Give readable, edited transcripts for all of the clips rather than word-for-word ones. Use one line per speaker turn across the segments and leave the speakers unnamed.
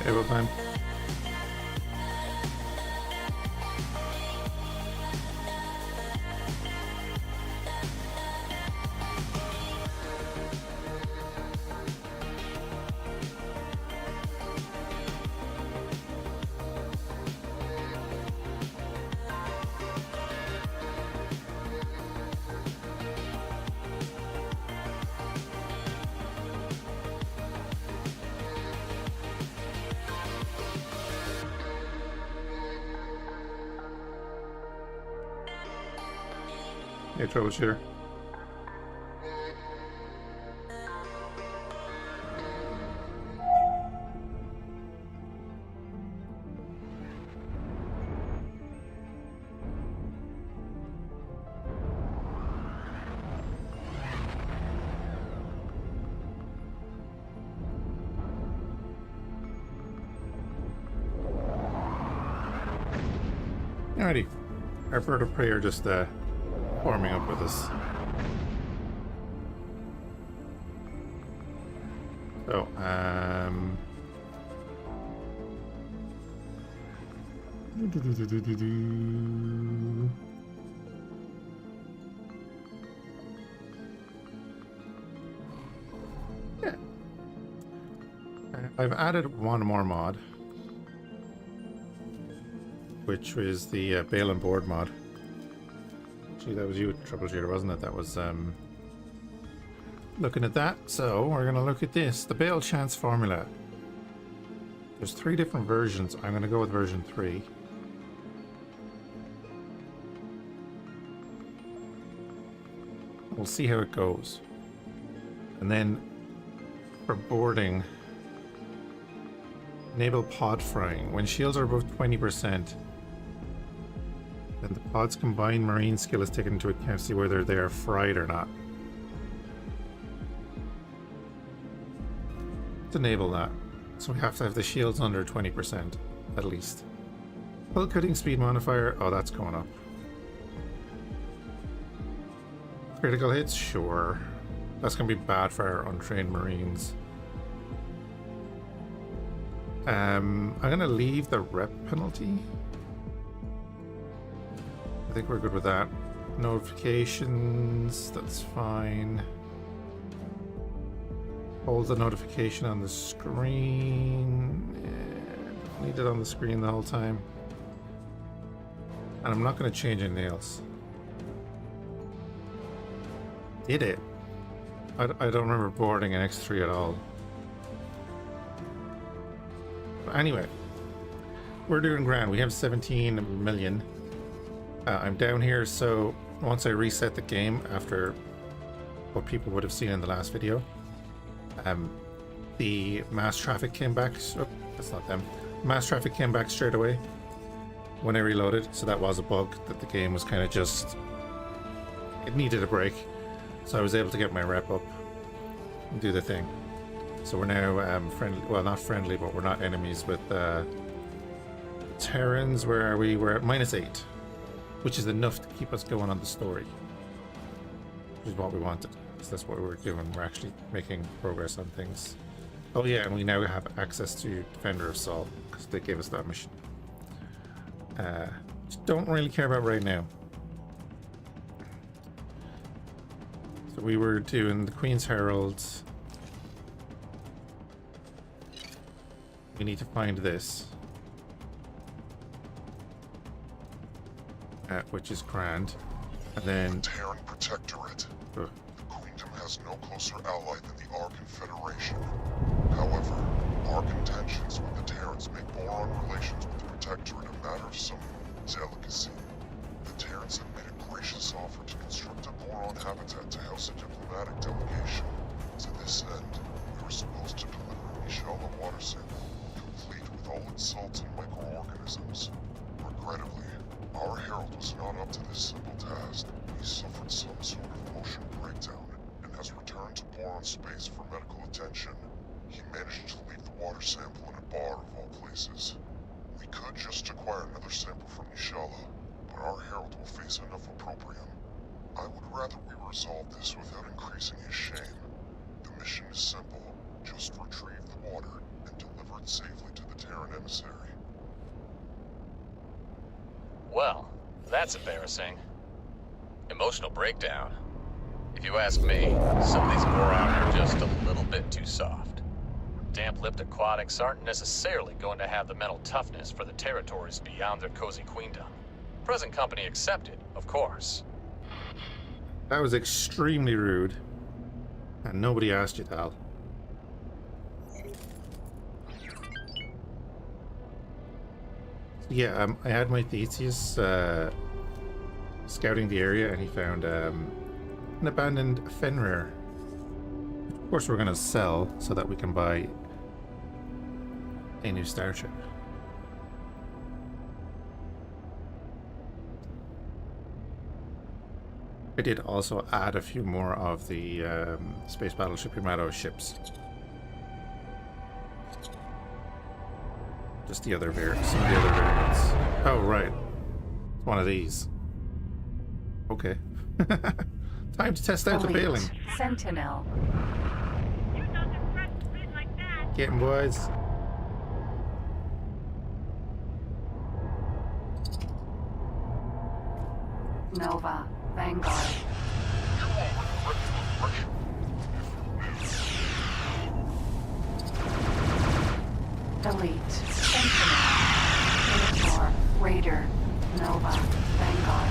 Table time. Hey, troubleshooter. Alrighty. Our bird of prey are just forming up with us. So, yeah. I've added one more mod, which was the Bale and Board mod. Actually, that was you, troubleshooter, wasn't it? That was looking at that. So we're going to look at this, the Bale chance formula. There's 3 different versions. I'm going to go with version 3. We'll see how it goes. And then for boarding, enable pod frying. When shields are above 20%, then the pod's combined marine skill is taken into account to see whether they are fried or not. Let's enable that. So we have to have the shields under 20% at least. Hull cutting speed modifier, oh, that's going up. Critical hits, sure. That's going to be bad for our untrained marines. I'm going to leave the rep penalty. I think we're good with that. Notifications, that's fine. Hold the notification on the screen. Don't need it on the screen the whole time. And I'm not going to change anything else. Did it? I don't remember boarding an X3 at all. But anyway, we're doing grand. We have 17 million. I'm down here, so once I reset the game after what people would have seen in the last video, the mass traffic came back. Oh, that's not them. Mass traffic came back straight away when I reloaded, so that was a bug that the game was kind of just, it needed a break. So I was able to get my rep up and do the thing. So we're now friendly, well, not friendly, but we're not enemies with Terrans. Where are we? We're at -8, which is enough to keep us going on the story, which is what we wanted. So that's what we're doing. We're actually making progress on things. Oh yeah, and we now have access to Defender of Sol because they gave us that mission. Don't really care about right now. So we were doing the Queen's Herald. We need to find this, which is grand, and then
the Terran Protectorate. The Queendom has no closer ally than the Arkan Federation. However, our contentions with the Terrans make boron relations with the Protectorate a matter of some delicacy. The Terrans have made a gracious offer to construct a boron habitat to house a diplomatic delegation. To this end, we were supposed to deliver a Mishala water sample, complete with all its salts and microorganisms. Regrettably, our herald was not up to this simple task. He suffered some sort of motion breakdown and has returned to boron space for medical attention. He managed to leave the water sample in a bar of all places. We could just acquire another sample from Mishala, but our herald will face enough opprobrium. I would rather we resolve this without increasing his shame. The mission is simple. Just retrieve the water and deliver it safely to the Terran emissary.
Well, that's embarrassing. Emotional breakdown. If you ask me, some of these Moron are just a little bit too soft. Damp-lipped aquatics aren't necessarily going to have the mental toughness for the territories beyond their cozy queendom. Present company accepted, of course.
That was extremely rude. And nobody asked you, Tal. Yeah, I had my Theseus scouting the area, and he found an abandoned Fenrir. Of course, we're gonna sell so that we can buy a new starship. I did also add a few more of the Space Battleship Yamato ships. Just the other some of the other variants. Oh, right. It's one of these. Okay. Time to test out the bailing.
Sentinel.
Get 'em, boys.
Nova. Vanguard. Elite. Sentinel. Minotaur. Raider. Nova. Vanguard.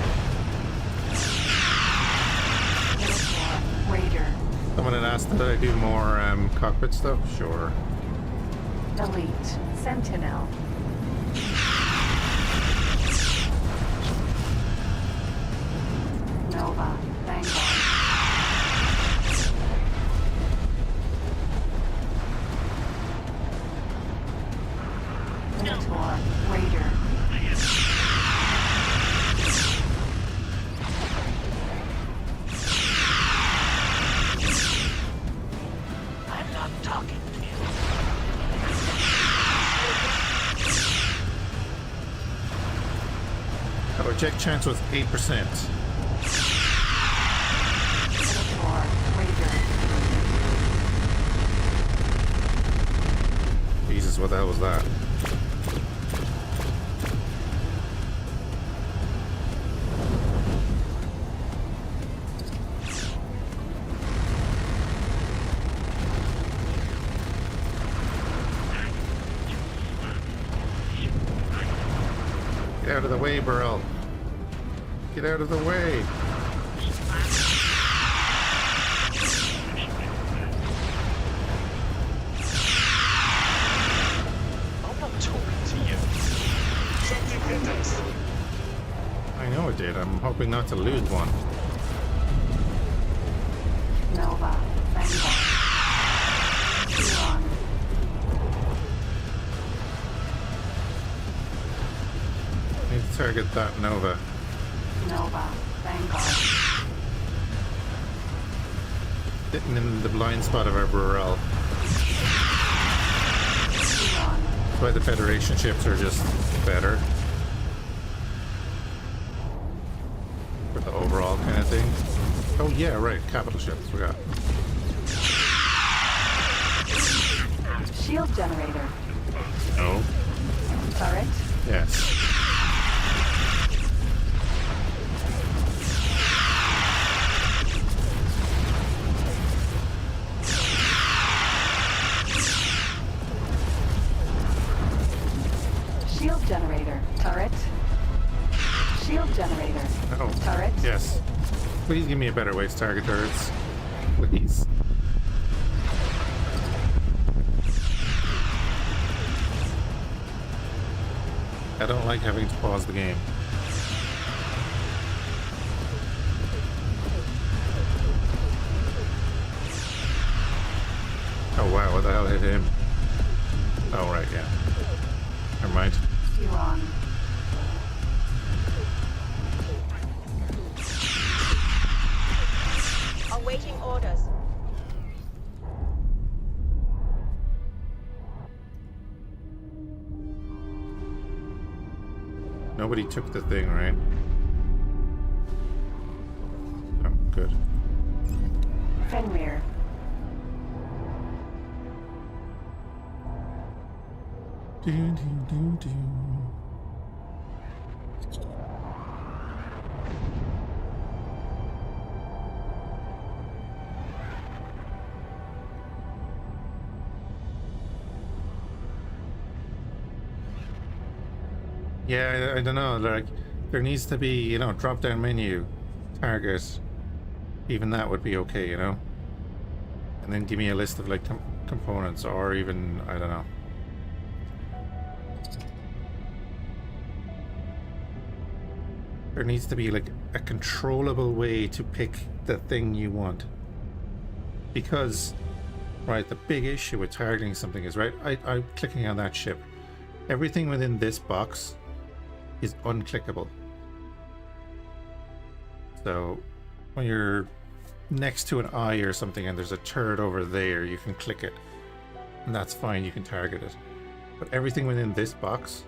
Minotaur. Raider.
Someone had asked that I do more cockpit stuff? Sure.
Elite. Sentinel. Nova. Vanguard. Minotaur. Raider.
I'm not talking to you.
Our eject chance was 8%.
Minotaur. Raider.
Jesus, what the hell was that? Get out of the way, Burrell. Get out of the way.
I'm not talking to you. Something hit us.
I know it did. I'm hoping not to lose one.
Nova. Vanguard. Huron.
I need to target that Nova.
Nova. Vanguard.
Sitting in the blind spot of our Burrell.
Huron.
That's why the Federation ships are just better. For the overall kind of thing. Oh yeah, right. Capital ships. Forgot.
Shield generator.
No.
Turret.
Yes.
Shield generator. Turret. Shield generator.
Oh.
Turret.
Yes. Please give me a better way to target turrets. Please. I don't like having to pause the game. Oh wow, what the hell hit him? Oh right, yeah. Never mind.
Huron.
Awaiting orders.
Nobody took the thing, right? Oh, good.
Fenrir.
Do, do, do, do. Yeah, I don't know, like, there needs to be, you know, drop down menu, target, even that would be okay, you know? And then give me a list of, like, components, or even, I don't know. There needs to be, like, a controllable way to pick the thing you want. Because, right, the big issue with targeting something is, right, I'm clicking on that ship. Everything within this box is unclickable. So when you're next to an eye or something and there's a turret over there, you can click it and that's fine, you can target it. But everything within this box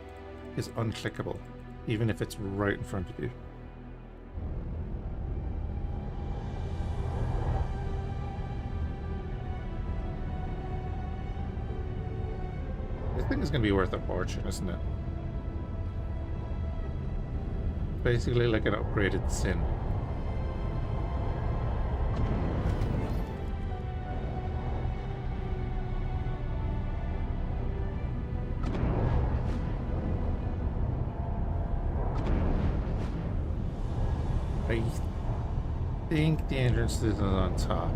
is unclickable, even if it's right in front of you. This thing is going to be worth a fortune, isn't it? Basically like an upgraded Sin. I think the entrance is on top.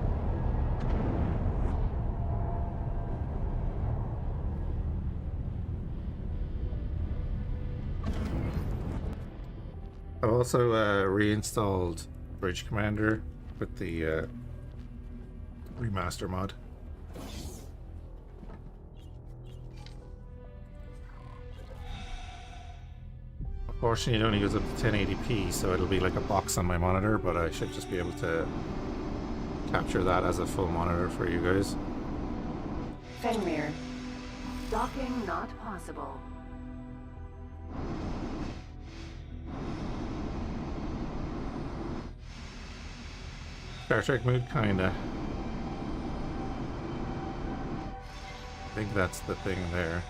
I've also reinstalled Bridge Commander with the remaster mod. Unfortunately, it only goes up to 1080p, so it'll be like a box on my monitor, but I should just be able to capture that as a full monitor for you guys.
Fenrir. Docking not possible.
Star Trek mood, kinda. I think that's the thing there.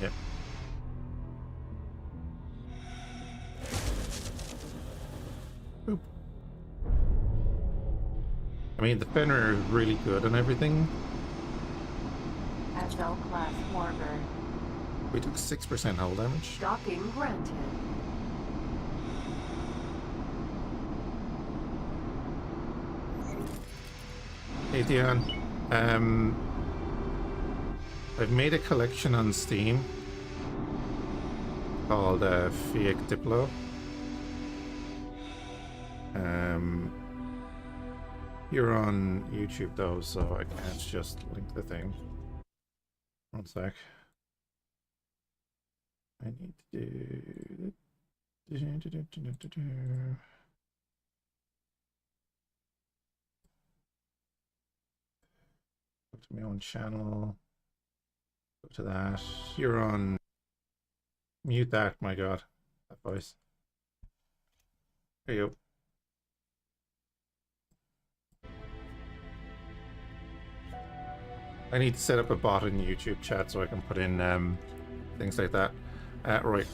Yep. Boop. I mean, the Fenrir is really good and everything.
Agile class warbird.
We took 6% hull damage.
Docking granted.
Hey Dion, I've made a collection on Steam called Fhiachs Diplo. You're on YouTube though, so I can't just link the thing. One sec. I need to do... Go to my own channel. Go to that. You're on. Mute that, my god. That voice. There you go. I need to set up a bot in YouTube chat so I can put in things like that. Right.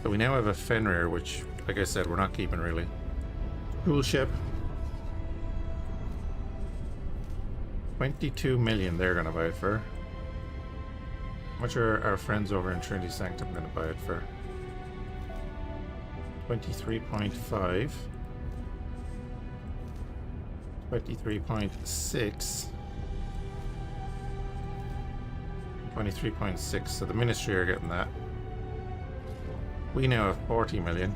So we now have a Fenrir, which, like I said, we're not keeping really. Cool ship. 22 million they're gonna buy it for. How much are our friends over in Trinity Sanctum gonna buy it for? 23.5. 23.6. 23.6. So the Ministry are getting that. We now have 40 million.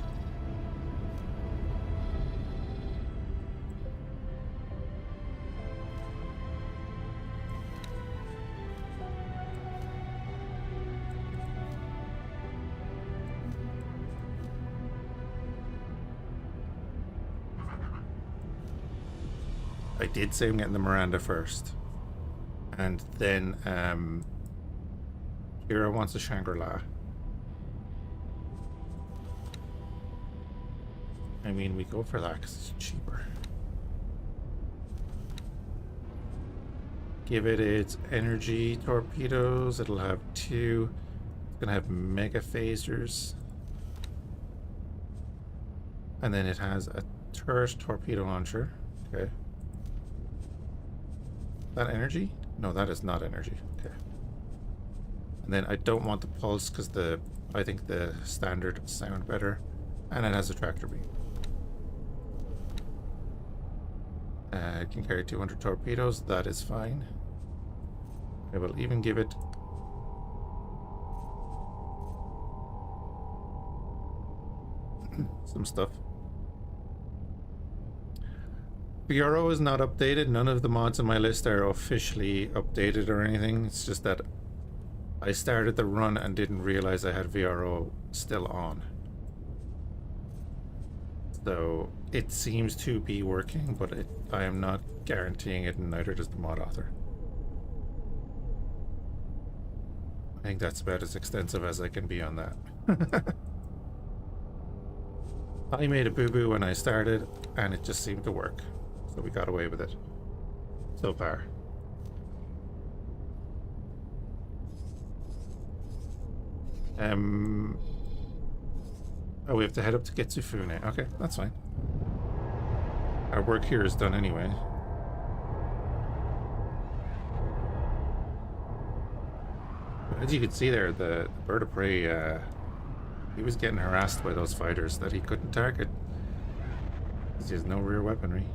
I did say I'm getting the Miranda first. And then Kira wants a Shangri-La. I mean, we go for that because it's cheaper. Give it its energy torpedoes. It'll have 2. It's gonna have mega phasers. And then it has a turret torpedo launcher. Okay. That energy? No, that is not energy. Okay. And then I don't want the pulse because I think the standard sound better. And it has a tractor beam. It can carry 200 torpedoes. That is fine. I will even give it some stuff. BRO is not updated. None of the mods on my list are officially updated or anything. It's just that I started the run and didn't realize I had VRO still on. So it seems to be working, but I am not guaranteeing it, and neither does the mod author. I think that's about as extensive as I can be on that. I made a boo-boo when I started, and it just seemed to work. So we got away with it. So far. Oh, we have to head up to Getsufune. Okay, that's fine. Our work here is done anyway. As you can see there, the bird of prey, he was getting harassed by those fighters that he couldn't target. Because he has no rear weaponry.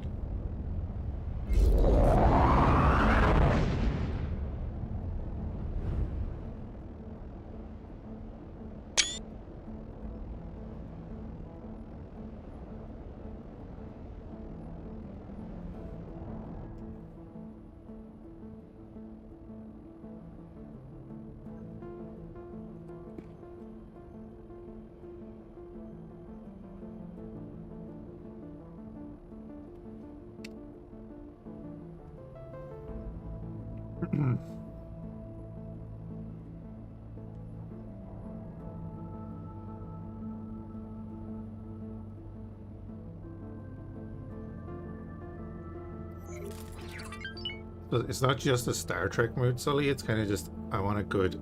It's not just a Star Trek mood, Sully. It's kind of just, I want a good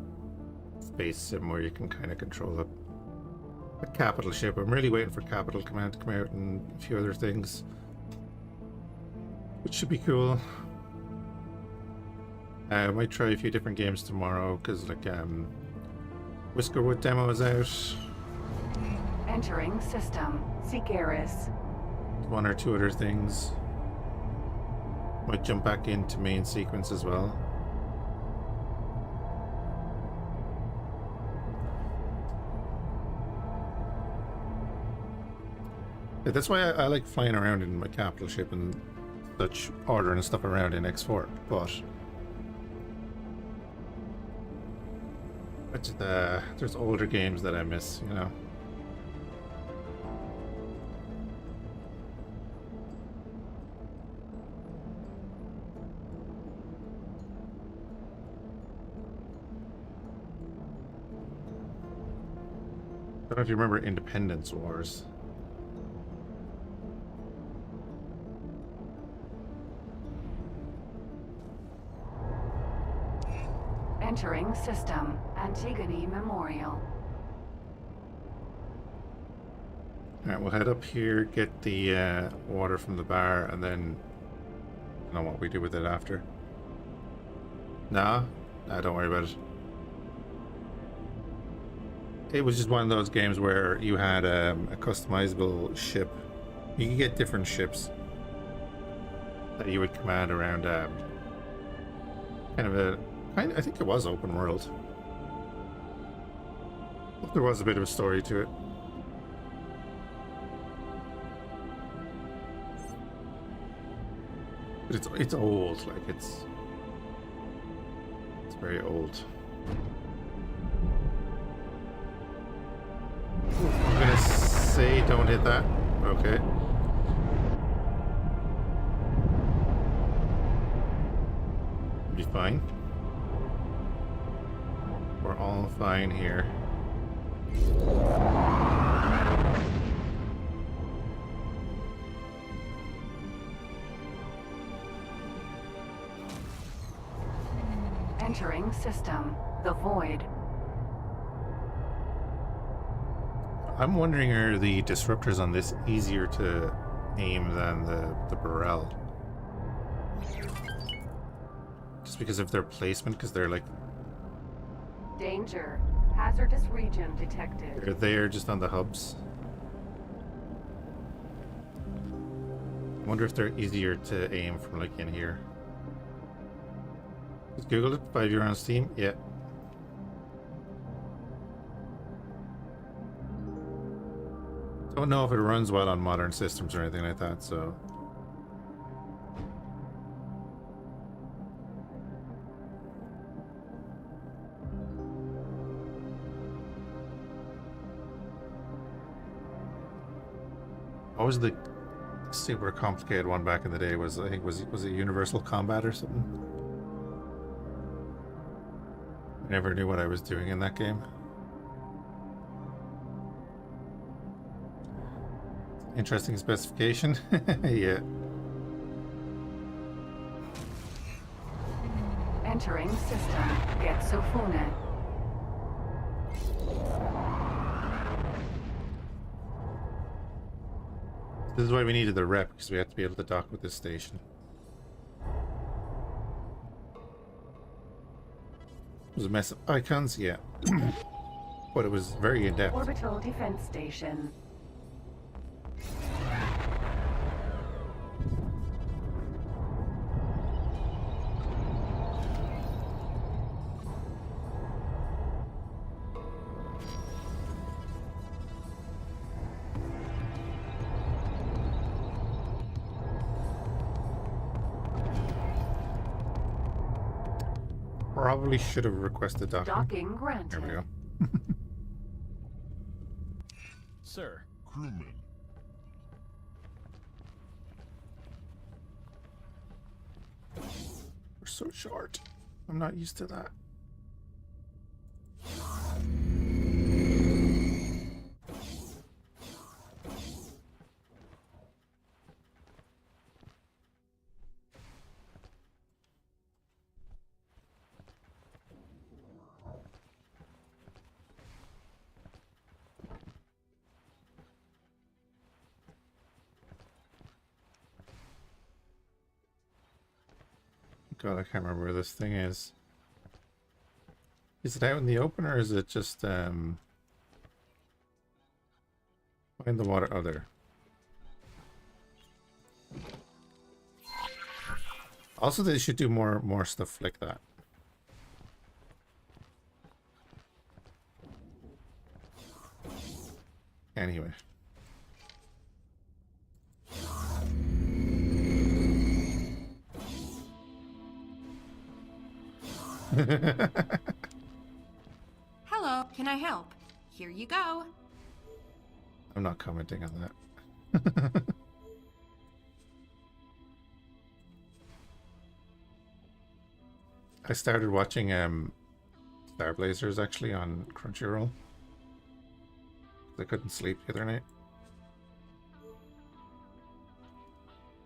space sim where you can kind of control a capital ship. I'm really waiting for Capital Command to come out and a few other things, which should be cool. I might try a few different games tomorrow because, like, Whiskerwood demo is out.
Entering system. Sikaris.
1 or 2 other things. Might jump back into main sequence as well. Yeah, that's why I like flying around in my capital ship and such, ordering stuff around in X4, but there's older games that I miss, you know. I don't know if you remember Independence Wars.
Entering system. Antigone Memorial.
Alright, we'll head up here, get the water from the bar, and then I don't know what we do with it after. Nah, don't worry about it. It was just one of those games where you had a customizable ship. You could get different ships that you would command around I think it was open world. There was a bit of a story to it. But it's old, like it's very old. I'm gonna say don't hit that. Okay. Be fine. We're all fine here.
Entering system. The Void.
I'm wondering, are the disruptors on this easier to aim than the Burrell? Just because of their placement, because they're like...
Danger. Hazardous region detected.
They're there just on the hubs. I wonder if they're easier to aim from like in here. Just Google it. 5 year on Steam. Yeah. Don't know if it runs well on modern systems or anything like that, so... What was the super complicated one back in the day? Was I think was it Universal Combat or something? I never knew what I was doing in that game. Interesting specification. Yeah.
Entering system. Get Sofune.
This is why we needed the rep, because we have to be able to dock with this station. It was a mess of icons, yeah. But it was very in-depth.
Orbital defense station.
Probably should have requested docking.
Docking granted.
There we go.
Sir.
Crewman,
We're so short. I'm not used to that. God, I can't remember where this thing is. Is it out in the open or is it just in the water? Oh, there. Also, they should do more stuff like that. Anyway.
Hello, can I help? Here you go.
I'm not commenting on that. I started watching Star Blazers actually on Crunchyroll. I couldn't sleep the other night.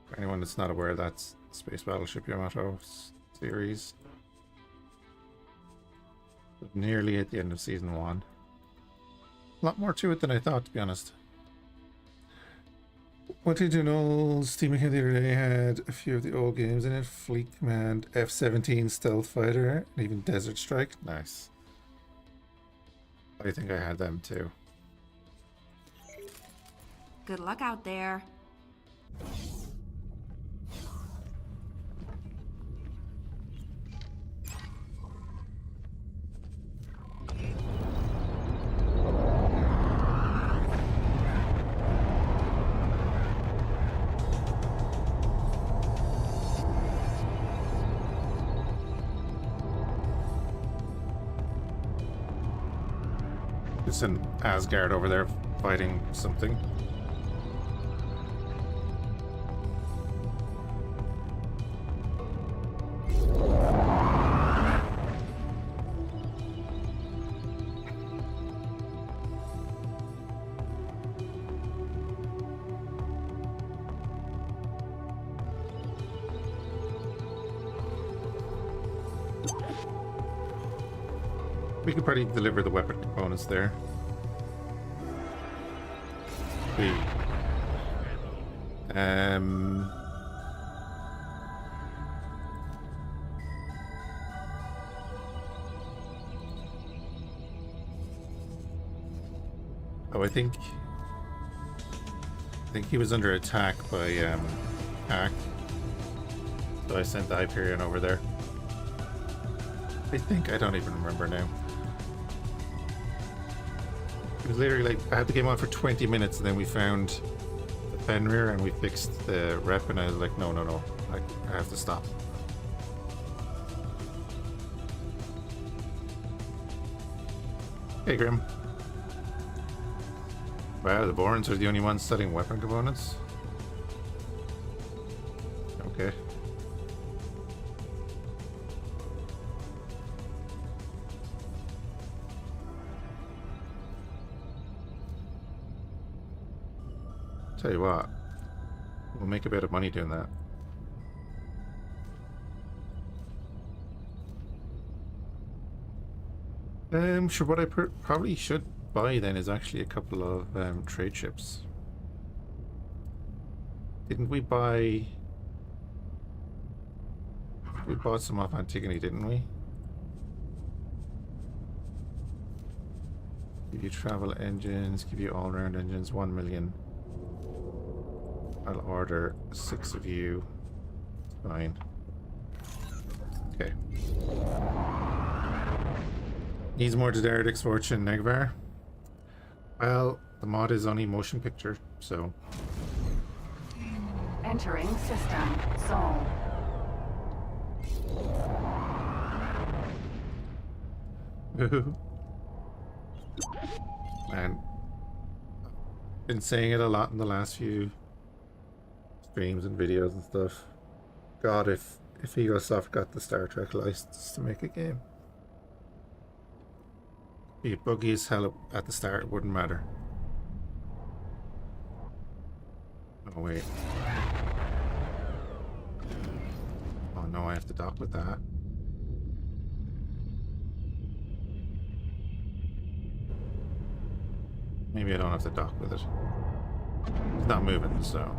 For anyone that's not aware, that's Space Battleship Yamato series. Nearly at the end of season 1. A lot more to it than I thought, to be honest. What did you know? Steam account the other day had a few of the old games in it. Fleet Command, F-17 Stealth Fighter, and even Desert Strike. Nice. I think I had them too.
Good luck out there.
It's an Asgard over there fighting something. We could probably deliver the weapon components there. We oh, I think he was under attack by Hack. So I sent the Hyperion over there. I think, I don't even remember now. It was literally like, I had the game on for 20 minutes and then we found the Fenrir and we fixed the rep and I was like, no, I have to stop. Hey, Grim. Wow, the Borans are the only ones selling weapon components? Okay. Tell you what, we'll make a bit of money doing that. Sure, what I probably should buy then is actually a couple of trade ships. Didn't we buy... We bought some off Antigone, didn't we? Give you travel engines, give you all-round engines, 1 million. I'll order 6 of you. Fine. Okay. Needs more Daedric Fortune, Negvar. Well, the mod is only motion picture, so...
Entering system. Sol.
Man. Been saying it a lot in the last few streams and videos and stuff. God, if Egosoft got the Star Trek license to make a game. Be buggy as hell at the start, it wouldn't matter. Oh wait. Oh no, I have to dock with that. Maybe I don't have to dock with it. It's not moving, so...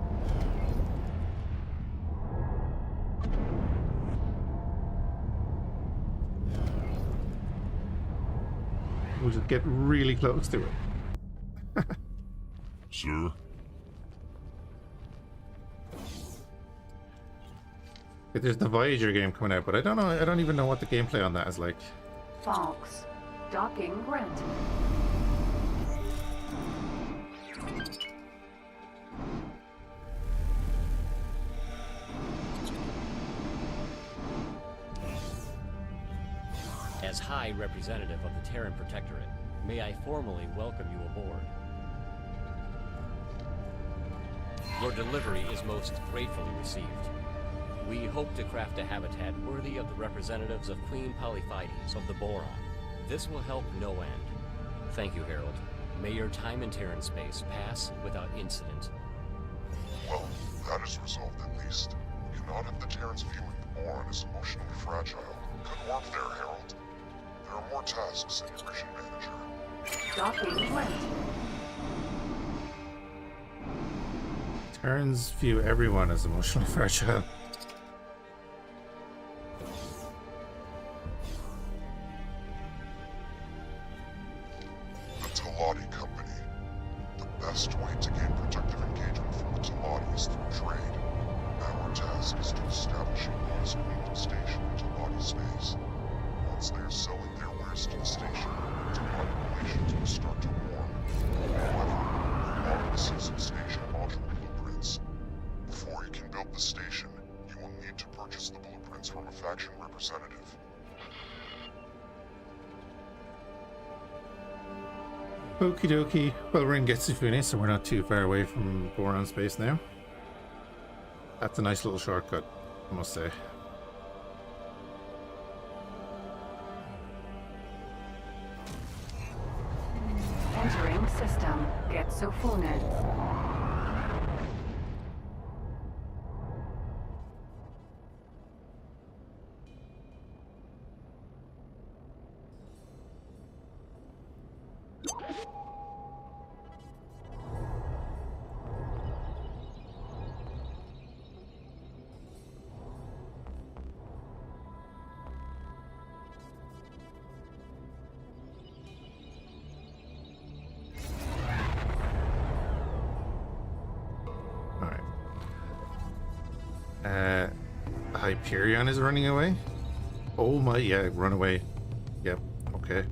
We'll just get really close to it.
Sir?
There's the Voyager game coming out, but I don't even know what the gameplay on that is like.
Fhiachs. Docking granted.
As High Representative of the Terran Protectorate, may I formally welcome you aboard. Your delivery is most gratefully received. We hope to craft a habitat worthy of the representatives of Queen Polyphides of the Boron. This will help no end. Thank you, Herald. May your time in Terran space pass without incident.
Well, that is resolved at least. We cannot have the Terrans viewing the Boron as emotionally fragile. Good work there, Herald. There are more tasks in your mission manager.
Docking granted.
Terrans view everyone as emotionally fragile.
The Talati Company. The best way to gain productive engagement from the Talati is through trade. Our task is to establish a U.S. Queendom station in Talati space. Once they are selling their wares to the station, Talati relations will start to warm. However, you are missing some station module blueprints. Before you can build the station, you will need to purchase the blueprints from a faction representative.
Okie dokie. Well, we're in Getsufune, so we're not too far away from Boron space now. That's a nice little shortcut, I must say.
Entering system. Getsufune.
Hyperion is running away? Oh my, yeah, run away. Yep, okay.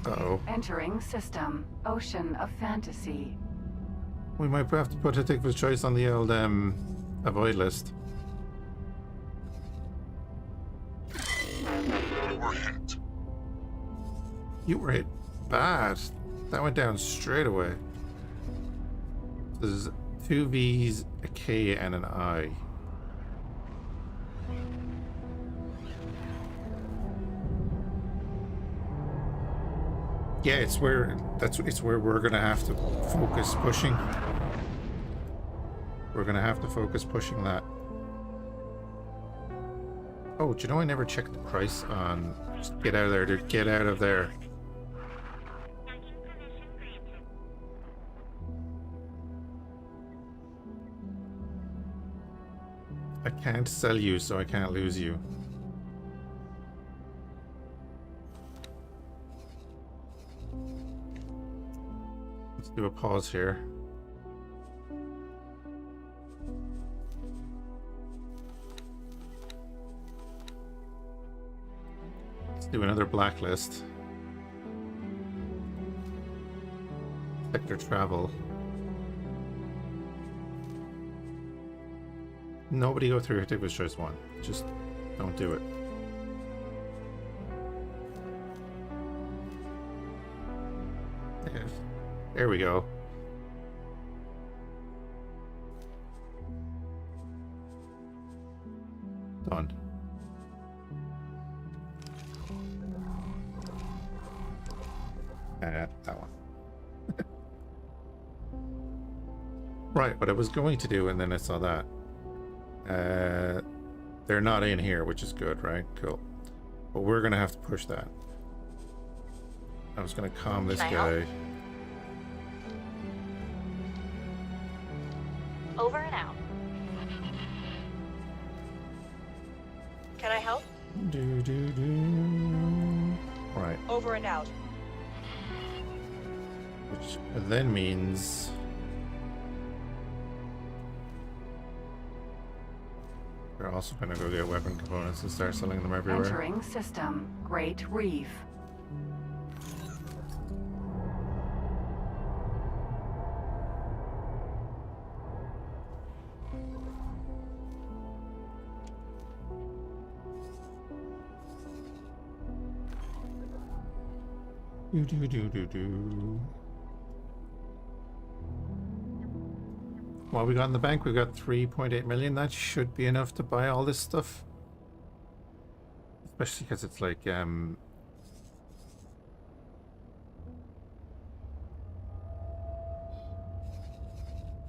Uh-oh.
Entering system. Ocean of fantasy.
We might have to put a Tigva's choice on the old, avoid list.
We were hit.
You were hit bad. That went down straight away. There's 2 V's, a K, and an I. Yeah, it's where we're gonna have to focus pushing. We're gonna have to focus pushing that. Oh, do you know I never checked the price on? Just get out of there, dude. Get out of there. I can't sell you, so I can't lose you. Let's do a pause here. Let's do another blacklist. Sector travel. Nobody go through Tigva's choice 1. Just don't do it. There we go. Done. That one. Right, what I was going to do, and then I saw that. They're not in here, which is good, right? Cool. But we're gonna have to push that. I was gonna calm this guy.
Over and out. Can I help?
Right.
Over and out.
Which then means we're also gonna go get weapon components and start selling them everywhere.
Entering system. Great Reef. What we got in the bank? We've got 3.8 million. That should be enough to buy all this stuff. Especially because it's like, it's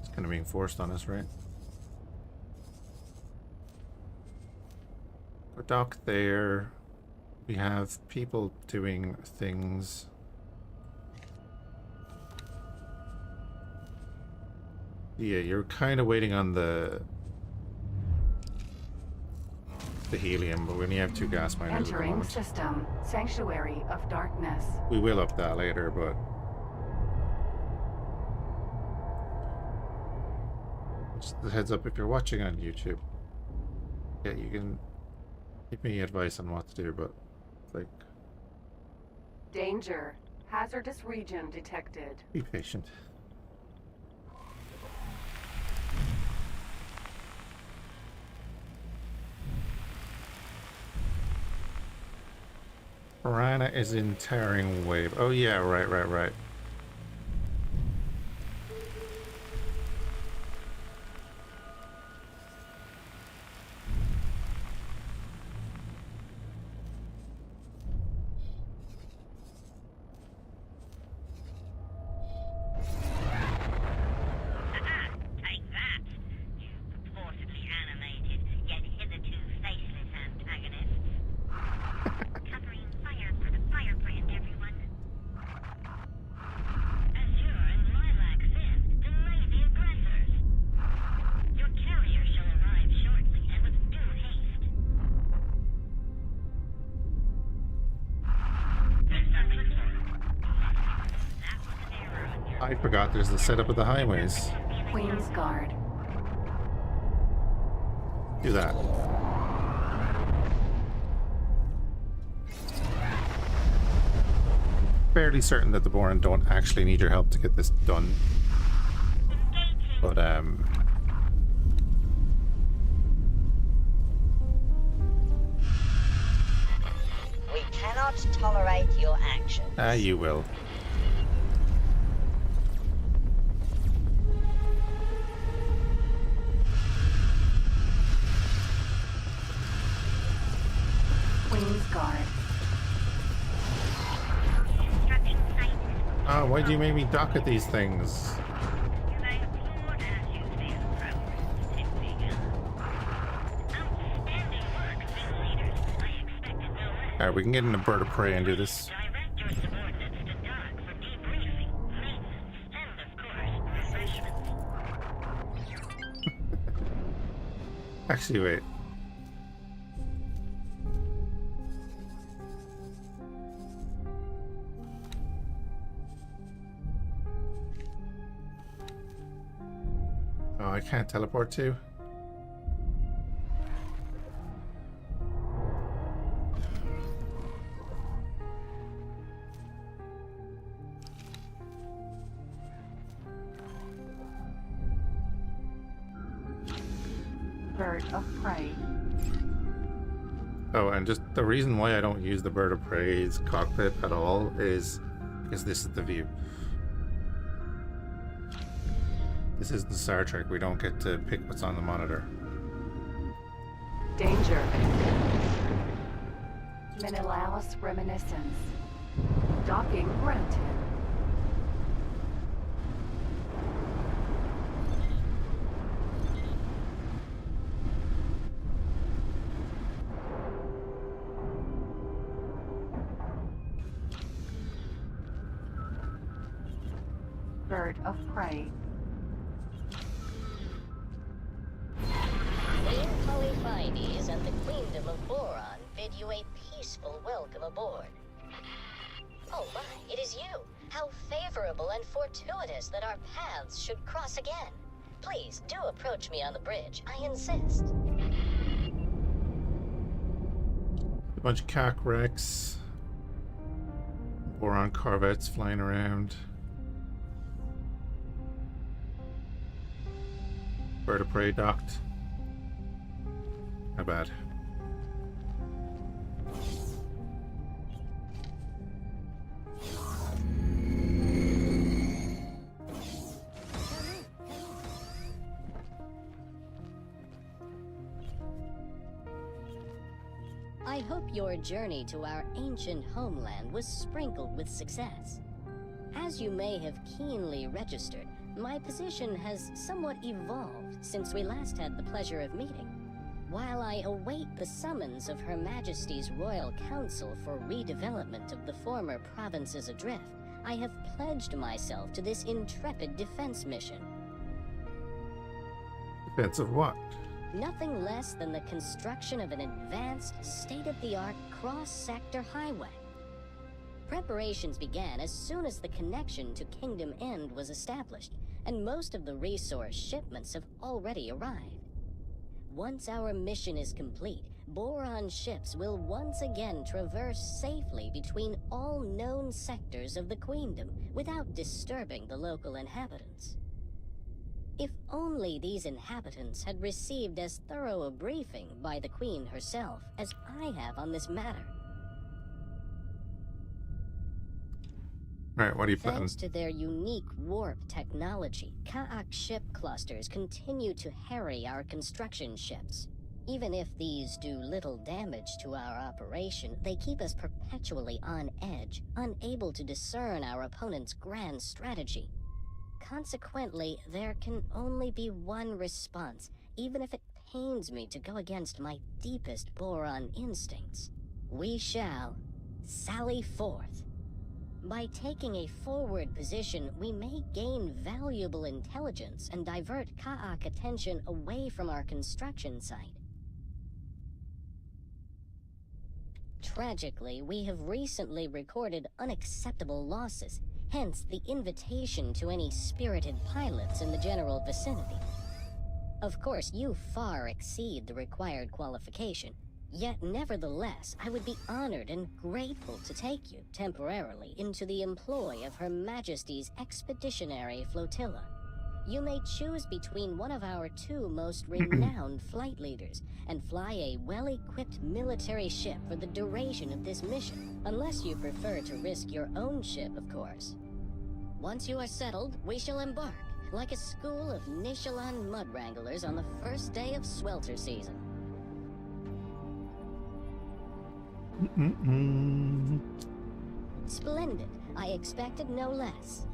kind of being forced on us, right? Go dock there. We have people doing things. Yeah, you're kind of waiting on the helium, but we only have 2 gas miners at the Entering
moment.
system. Sanctuary of darkness.
We will up that later, but just a heads up if you're watching on YouTube. Yeah, you can give me advice on what to do, but like,
Danger. Hazardous region detected.
be patient. Piranha is in tearing wave. Oh yeah, right.
Take that, you purportedly animated, yet hitherto faceless antagonists. Covering fire for the firebrand, everyone.
I forgot there's the setup of the highways.
Queen's Guard.
Do that. Fairly certain that the Boran don't actually need your help to get this done. But,
We cannot tolerate your actions.
you will.
Queen's Guard.
Construction site is
Oh, why do you make me dock at these things?
because I applaud as you feel progress is begun. Outstanding work, men leaders. I expected no less.
Alright, we can get in a bird of prey and do this.
Direct your subordinates to dock for debriefing, maintenance, and of course, refreshments.
Actually, wait. Oh, I can't teleport to.
Bird of Prey.
Oh, and just the reason why I don't use the bird of prey's cockpit at all is because this is the view. This is the Star Trek. We don't get to pick what's on the monitor.
Danger. Menelaus Reminiscence. Docking granted. Bird of Prey.
Queen Palifides and the Queendom of Boron bid you a peaceful welcome aboard. Oh my, it is you! How favorable and fortuitous that our paths should cross again. Please do approach me on the bridge, I insist.
A bunch of cack wrecks. Boron corvettes flying around. Bird of prey docked. Not bad.
I hope your journey to our ancient homeland was sprinkled with success. As you may have keenly registered, my position has somewhat evolved since we last had the pleasure of meeting. While I await the summons of Her Majesty's Royal Council for redevelopment of the former provinces adrift, I have pledged myself to this intrepid defense mission.
Defense of what?
Nothing less than the construction of an advanced, state-of-the-art cross-sector highway. Preparations began as soon as the connection to Kingdom End was established, and most of the resource shipments have already arrived. Once our mission is complete, Boron ships will once again traverse safely between all known sectors of the Queendom without disturbing the local inhabitants. If only these inhabitants had received as thorough a briefing by the Queen herself as I have on this matter.
Alright, what are you planning?
Thanks to their unique warp technology, Ka'ak ship clusters continue to harry our construction ships. Even if these do little damage to our operation, they keep us perpetually on edge, unable to discern our opponent's grand strategy. Consequently, there can only be one response, even if it pains me to go against my deepest Boron instincts. We shall sally forth. By taking a forward position, we may gain valuable intelligence and divert Ka'ak attention away from our construction site. Tragically, we have recently recorded unacceptable losses. hence the invitation to any spirited pilots in the general vicinity. Of course, you far exceed the required qualification, yet nevertheless, I would be honored and grateful to take you, temporarily, into the employ of Her Majesty's Expeditionary Flotilla. You may choose between one of our 2 most renowned flight leaders and fly a well-equipped military ship for the duration of this mission, unless you prefer to risk your own ship, of course. Once you are settled, we shall embark, like a school of Nishalan mud wranglers on the first day of swelter season. Splendid. I expected no less.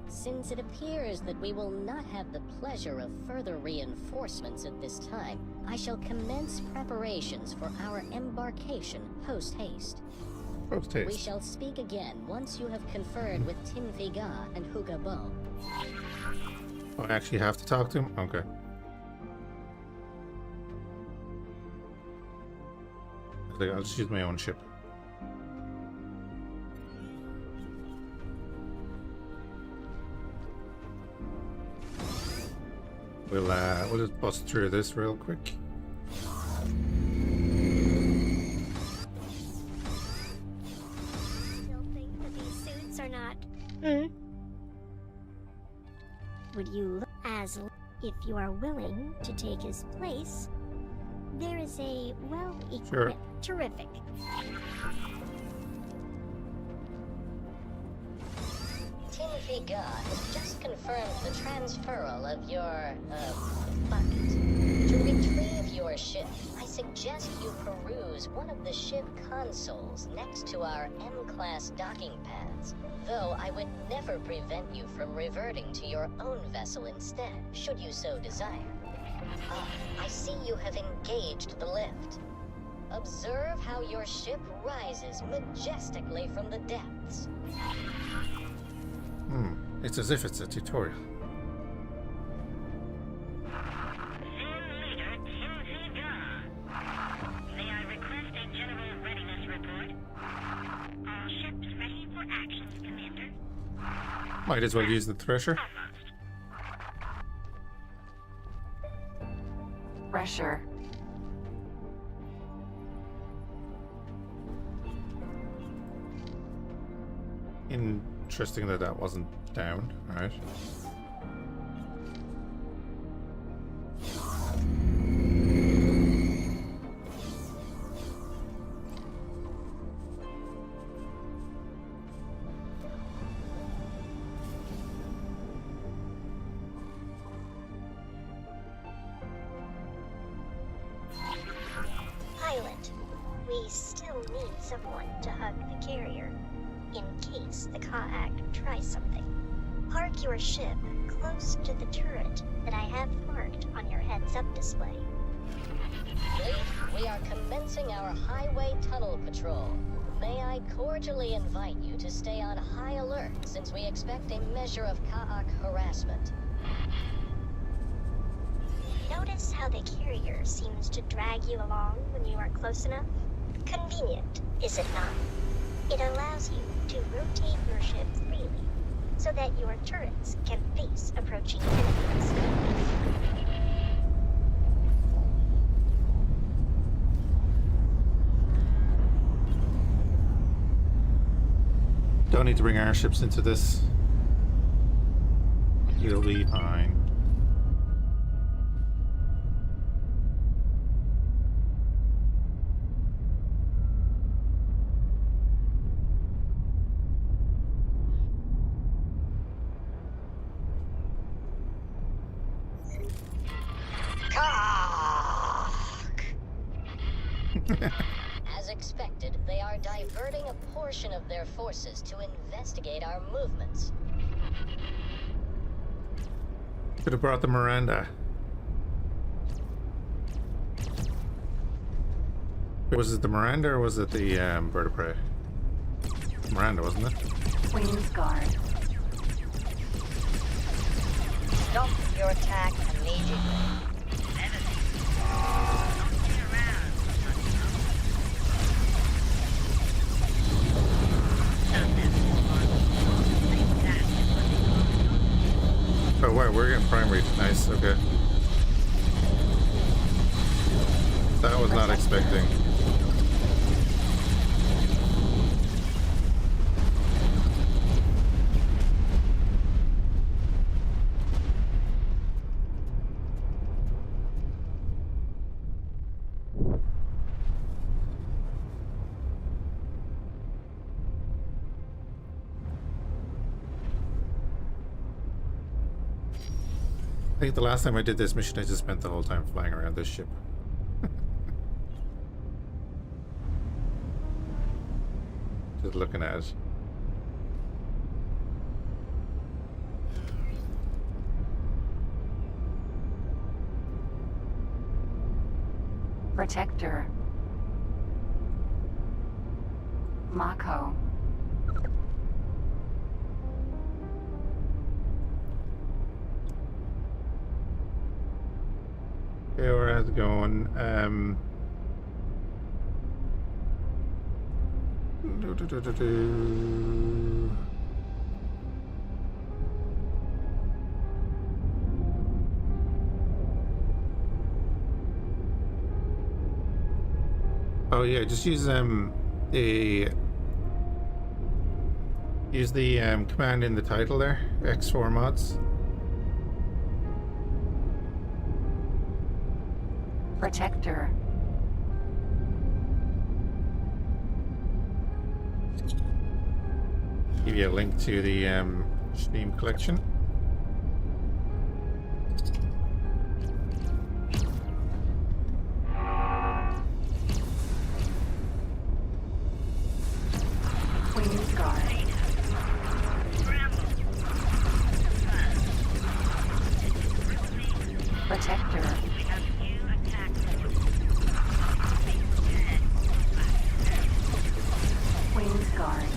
Since it appears that we will not have the pleasure of further reinforcements at this time, I shall commence preparations for our embarkation post-haste.
Post-haste.
We shall speak again once you have conferred with Timfiga and Hugabo.
Oh, I actually have to talk to him? Okay. I'll just use my own ship. We'll just bust through this real quick.
Still think that these suits are not. Would you look as if you are willing to take his place? There is a well-equipped.
Sure.
Terrific.
Timfiga has just confirmed the transferal of your, bucket. To retrieve your ship, I suggest you peruse one of the ship consoles next to our M-class docking pads, though I would never prevent you from reverting to your own vessel instead, should you so desire. Ah, I see you have engaged the lift. Observe how your ship rises majestically from the depths.
It's as if it's a tutorial.
Leader Timfiga. May I request a general readiness report? All ships ready for action, Commander.
Might as well use the thresher.
Pressure.
Interesting that that wasn't down. Alright.
Pilot, we still need someone to hug the carrier, in case the Ka'ak tries something. Park your ship close to the turret that I have marked on your heads-up display.
Fleet, we are commencing our highway tunnel patrol. May I cordially invite you to stay on high alert, since we expect a measure of Ka'ak harassment.
Notice how the carrier seems to drag you along when you are close enough? Convenient, is it not? It allows you to rotate your ship freely, so that your turrets can face approaching enemies.
Don't need to bring our ships into this. We'll be fine.
As expected, they are diverting a portion of their forces to investigate our movements.
Could have brought the Miranda. Was it the Miranda or was it the bird of prey? Miranda, wasn't it?
Queen's Guard.
Stop your attack immediately.
Oh wow, we're getting primary. Nice, okay. That I was not expecting. I think the last time I did this mission, I just spent the whole time flying around this ship. Just looking at it.
Protector. Mako.
Okay, where's it going? Oh yeah, just use the command in the title there, X4mods.
Protector.
Give you a link to the Steam collection.
Queen's Guard. Protector. Queen's Guard.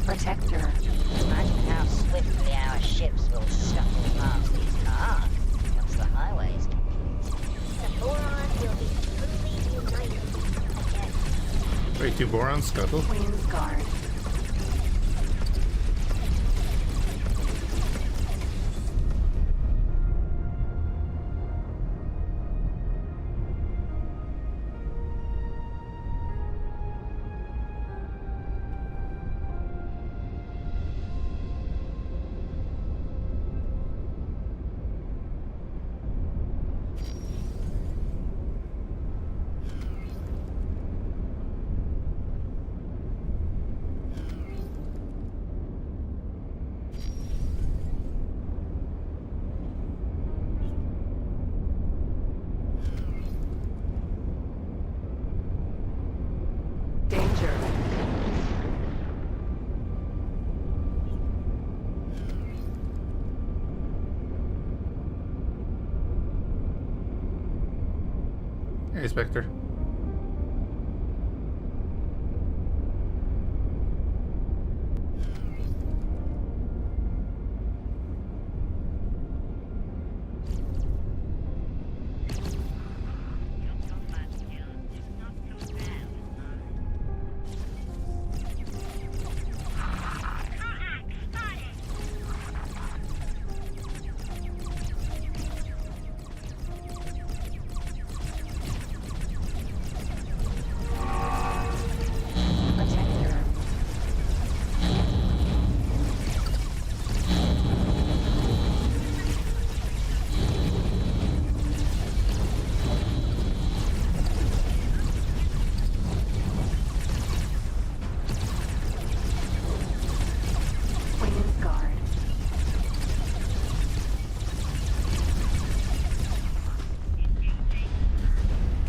Protector.
Imagine how swiftly our ships will scuffle past these cars once the highways get
The Boron will be truly united again.
Wait, do Boron scuttle?
Queen's Guard.
Hey, Spectre.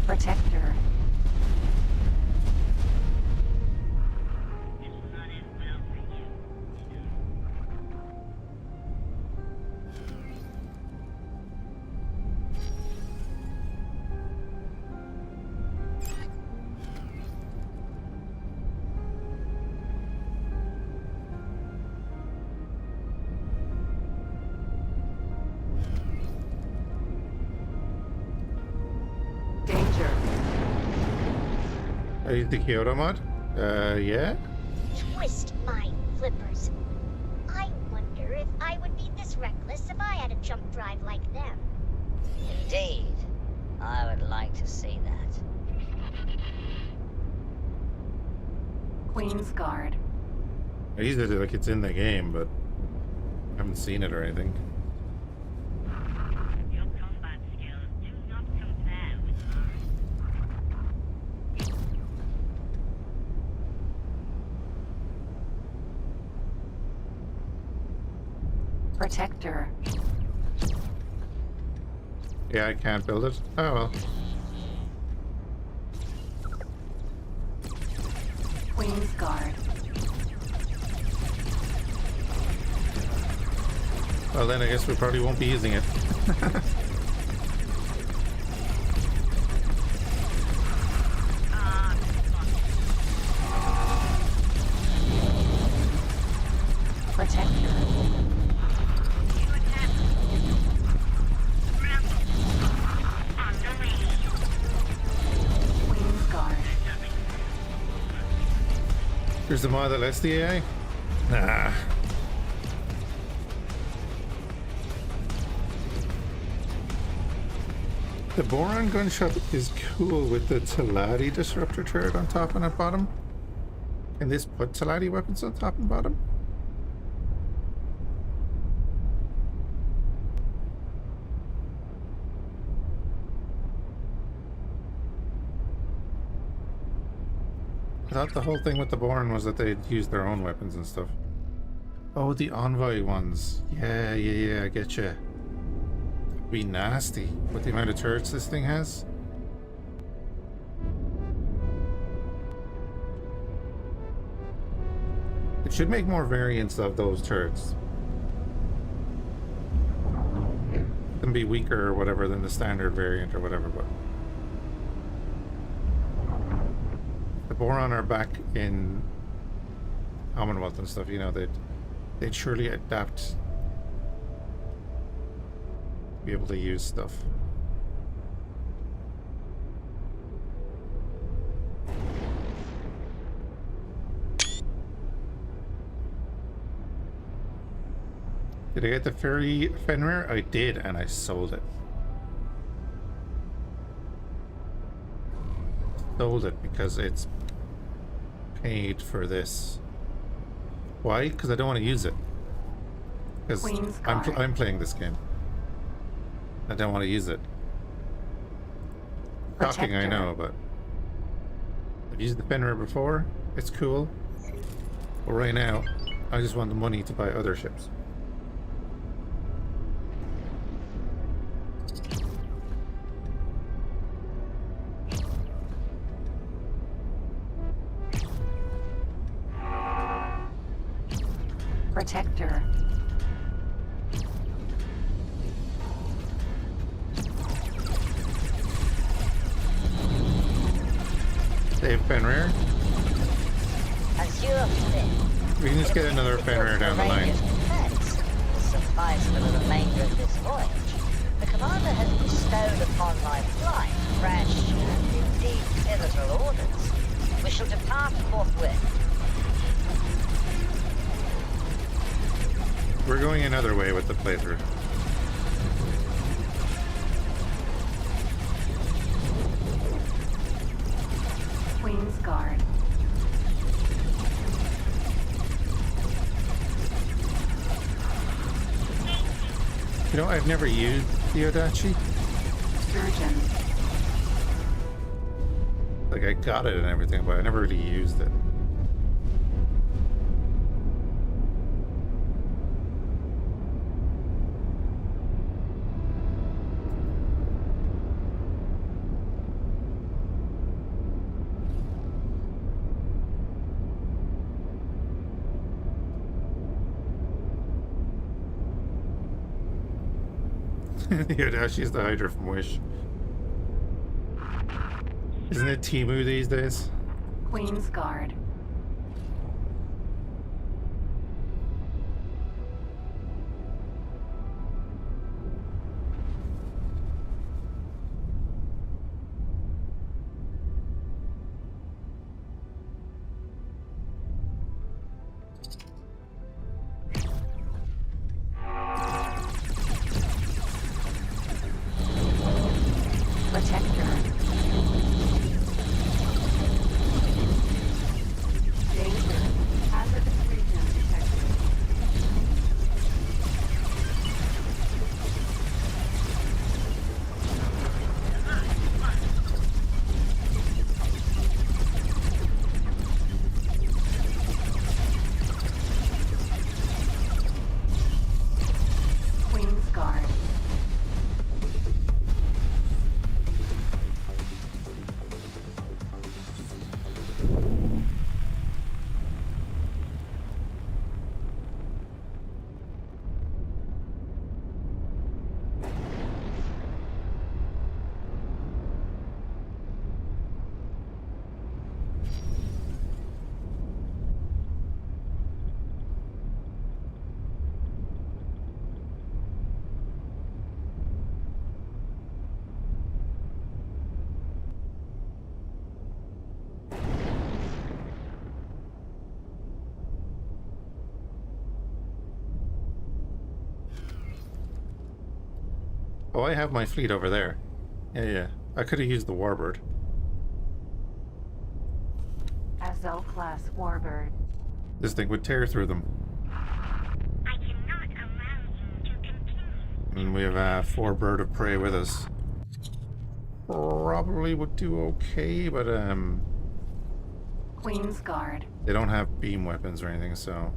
Protector.
The Kyoto mod? Yeah?
Twist my flippers. I wonder if I would be this reckless if I had a jump drive like them.
Indeed. I would like to see that.
Queen's Guard.
I used it like it's in the game, but I haven't seen it or anything.
Your combat skills do not compare with ours.
Protector.
Yeah, I can't build it. Oh well.
Queen's Guard.
Well then I guess we probably won't be using it.
Protector. Queen's Guard.
There's the mod that lets the AI? Nah. The boron gunshot is cool with the Taladi disruptor turret on top and at bottom. Can this put Taladi weapons on top and bottom? I thought the whole thing with the boron was that they'd use their own weapons and stuff. Oh, the envoy ones. Yeah, I get you. Be nasty with the amount of turrets this thing has. It should make more variants of those turrets. Them be weaker or whatever than the standard variant or whatever, but the boron are back in Commonwealth and stuff, you know, they'd surely adapt be able to use stuff. Did I get the fairy Fenrir? I did, and I sold it. Sold it because it's paid for this. Why? Because I don't want to use it. Because I'm playing this game. I don't want to use it. Shocking, I know, but I've used the Fenrir before. It's cool. But right now, I just want the money to buy other ships.
Protector.
Save Fenrir.
As you have said,
We can just get another Fenrir down the line.
Defense will suffice for the remainder of this voyage. The commander has bestowed upon my flight fresh and indeed pivotal orders. We shall depart forthwith.
We're going another way with the playthrough.
Queen's Guard.
You know, I've never used the Odachi.
Surgeon.
Like, I got it and everything, but I never really used it. Yeah, now she's the Hydra from Wish. Isn't it Timu these days?
Queen's Guard.
Oh, I have my fleet over there. Yeah. I could have used the Warbird.
SL-class Warbird.
This thing would tear through them.
I cannot allow you to continue.
And we have 4 bird of prey with us. Probably would do okay, but
Queen's Guard.
they don't have beam weapons or anything, so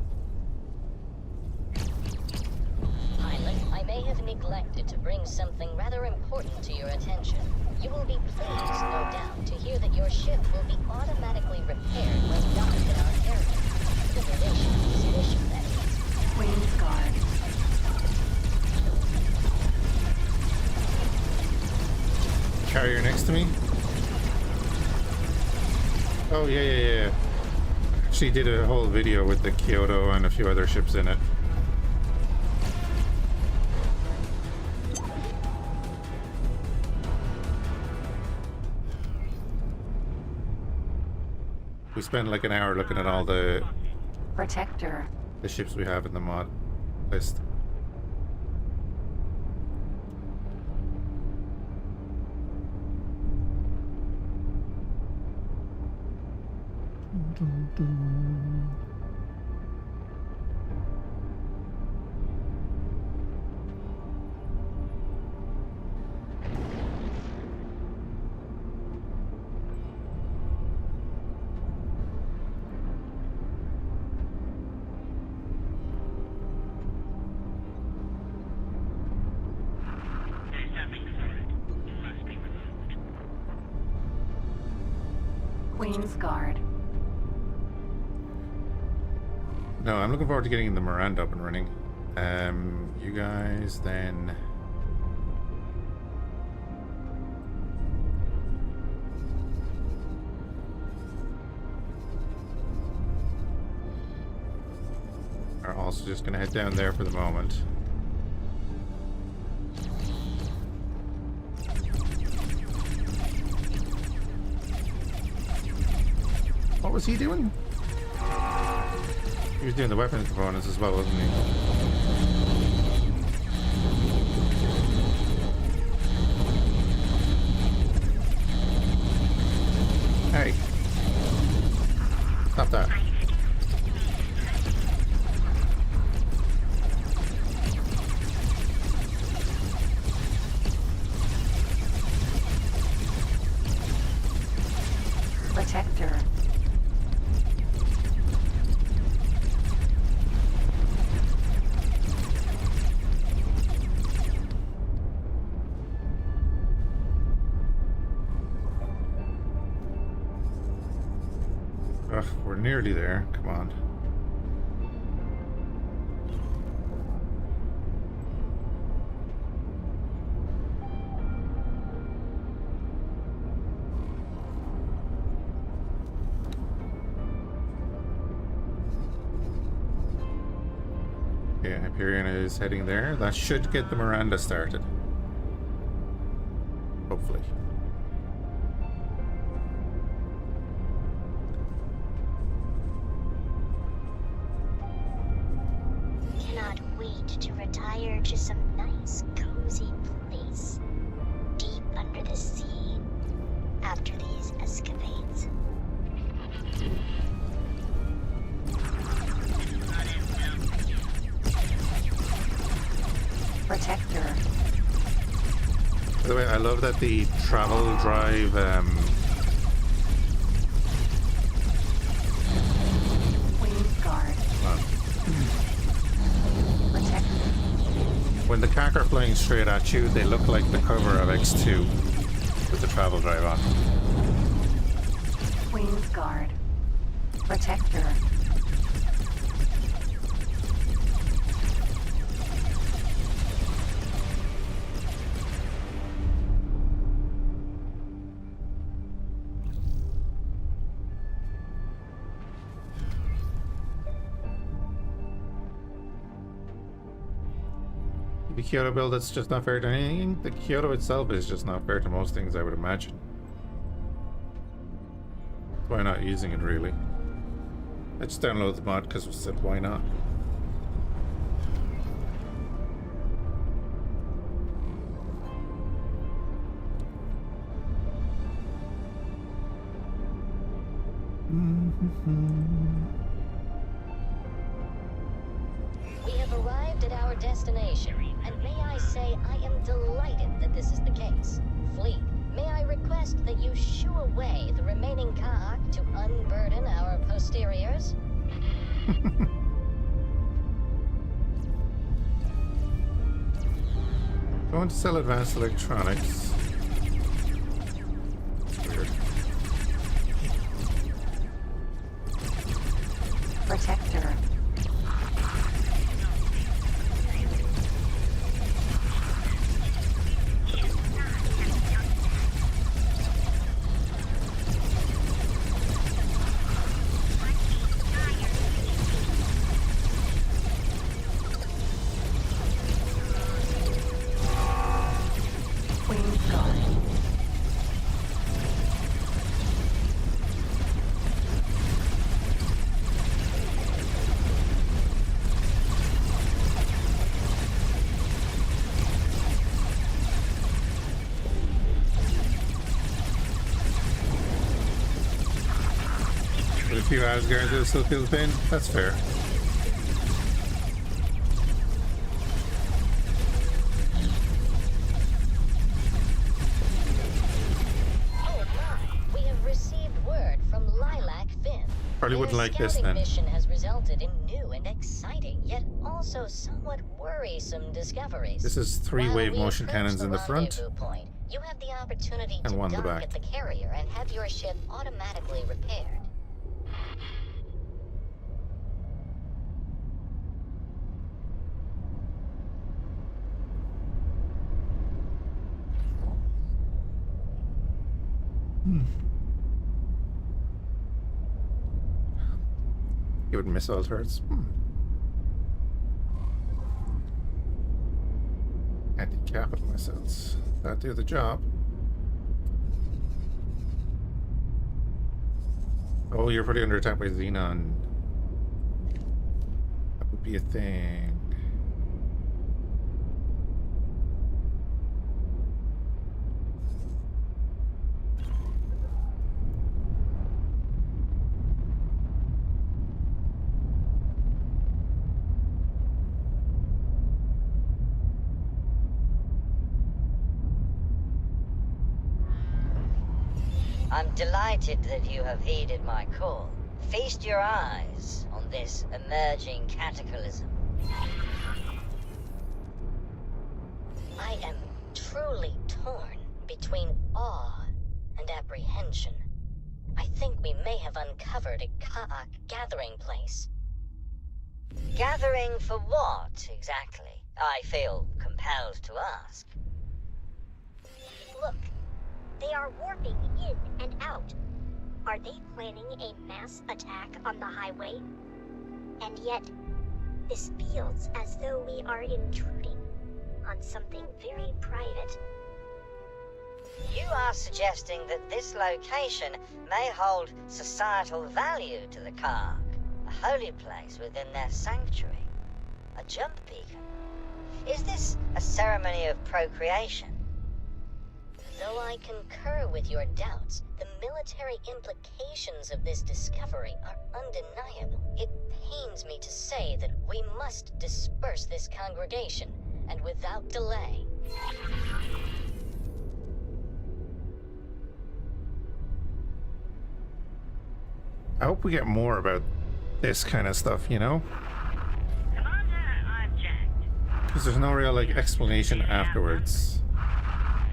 Pilot, I may have neglected to bring something rather important to your attention. You will be pleased, no doubt, to hear that your ship will be automatically repaired when docked in our area. Liberation is mission, that is.
Queen's Guard.
carrier next to me. Oh yeah. She did a whole video with the Kyoto and a few other ships in it. We spent like an hour looking at all the
Protector.
ships we have in the mod list.
There's nothing for it. It must be removed.
Queen's Guard.
No, I'm looking forward to getting the Miranda up and running. You guys then. Are also just gonna head down there for the moment. What was he doing? He was doing the weapons components as well, wasn't he? Hey. Stop that.
Protector.
Ugh, we're nearly there. Come on. Okay, Hyperion is heading there. That should get the Miranda started. Hopefully.
Cannot wait to retire to some nice, cozy place deep under the sea after these escapades.
Protector.
By the way, I love that the travel drive
Queen's Guard. Protector.
when the cack are flying straight at you, they look like the cover of X2 with the travel drive on.
Queen's Guard. Protector.
The Kyoto build, that's just not fair to anything. The Kyoto itself is just not fair to most things, I would imagine. Why not using it, really? I just downloaded the mod because we said, why not?
We have arrived at our destination, and may I say I am delighted that this is the case. Fleet, may I request that you shoo away the remaining Ka'ak to unburden our posteriors?
Going to sell advanced electronics. Weird.
Protector. Queen's Guard.
With a few Asgards that still feel the pain, that's fair.
Oh my, we have received word from Lilac Finn.
Probably wouldn't
Their
like this
scouting
then.
mission has resulted in new and exciting, yet also somewhat worrisome discoveries.
This is 3
While
wave
we
motion
approach
cannons in the front.
rendezvous point, you have the opportunity
And
to
one in the
dock
back.
at the carrier and have your ship automatically repaired.
Give it missile turrets. Anti-capital missiles. That do the job. Oh, you're pretty under attack by Xenon. That would be a thing.
I'm delighted that you have heeded my call. Feast your eyes on this emerging cataclysm.
I am truly torn between awe and apprehension. I think we may have uncovered a Ka'ak gathering place.
Gathering for what, exactly? I feel compelled to ask.
Look, they are warping in and out. Are they planning a mass attack on the highway? And yet, this feels as though we are intruding on something very private.
You are suggesting that this location may hold societal value to the Karg, a holy place within their sanctuary, a jump beacon. Is this a ceremony of procreation?
Though I concur with your doubts, the military implications of this discovery are undeniable. It pains me to say that we must disperse this congregation, and without delay.
I hope we get more about this kind of stuff, you know?
Commander, object.
Because there's no real, like, explanation afterwards.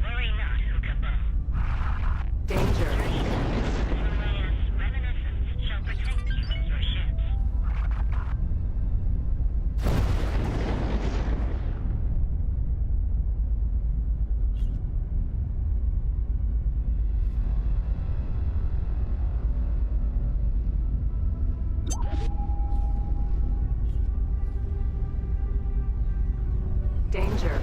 Worry not, Hookable.
Danger.
Himalayas reminiscence shall protect you and your ships.
Danger.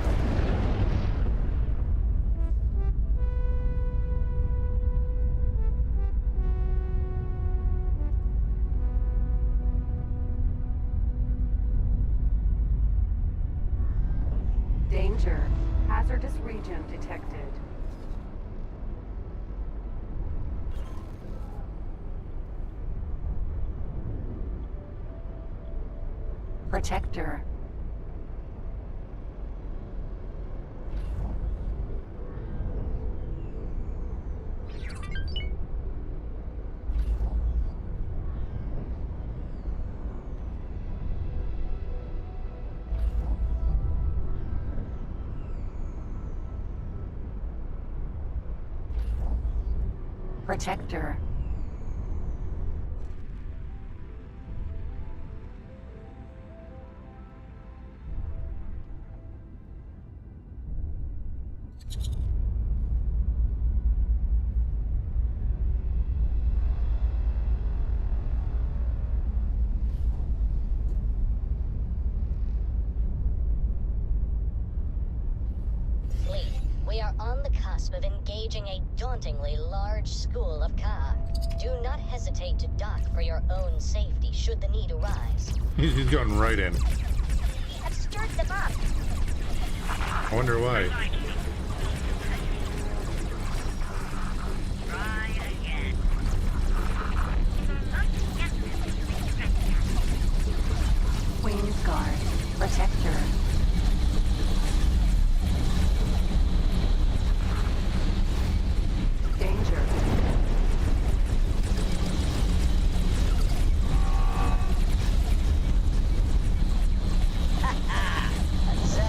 Danger. Hazardous region detected. Protector. Protector.
Fleet, we are on the cusp of engaging a dauntingly large school of Ka. Do not hesitate to dock for your own safety should the need arise.
He's gotten right in.
We have stirred them up.
I wonder why.
Try again. Yes,
Queen's Guard. Protector. Danger.
So,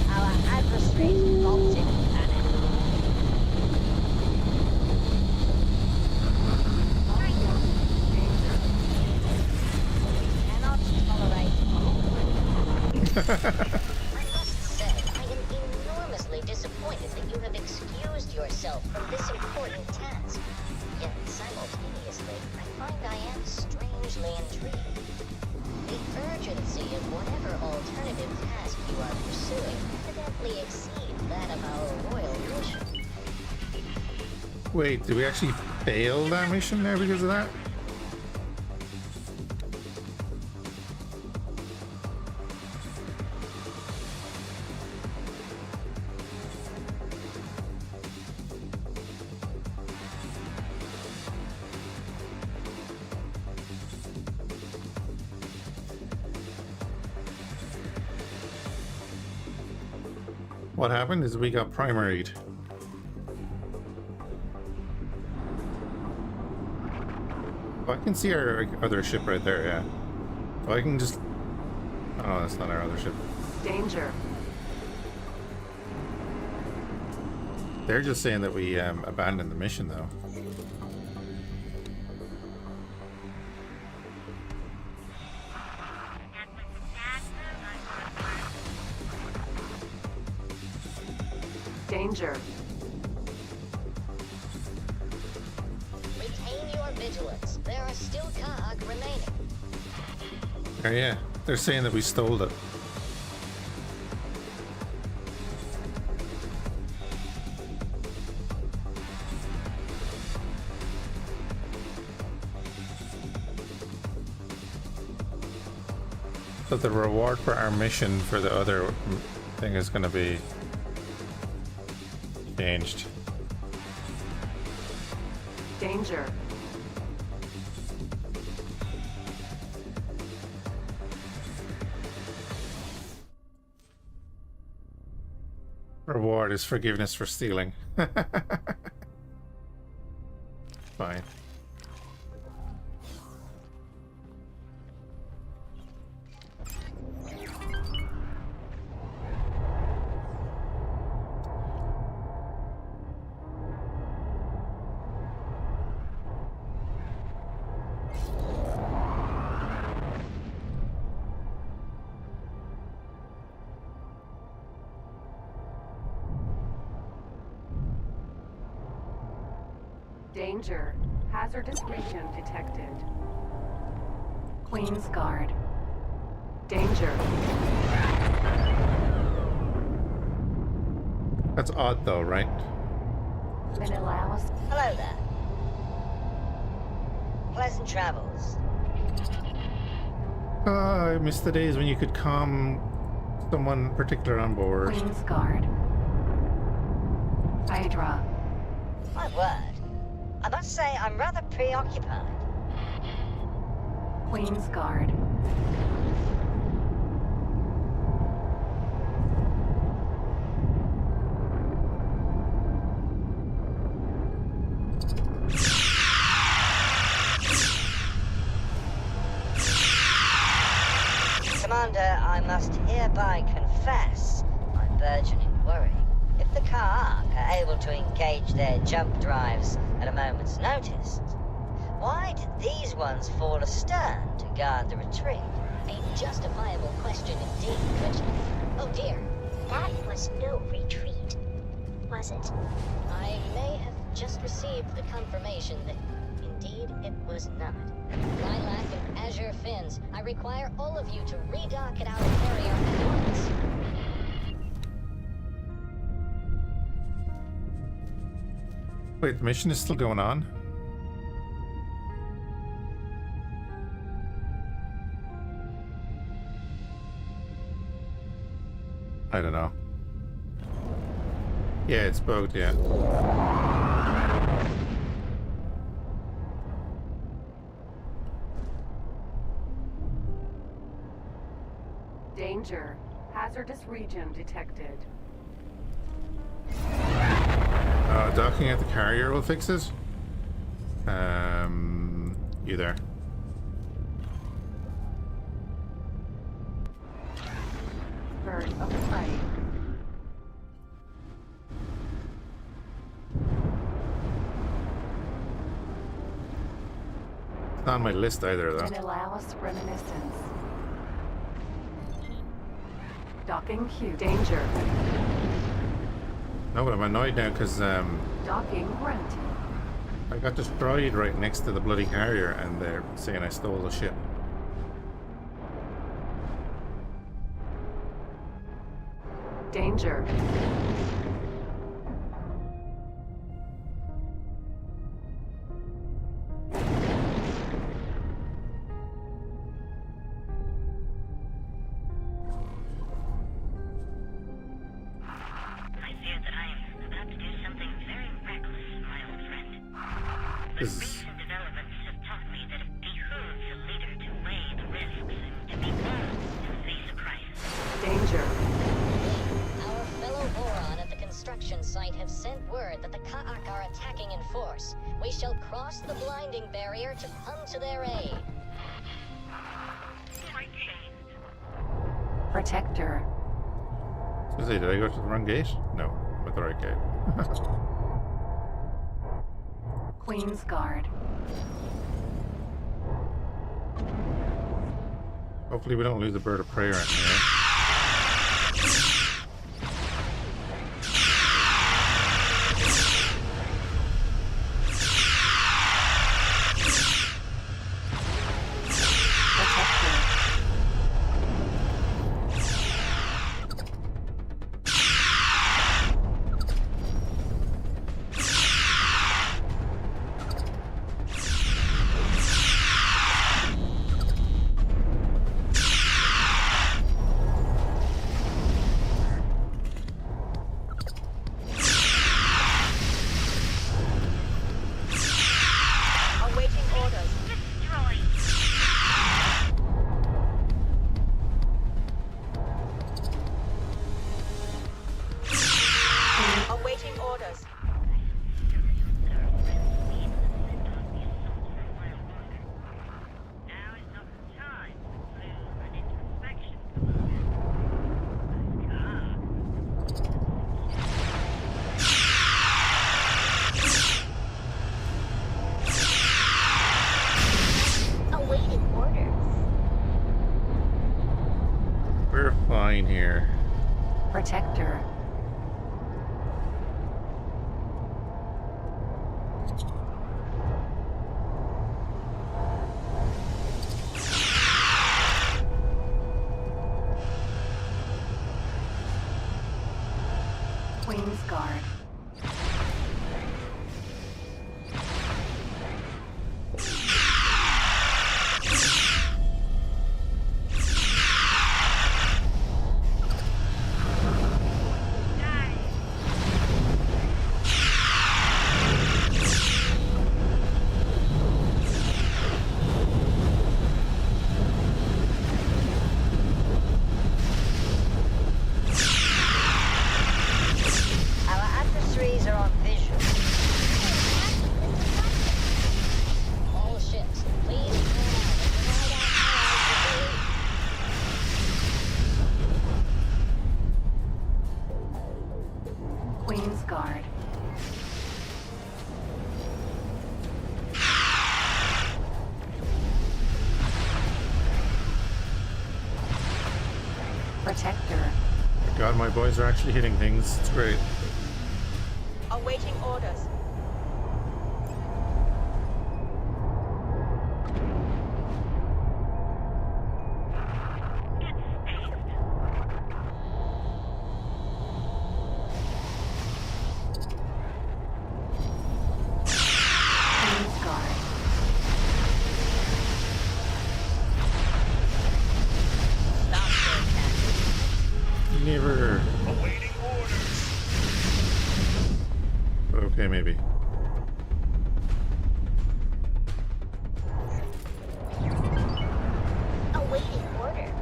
our adversaries bolted cannon. Cannot tolerate. I must say, I am enormously disappointed that you have excused yourself from this important task. Yet, simultaneously, I find I am strangely intrigued. The urgency of whatever alternative task you are pursuing evidently exceeds that of our royal mission.
Wait, did we actually fail that mission there because of that? What happened is we got primaried. Oh, I can see our other ship right there, yeah. Oh, I can just... Oh, that's not our other ship.
Danger.
They're just saying that we abandoned the mission, though.
Danger.
Retain your vigilance. There are still Ka remaining.
Oh, yeah. They're saying that we stole it. So the reward for our mission for the other thing is going to be changed.
Danger.
Reward is forgiveness for stealing. Fine.
Danger. Hazardous region detected. Queen's Guard. Danger.
That's odd though, right?
Menelaus.
Hello there. Pleasant travels.
I miss the days when you could calm someone particular on board.
Queen's Guard. Hydra.
My word. I must say I'm rather preoccupied.
Queen's Guard.
Commander, I must hereby confess my burgeoning worry. If the Ka'ak are able to engage their jump drives at a moment's notice, why did these ones fall astern to guard the retreat?
A justifiable question indeed, Richard. Oh dear.
That was no retreat, was it?
I may have just received the confirmation that indeed it was not. Lilac and Azure Fins, I require all of you to redock at our carrier at once.
Wait, the mission is still going on? I don't know. Yeah, it's bugged, yeah.
Danger. Hazardous region detected.
Docking at the carrier will fix it. You there?
Bird of prey.
It's not on my list either, though.
Menelaus reminiscence. Docking queue. Danger.
No, but I'm annoyed now because
Docking granted.
I got destroyed right next to the bloody carrier, and they're saying I stole the ship.
Danger.
I fear that I am about to do something very reckless, my old friend. But
Is-
recent developments have taught me that it behooves a leader to weigh the risks and to be bold in the face of crisis.
Danger.
Our fellow Boron at the construction site have sent word that the Ka'ak are attacking in force. We shall cross the blinding barrier to come to their aid.
Protector.
So say, did I go to the wrong gate? No, I'm at the right gate.
Queen's Guard.
Hopefully we don't lose a bird of prey around here. Here.
Protector. Queen's Guard. Protector.
God, my boys are actually hitting things. It's great.
Awaiting orders.
Never.
Awaiting orders.
Okay, maybe.
Awaiting orders.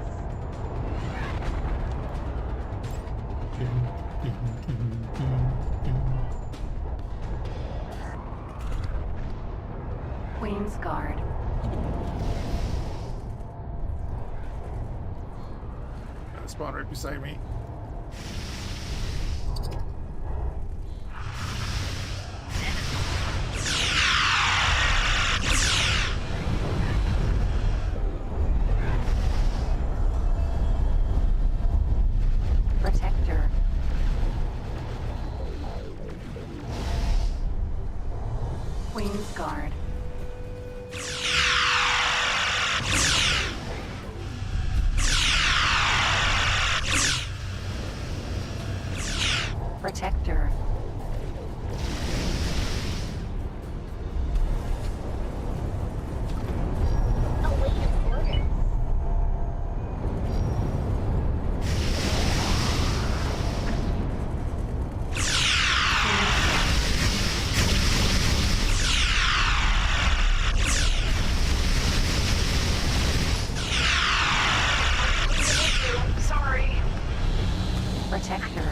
Queen's Guard.
Got a spawn right beside me.
Protector. Queen's Guard. Protector.
Awaiting orders.
Sorry. Protector.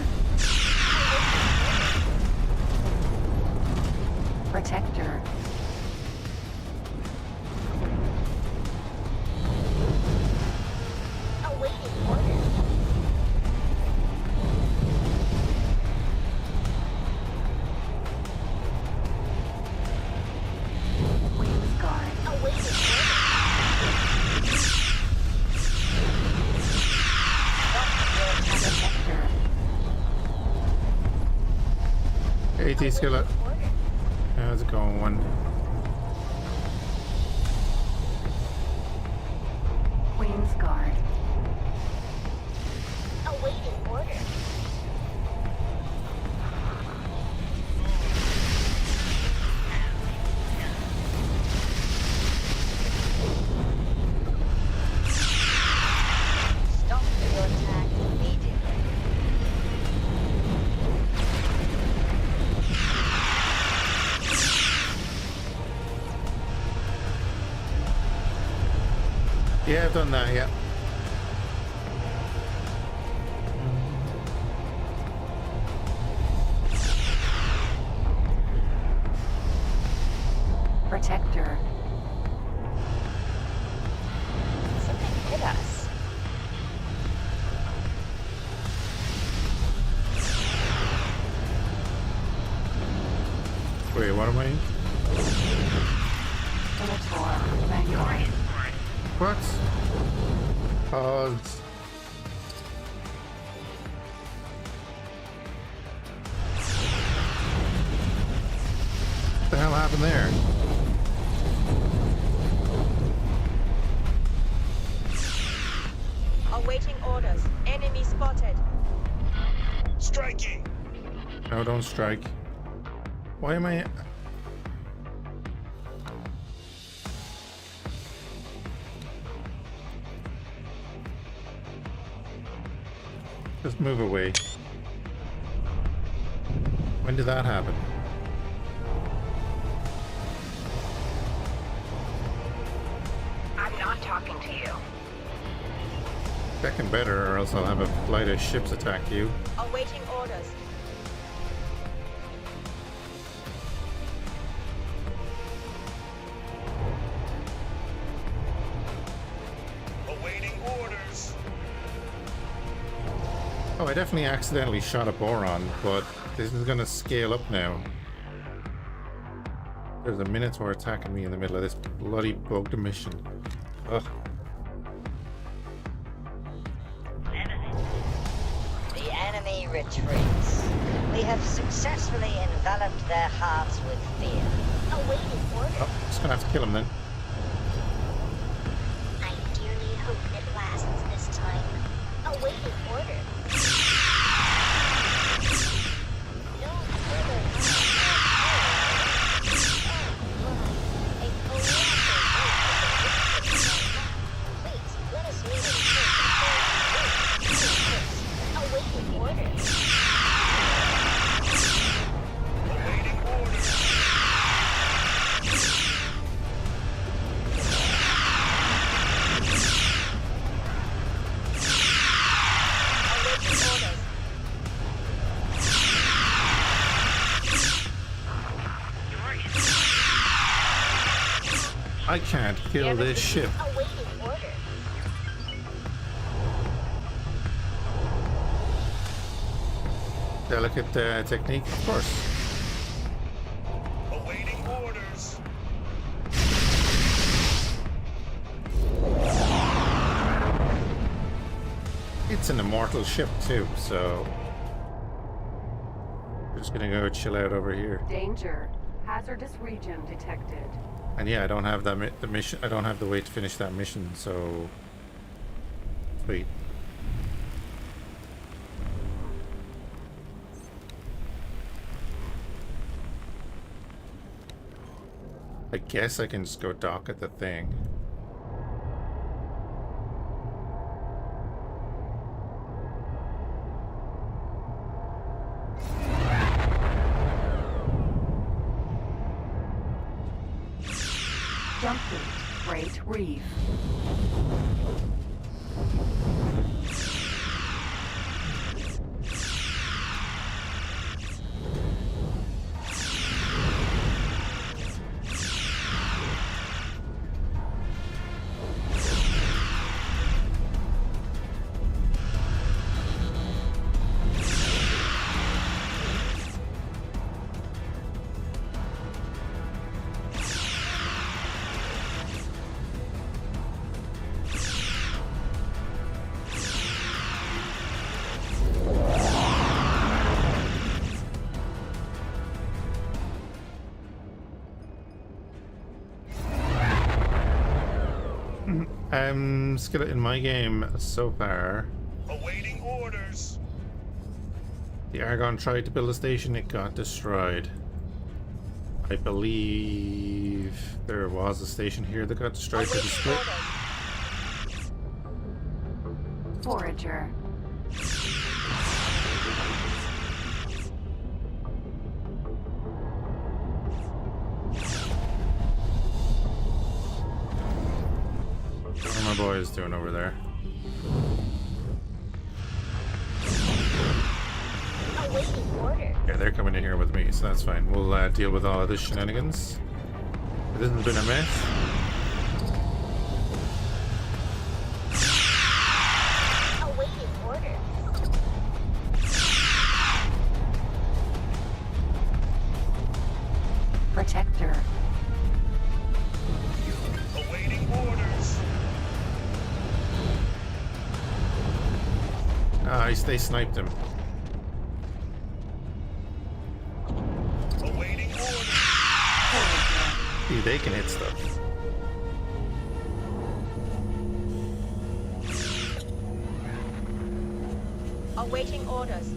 Protector.
Awaiting orders.
Queen's Guard.
Awaiting orders.
Protector.
Hey, T-Skillet. How's it going?
Queen's Guard.
Awaiting orders.
Stop your attack immediately.
Yeah, I've done that, yeah.
Protector.
Something hit us.
Wait, what am I?
Minotaur. Vanguard.
What? Pods. What the hell happened there?
Awaiting orders. Enemy spotted.
Striking.
No, don't strike. Why am I... Just move away. When did that happen?
I'm not talking to you.
Second better, or else I'll have a flight of ships attack you.
Awaiting orders.
Awaiting orders.
Oh, I definitely accidentally shot a boron, but this is gonna scale up now. There's a Minotaur attacking me in the middle of this bloody bugged mission. Ugh.
enemy retreats. We have successfully enveloped their hearts with fear.
Awaiting order.
Oh, just gonna have to kill him then.
I dearly hope it lasts this time. Awaiting order. No further a please let us meet in awaiting order.
Awaiting orders.
I can't kill this ship.
Awaiting order.
Delicate technique, of course.
Awaiting orders.
It's an immortal ship too, so we're just gonna go chill out over here.
Danger. Hazardous region detected.
And yeah, I don't have that the mission. I don't have the way to finish that mission, so sweet. I guess I can just go dock at the thing.
Jump fleet. Great Reef.
Skeleton in my game so far.
Awaiting orders.
The Argon tried to build a station, it got destroyed. I believe there was a station here that got destroyed for the split.
Forager.
What are my boys doing over there?
Awaiting order.
Yeah, they're coming in here with me, so that's fine. We'll deal with all of this shenanigans. It hasn't been a mess.
Awaiting order.
Protector.
Awaiting orders.
Ah, they sniped him.
Awaiting orders.
See, they can hit stuff.
Awaiting orders.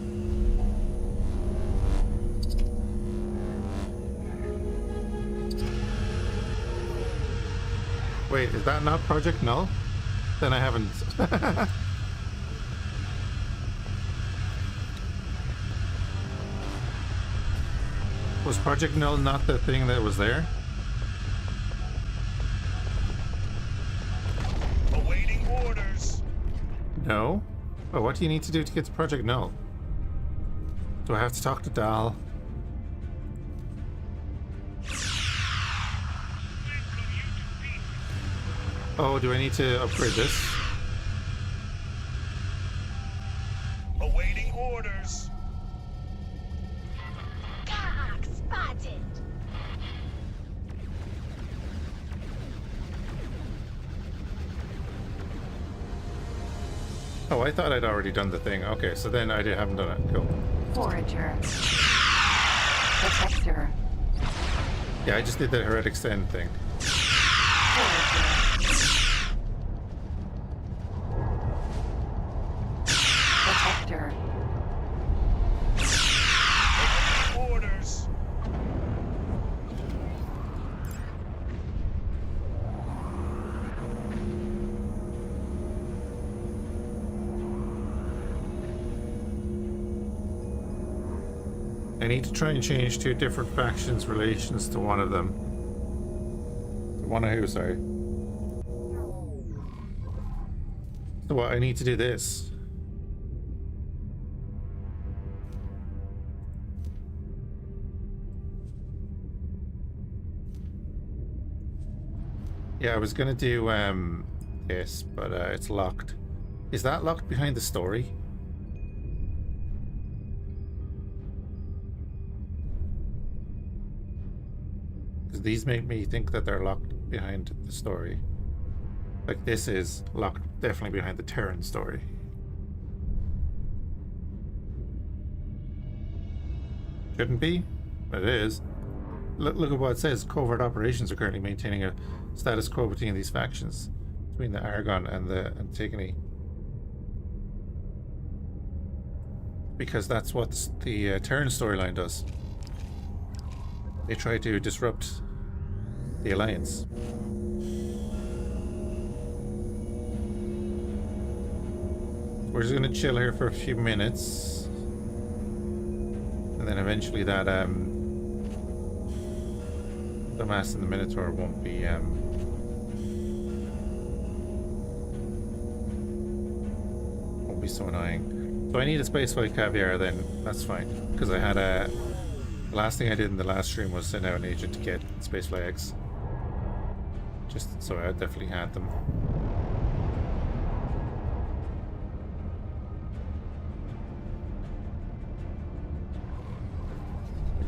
Wait, is that not Project Null? Then I haven't. Was Project Null not the thing that was there?
Awaiting orders.
No? Oh, what do you need to do to get to Project Null? Do I have to talk to Dal? Oh, do I need to upgrade this?
Awaiting orders.
Gah, spotted.
Oh, I thought I'd already done the thing. Okay, so then haven't done it. Cool.
Forager. Protector.
Yeah, I just did the heretic send thing.
Protector.
Orders.
I need to try and change two different factions' relations to one of them. One of who, sorry. So what, I need to do this. Yeah, I was gonna do this, but it's locked. Is that locked behind the story? Because these make me think that they're locked behind the story. Like this is locked definitely behind the Terran story. Shouldn't be, but it is. Look at what it says. Covert operations are currently maintaining a status quo between these factions, between the Argon and the Antigone. Because that's what the Terran storyline does. They try to disrupt the Alliance. We're just gonna chill here for a few minutes. And then eventually that the Mass and the Minotaur won't be so annoying. So I need a spaceflight caviar then, that's fine. Because I had the last thing I did in the last stream was send out an agent to get spaceflight eggs. Just so I definitely had them.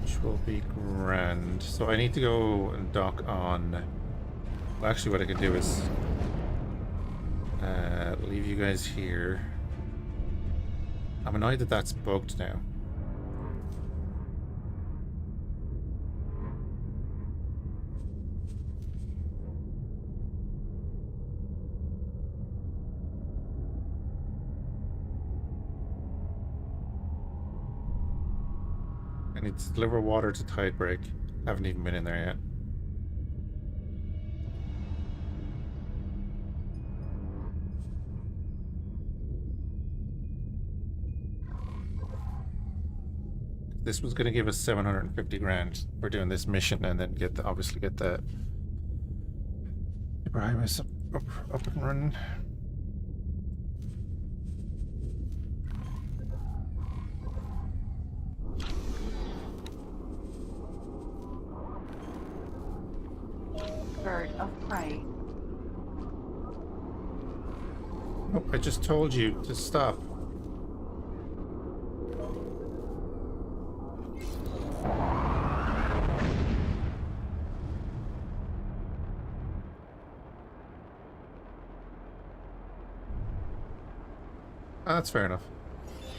Which will be grand. So I need to go and dock on... Well, actually what I can do is leave you guys here. I'm annoyed that that's bugged now. I need to deliver water to Tidebreak. Haven't even been in there yet. This was going to give us 750 grand for doing this mission, and then obviously get the Ibrahimus up and running.
Bird of prey.
Oh, I just told you to stop. That's fair enough.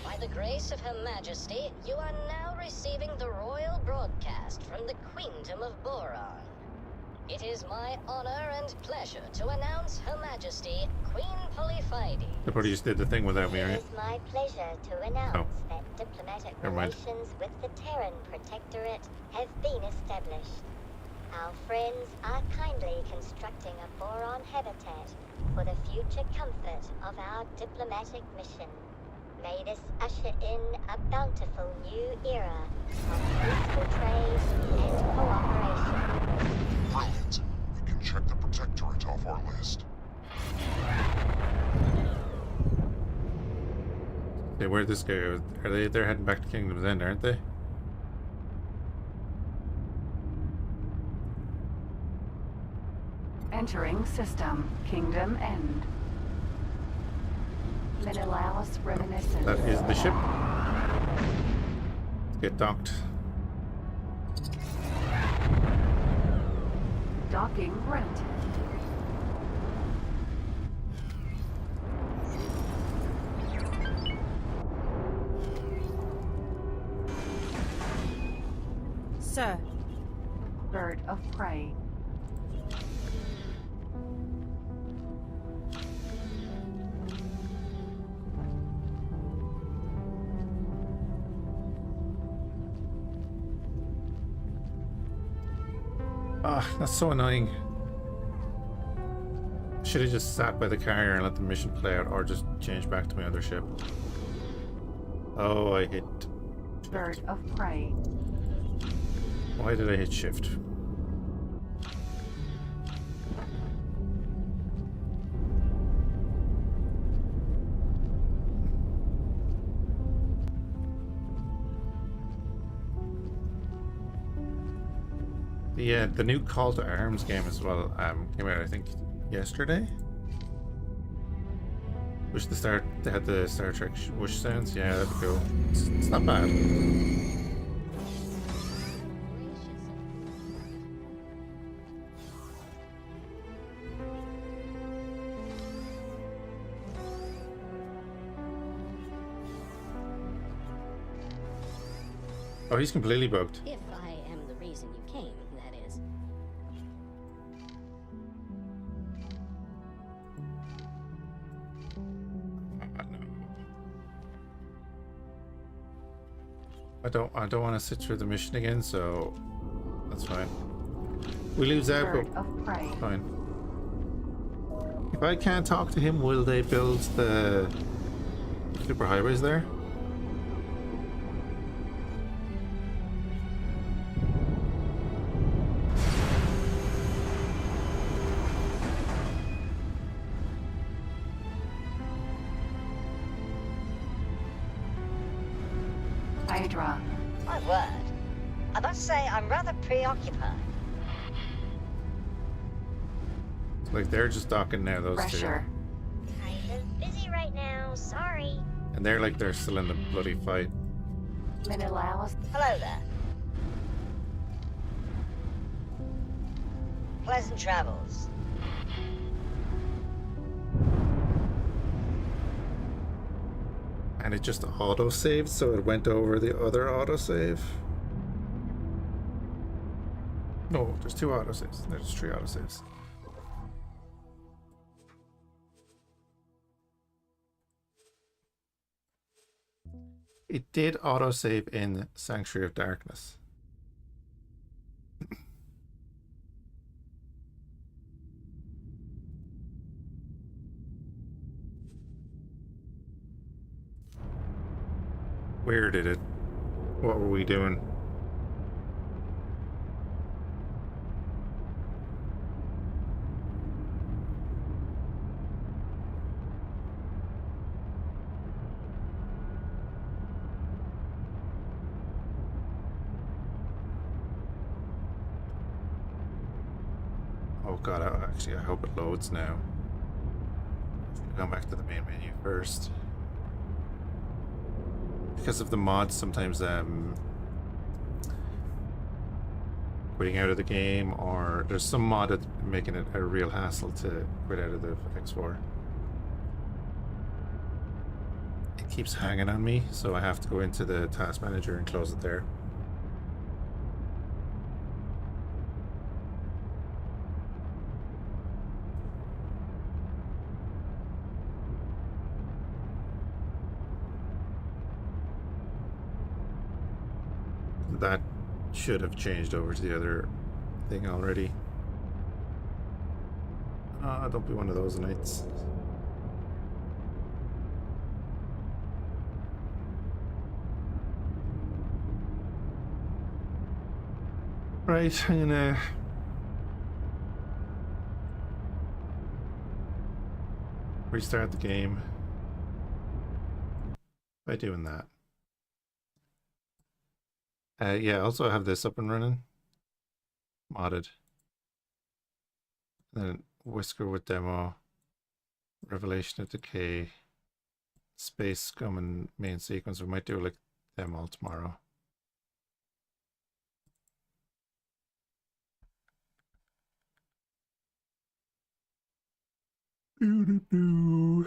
By the grace of Her Majesty, you are now receiving the royal broadcast from the Queendom of Boron. It is my honor and pleasure to announce Her Majesty, Queen Polyphyde.
They probably just did the thing without me, right?
It is my pleasure to announce that diplomatic relations with the Terran Protectorate have been established. Our friends are kindly constructing a boron habitat for the future comfort of our diplomatic mission. May this usher in a bountiful new era of peaceful trade and cooperation.
Brilliant. We can check the Protectorate off our list.
Okay, where'd this go? They're heading back to Kingdom's End, aren't they?
Entering system. Kingdom End. Minilalis Reminiscence.
That is the ship. Let's get docked.
Docking granted.
Sir.
Bird of prey.
Ah, that's so annoying. Should have just sat by the carrier and let the mission play out, or just change back to my other ship. Oh, I hit shift.
Bird of prey.
Why did I hit shift? Yeah, the new Call to Arms game as well came out, I think, yesterday. Wish they had the Star Trek whoosh sounds. Yeah, that'd be cool. It's not bad. Oh, he's completely bugged.
If I am the reason you came, that is.
No. I don't want to sit through the mission again, so that's fine. We lose out, but fine. If I can't talk to him, will they build the super highways there?
Hydra.
My word. I must say I'm rather preoccupied.
Like they're just docking now, those
Pressure.
Kind of busy right now, sorry.
two. And they're like they're still in the bloody fight.
Menelaus.
Hello there. Pleasant travels.
And it just auto-saved, so it went over the other autosave. No, there's two autosaves. There's three autosaves. It did autosave in Sanctuary of Darkness. Where did it? What were we doing? Oh god, actually I hope it loads now. Go back to the main menu first. Because of the mods, sometimes quitting out of the game, or there's some mod that's making it a real hassle to quit out of the X4. It keeps hanging on me, so I have to go into the task manager and close it there. That should have changed over to the other thing already. Don't be one of those nights. Right, I'm gonna restart the game by doing that. Yeah, also have this up and running. Modded. Then Whisker with demo. Revelation of Decay. Space Scum and main sequence. We might do like them all tomorrow. Doo-doo-doo.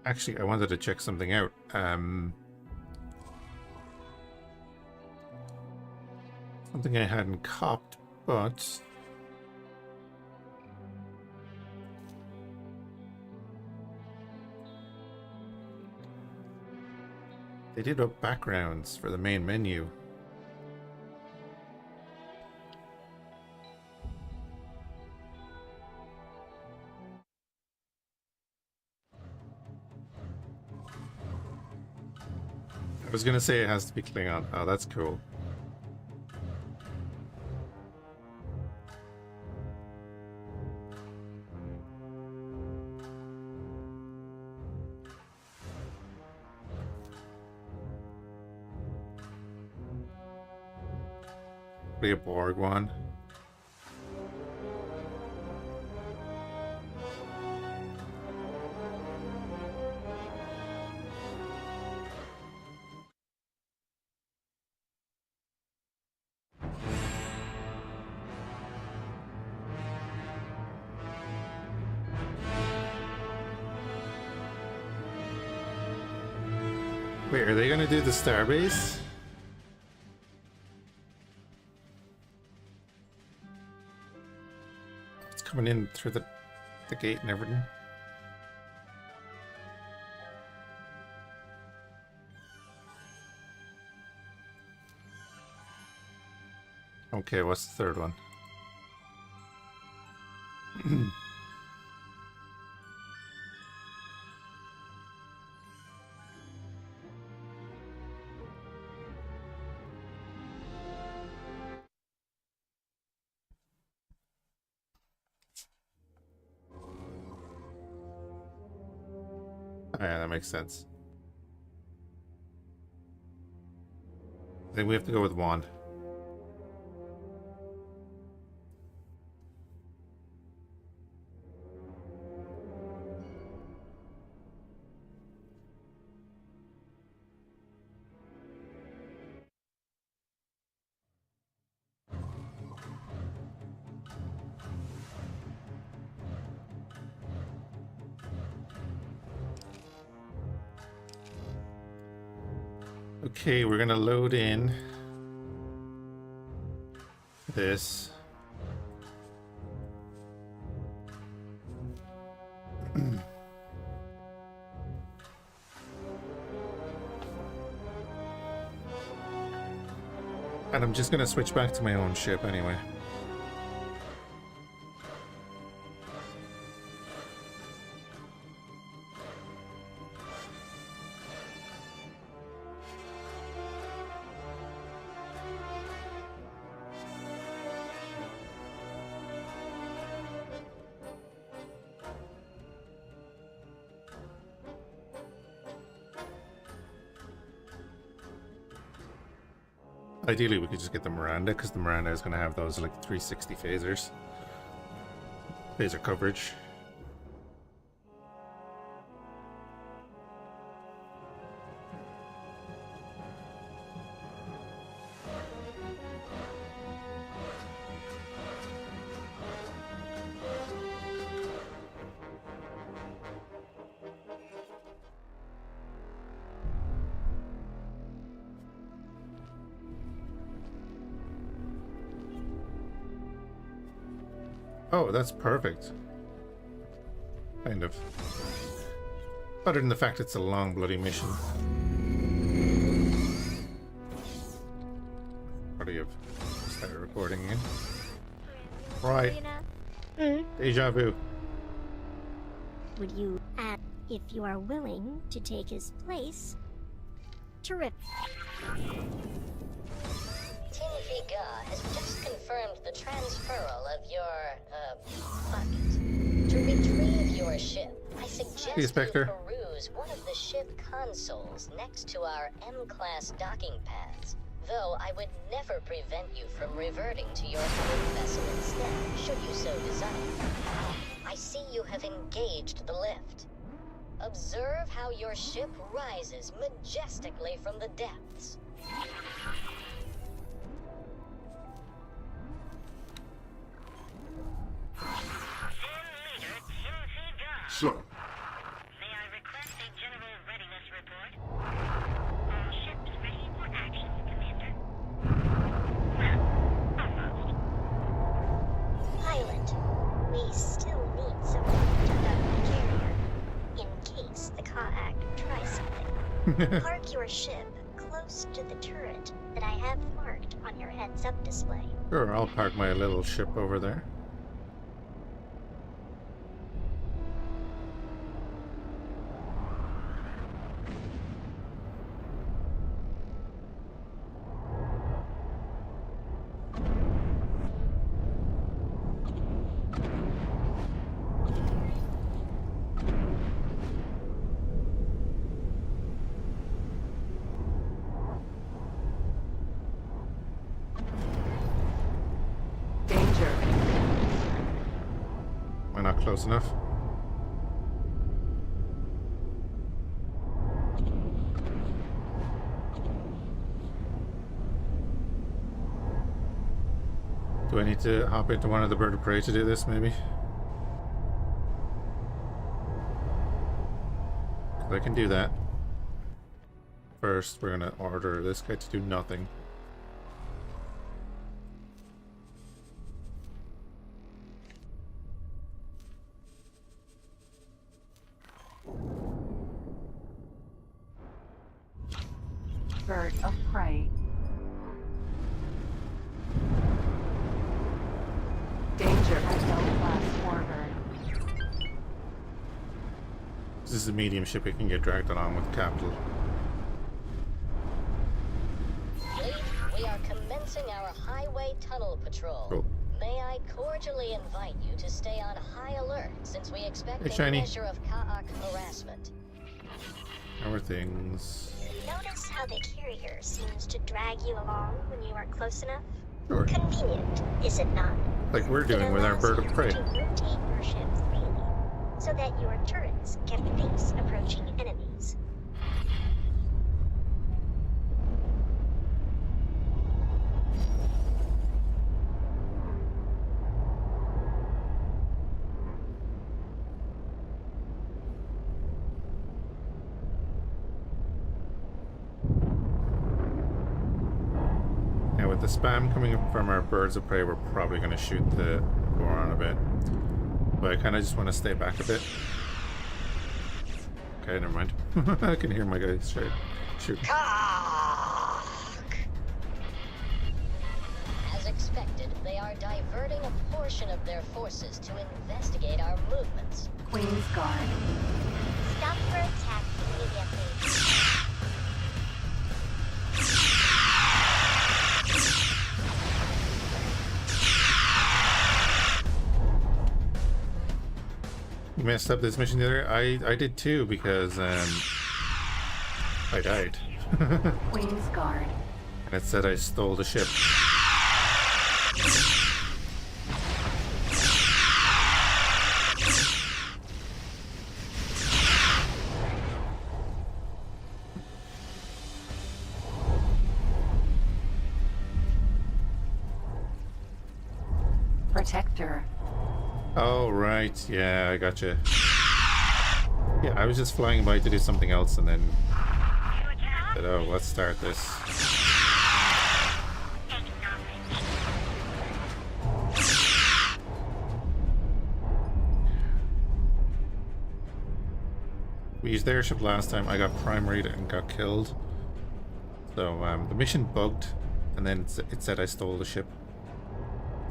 Actually, I wanted to check something out. Something I hadn't copped, but they did up backgrounds for the main menu. I was gonna say it has to be Klingon. Oh, that's cool. Be a Borg one. Wait, are they gonna do the starbase? It's coming in through the gate and everything. Okay, what's the third one? Yeah, that makes sense. I think we have to go with wand. Okay, we're gonna load in this. And I'm just gonna switch back to my own ship anyway. Ideally, we could just get the Miranda, because the Miranda is going to have those like 360 phasers. Phaser coverage. Oh, that's perfect. Kind of. Other than the fact it's a long bloody mission. Probably have started recording again. Right. Deja vu.
Would you add if you are willing to take his place? Terrific.
Fhiachs has just confirmed the transferal of your, bucket. To retrieve your ship, I suggest you peruse one of the ship consoles next to our M-class docking pads. Though I would never prevent you from reverting to your home vessel instead, should you so desire. I see you have engaged the lift. Observe how your ship rises majestically from the depths.
So,
May I request a
Park your ship close to the turret that I have marked on your heads-up display.
Sure, I'll park my little ship over there. Am I not close enough? Do I need to hop into one of the bird of prey to do this, maybe? I can do that. First, we're gonna order this guy to do nothing.
Bird of prey. Danger at no class warbird.
This is a medium ship we can get dragged along with capital.
Fleet, we are commencing our highway tunnel patrol.
Cool.
May I cordially invite you to stay on high alert since we expect
Hey,
a
Shiny.
measure of Ka'ak harassment.
How are things?
Notice how the carrier seems to drag you along when you are close enough?
Sure.
Convenient, is it not?
Like we're doing with our bird of prey.
To rotate your ship freely, so that your turrets can face approaching enemies.
Yeah, with the spam coming from our birds of prey, we're probably going to shoot the boron a bit. But I kind of just want to stay back a bit. Okay, never mind. I can hear my guy straight shoot.
As expected, they are diverting a portion of their forces to investigate our movements.
Queen's Guard.
Stop for attack immediately.
You messed up this mission the other. I did too because I died.
Queen's Guard.
And it said I stole the ship.
Protector.
Oh, right. Yeah, I gotcha. Yeah, I was just flying by to do something else and then said, oh, let's start this. We used the airship last time. I got primaried and got killed. So the mission bugged and then it said I stole the ship.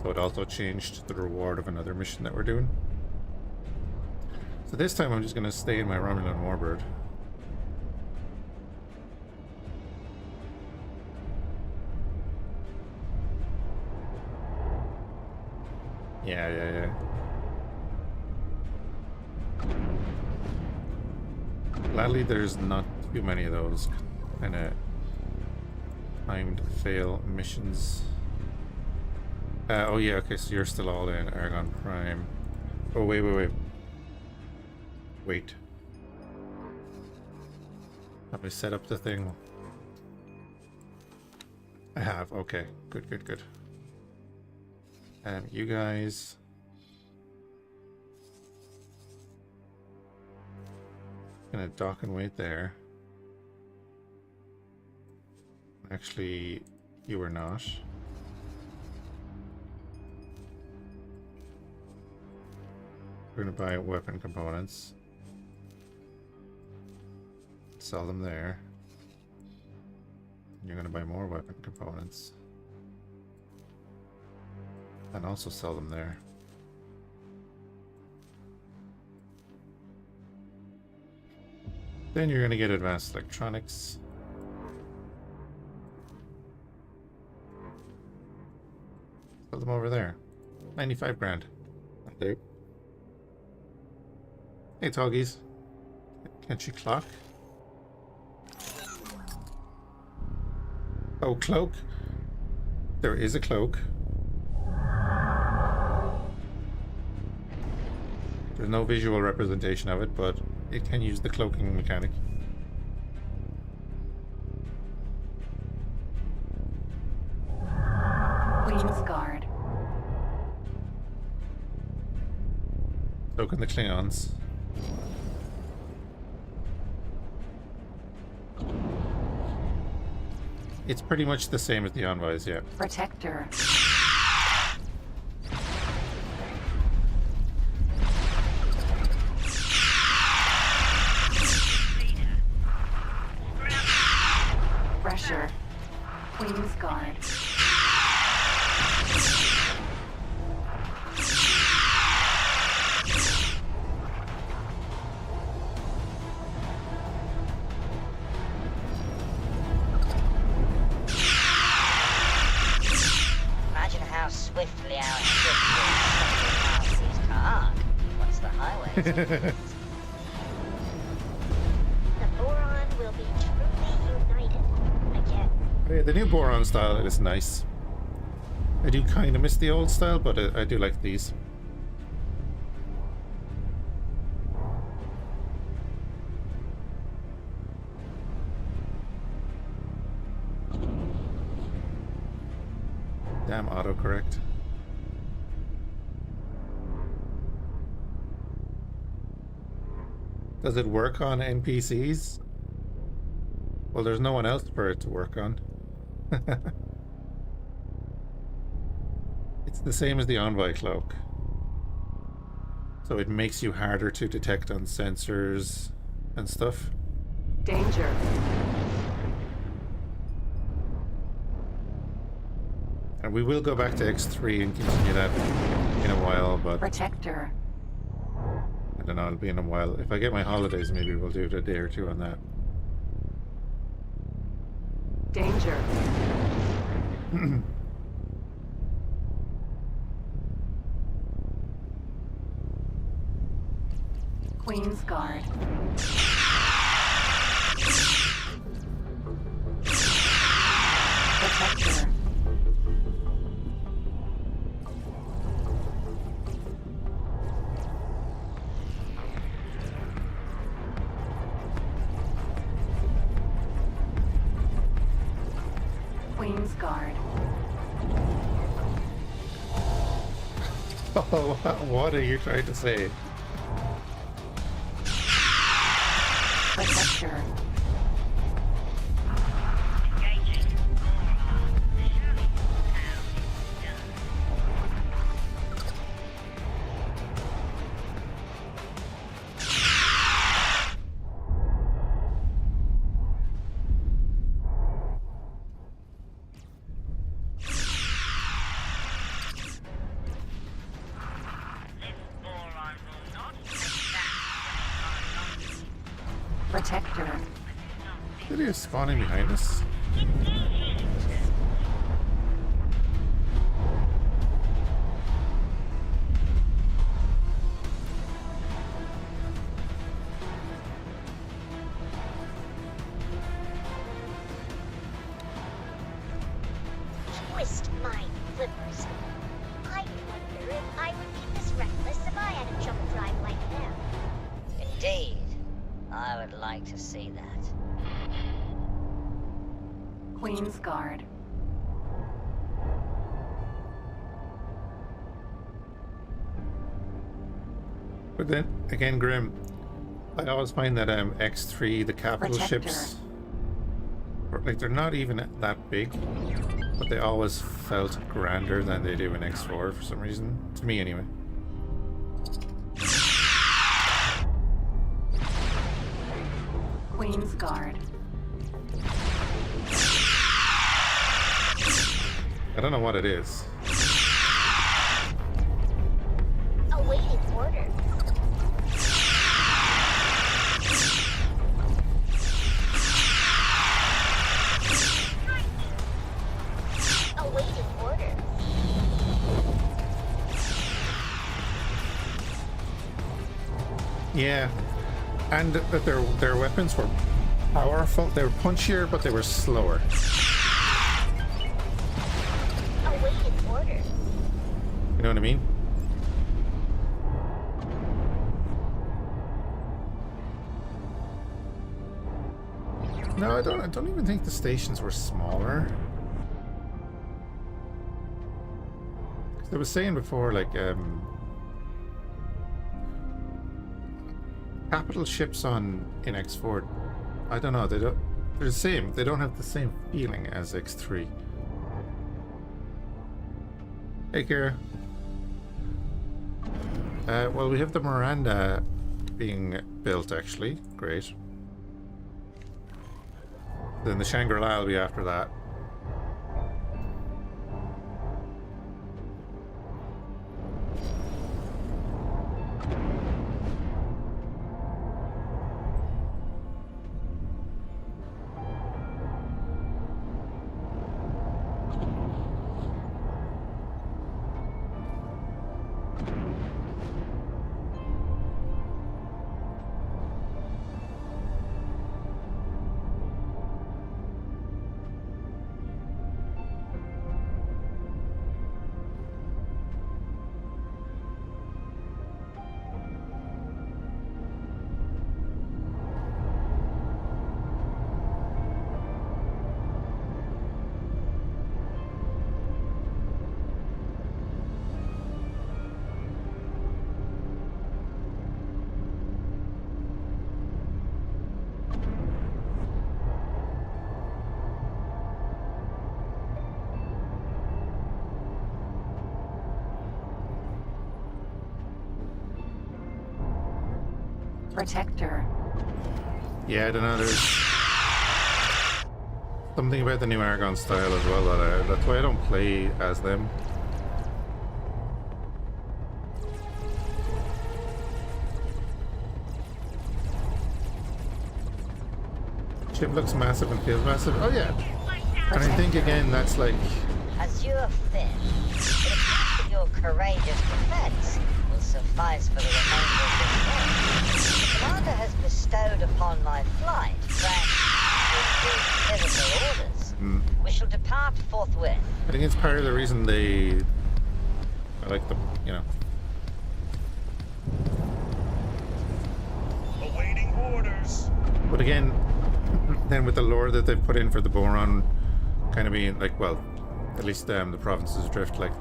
So it also changed the reward of another mission that we're doing. So this time I'm just going to stay in my Romulan warbird. Yeah. Gladly there's not too many of those kind of timed fail missions. Oh yeah, okay, so you're still all in Argon Prime. Oh, wait. Have I set up the thing? I have, okay. Good. You guys... Gonna dock and wait there. Actually, you are not. We're gonna buy weapon components. Sell them there. You're gonna buy more weapon components. And also sell them there. Then you're gonna get advanced electronics. Sell them over there. 95 grand. Okay. Hey, Toggies. Can't you clock? Oh, cloak. There is a cloak. There's no visual representation of it, but it can use the cloaking mechanic.
Queen's Guard.
So can the Klingons. It's pretty much the same as the Envoys, yeah.
Protector. Pressure. Queen's Guard.
Imagine how swiftly our ship will pass these cars once the highways.
The boron will be truly united again.
Yeah, the new boron style is nice. I do kind of miss the old style, but I do like these. Damn autocorrect. Does it work on NPCs? Well, there's no one else for it to work on. It's the same as the Envoy cloak. So it makes you harder to detect on sensors and stuff.
Danger.
And we will go back to X3 and continue that in a while, but
Protector.
I don't know, it'll be in a while. If I get my holidays, maybe we'll do it a day or two on that.
Danger. Queen's Guard. Protector. Queen's Guard.
Oh, what are you trying to say?
Protector.
Engaging boron. Surely
Protector.
It is spawning behind us.
Twist my flippers. I wonder if I would be this reckless if I had a jump drive like them.
Indeed. I would like to see that.
Queen's Guard.
But then again, Grim, I always find that X3, the capital
Protector.
ships, like they're not even that big, but they always felt grander than they do in X4 for some reason. To me, anyway.
Queen's Guard.
I don't know what it is.
Awaiting order. Awaiting order.
Yeah, and that their weapons were powerful. They were punchier, but they were slower.
Awaiting order.
You know what I mean? No, I don't even think the stations were smaller. I was saying before, like, capital ships in X4, I don't know, they're the same. They don't have the same feeling as X3. Hey, Kira. Well, we have the Miranda being built, actually. Great. Then the Shangri-La will be after that.
Protector.
Yeah, I don't know, there's something about the new Argon style as well that's why I don't play as them. Ship looks massive and feels massive. Oh yeah. And I think again that's like
Azure Finn. It appears that your courageous defense will suffice for the remainder of this voyage. The commander has bestowed upon my flight fresh, pivotal orders. We shall depart forthwith.
I think it's part of the reason I like them, you know.
Awaiting orders.
But again, then with the lore that they've put in for the Boron kind of being like, well, at least the provinces adrift, like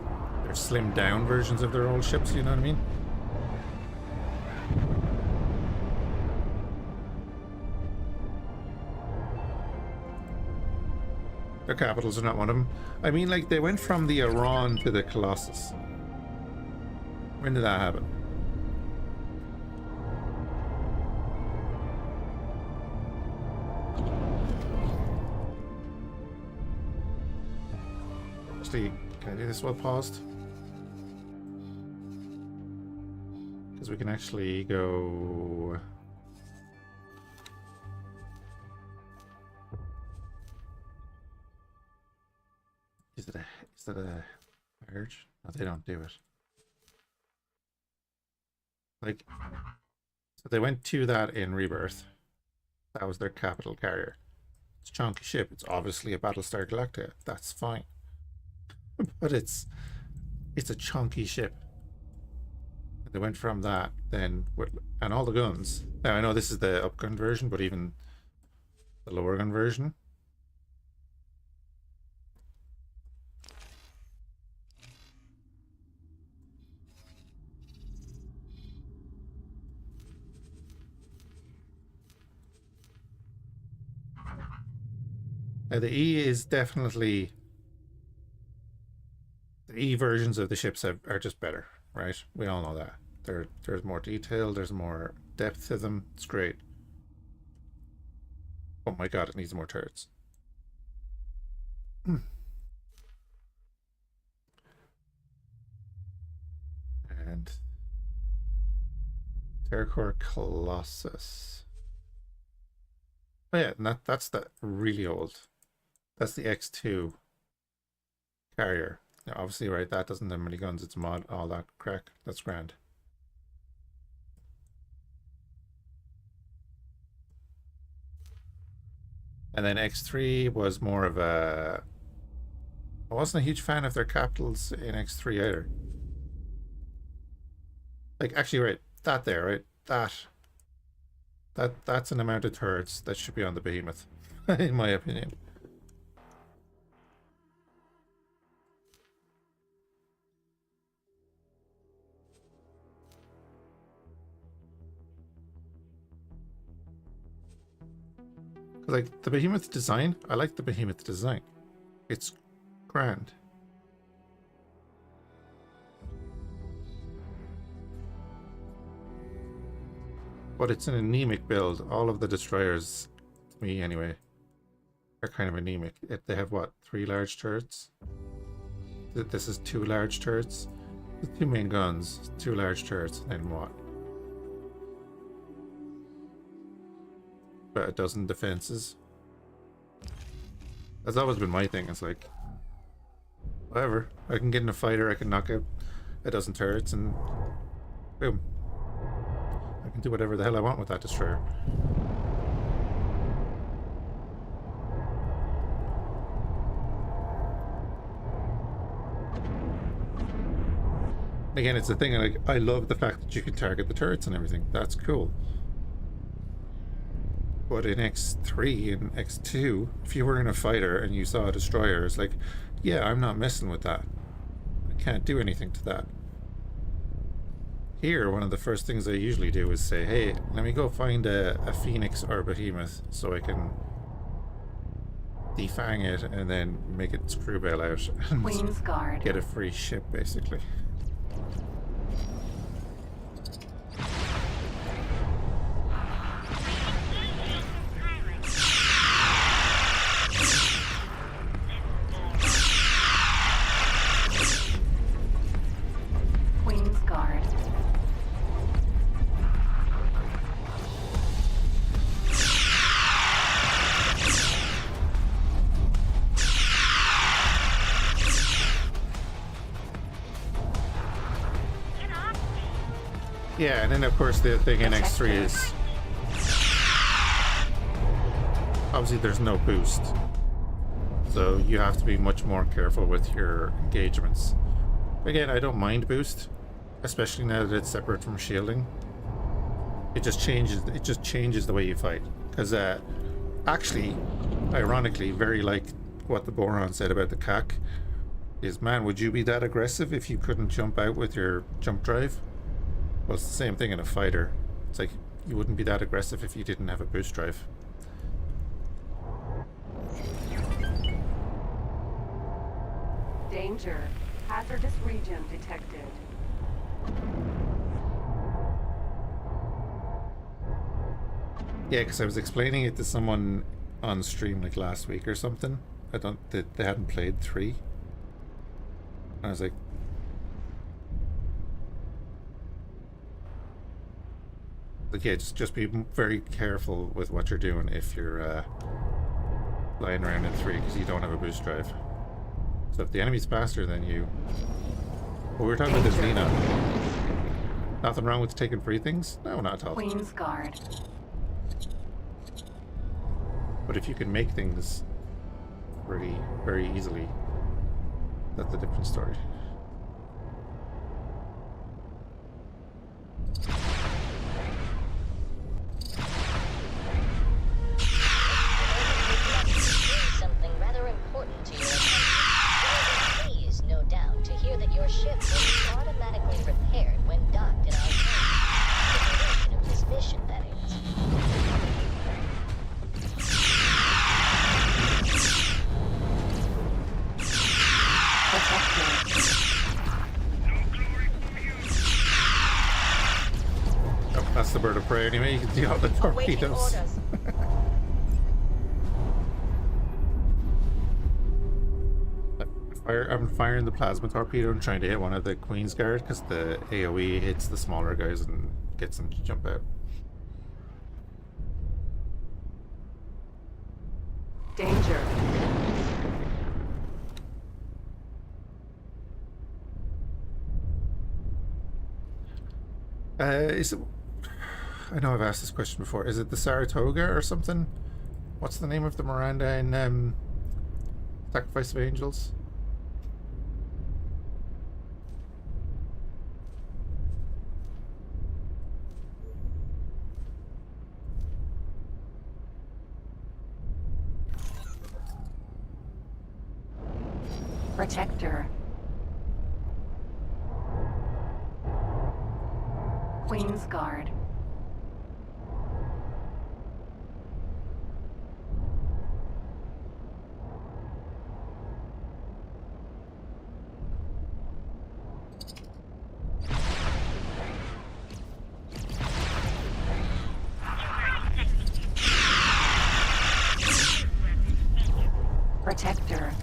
they're slimmed down versions of their old ships, you know what I mean? Their capitals are not one of them. I mean, like, they went from the Iran to the Colossus. When did that happen? Actually, can I do this while paused? Because we can actually go... Is that a urge? No, they don't do it. Like, so they went to that in Rebirth. That was their capital carrier. It's a chunky ship. It's obviously a Battlestar Galactica. That's fine. But it's a chunky ship. They went from that then, and all the guns. Now I know this is the upgun version, but even the lower gun version. Now the E is definitely... The E versions of the ships are just better, right? We all know that. There's more detail, there's more depth to them. It's great. Oh my god, it needs more turrets. And Terracore Colossus. Oh yeah, and that's the really old. That's the X2 carrier. Now, obviously, right, that doesn't have many guns. It's a mod, all that crack. That's grand. And then X3 was more of a... I wasn't a huge fan of their capitals in X3 either. Like, actually, right, that there, right, that's an amount of turrets that should be on the behemoth, in my opinion. Like, the behemoth design, I like the behemoth design. It's grand. But it's an anemic build. All of the destroyers, to me anyway, are kind of anemic. They have, what, 3 large turrets? This is 2 large turrets? The 2 main guns, 2 large turrets, and then what? About a dozen defenses. That's always been my thing. It's like, whatever. I can get in a fighter, I can knock out a dozen turrets, and boom. I can do whatever the hell I want with that destroyer. Again, it's the thing, like, I love the fact that you can target the turrets and everything. That's cool. But in X3 and X2, if you were in a fighter and you saw a destroyer, it's like, yeah, I'm not messing with that. I can't do anything to that. Here, one of the first things I usually do is say, hey, let me go find a Phoenix or a Behemoth so I can defang it and then make it screw bail out and
Queen's Guard.
get a free ship, basically.
Queen's Guard.
Yeah, and then of course the thing in X3 is obviously there's no boost, so you have to be much more careful with your engagements. Again, I don't mind boost, especially now that it's separate from shielding. It just changes the way you fight. Because actually, ironically, very like what the Boron said about the CAC, is, man, would you be that aggressive if you couldn't jump out with your jump drive? Well, it's the same thing in a fighter. It's like, you wouldn't be that aggressive if you didn't have a boost drive.
Danger. Hazardous region detected.
Yeah, because I was explaining it to someone on stream like last week or something. They hadn't played 3. And I was like, yeah, just be very careful with what you're doing if you're lying around in 3 because you don't have a boost drive. So if the enemy's faster than you... Well, we were talking about this Nina. Nothing wrong with taking free things? No, not at all.
Queen's Guard.
But if you can make things very, very easily, that's a different story.
Something rather important to you. You will be pleased, no doubt, to hear that your ship will be automatically repaired when docked in our home. The duration of this mission, that is.
Oh, that's the bird of prey anyway. You can see all the
Awaiting
torpedoes.
orders.
I'm firing the plasma torpedo and trying to hit one of the Queen's Guard because the AoE hits the smaller guys and gets them to jump out.
Danger.
Is it... I know I've asked this question before. Is it the Saratoga or something? What's the name of the Miranda in Sacrifice of Angels?
Protector. Queen's Guard. Protector.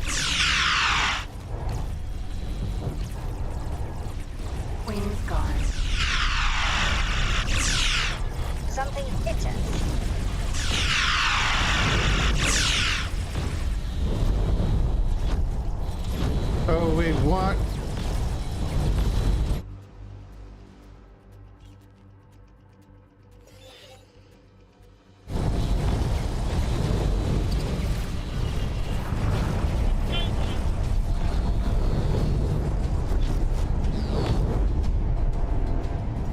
Queen's Guard.
Something hit us.
Oh wait, what?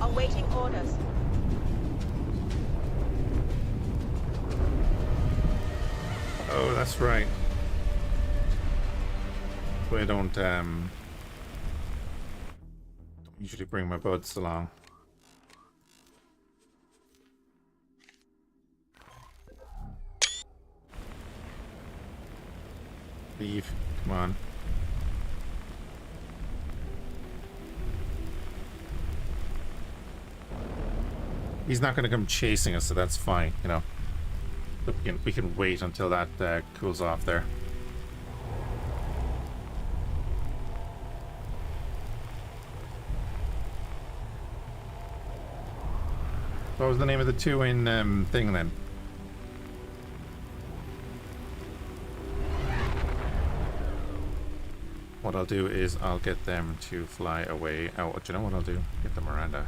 Awaiting orders.
Oh, that's right. I don't usually bring my buds along. Leave. Come on. He's not going to come chasing us, so that's fine, you know. But we can wait until that cools off there. What was the name of the two in thing then? What I'll do is I'll get them to fly away. Oh, do you know what I'll do? Get the Miranda.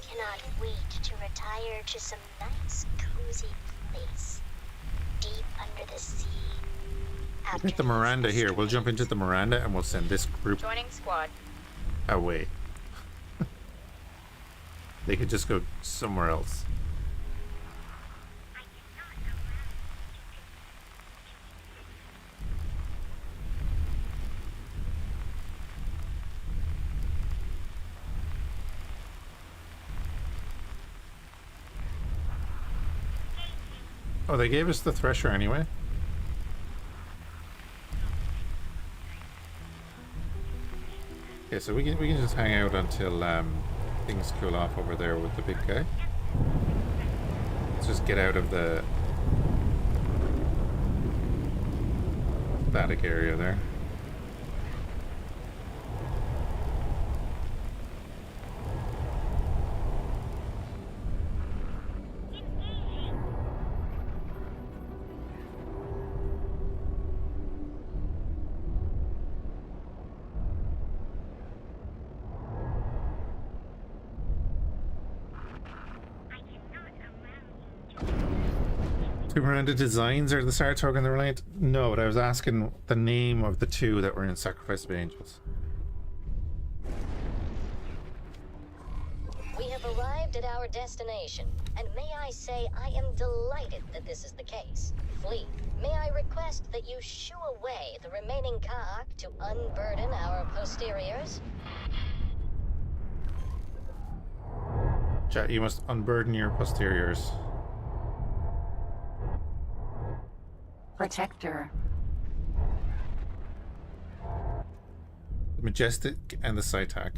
Cannot wait to retire to some nice, cozy place. Deep under the sea.
Get the Miranda here. We'll jump into the Miranda and we'll send this group
Joining squad.
away. They could just go somewhere else. Oh, they gave us the Thresher anyway. Okay, so we can just hang out until things cool off over there with the big guy. Let's just get out of the static area there. Two Miranda designs are the Saratoga and the Reliant? No, but I was asking the name of the two that were in Sacrifice of Angels.
We have arrived at our destination, and may I say I am delighted that this is the case. Fleet, may I request that you shoo away the remaining Ka'ak to unburden our posteriors?
Chat, you must unburden your posteriors.
Protector.
The Majestic and the Cytac.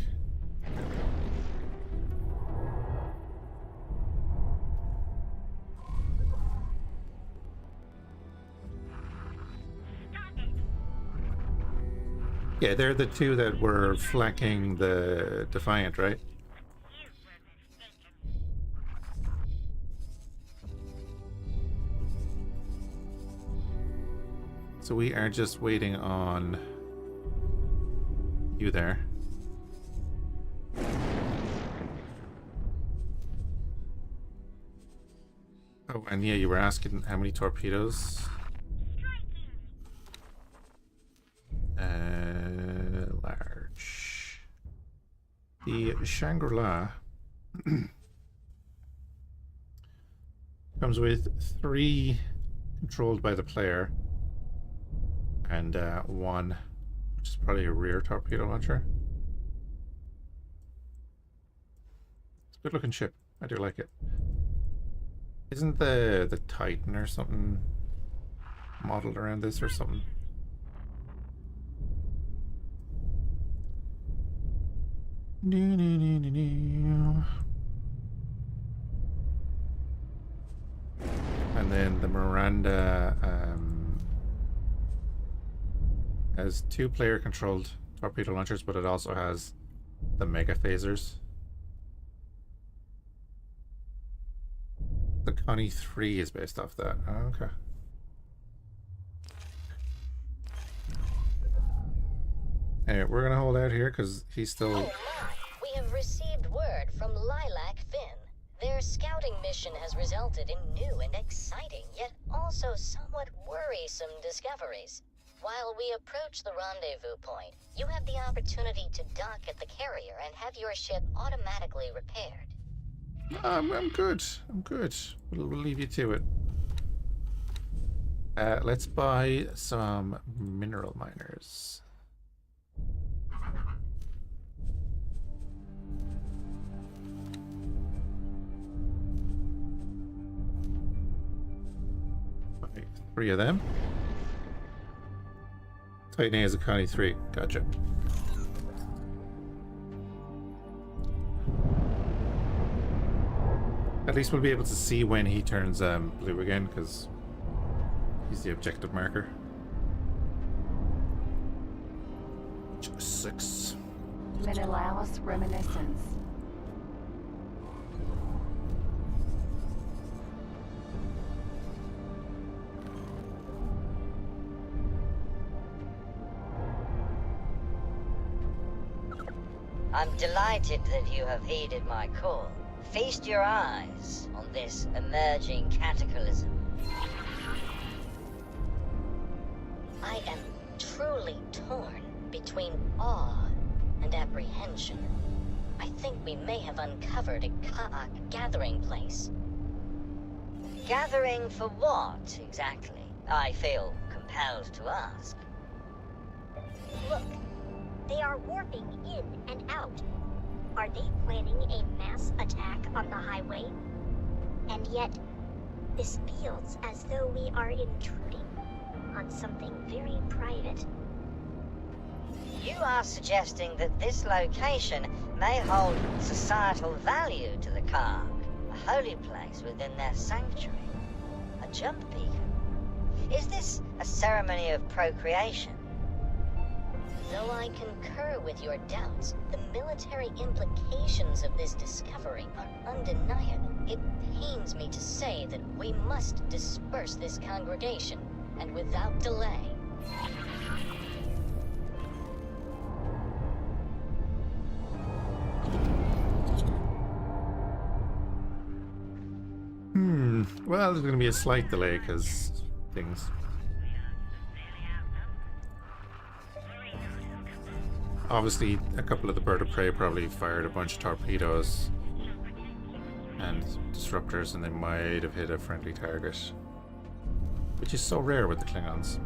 Okay, they're the two that were flanking the Defiant, right? So we are just waiting on you there. Oh, and yeah, you were asking how many torpedoes? Large. The Shangri-La comes with 3 controlled by the player and 1, which is probably a rear torpedo launcher. It's a good looking ship. I do like it. Isn't the Titan or something modeled around this or something? And then the Miranda has 2 player controlled torpedo launchers, but it also has the mega phasers. The Connie 3 is based off that. Oh, okay. Anyway, we're gonna hold out here because he's still.
Oh my! We have received word from Lilac Finn. Their scouting mission has resulted in new and exciting, yet also somewhat worrisome discoveries. While we approach the rendezvous point, you have the opportunity to dock at the carrier and have your ship automatically repaired.
I'm good. I'm good. We'll leave you to it. Let's buy some mineral miners. Buy 3 of them. Titan A is a Connie 3. Gotcha. At least we'll be able to see when he turns blue again, because he's the objective marker. 6.
Menelaus Reminiscence.
I'm delighted that you have heeded my call. Feast your eyes on this emerging cataclysm.
I am truly torn between awe and apprehension. I think we may have uncovered a Ka'ak gathering place.
Gathering for what, exactly? I feel compelled to ask.
Look, they are warping in and out. Are they planning a mass attack on the highway? And yet, this feels as though we are intruding on something very private.
You are suggesting that this location may hold societal value to the Karg, a holy place within their sanctuary, a jump beacon. Is this a ceremony of procreation?
Though I concur with your doubts, the military implications of this discovery are undeniable. It pains me to say that we must disperse this congregation, and without delay.
Well, there's going to be a slight delay because things. Obviously, a couple of the bird of prey probably fired a bunch of torpedoes and disruptors, and they might have hit a friendly target, which is so rare with the Klingons.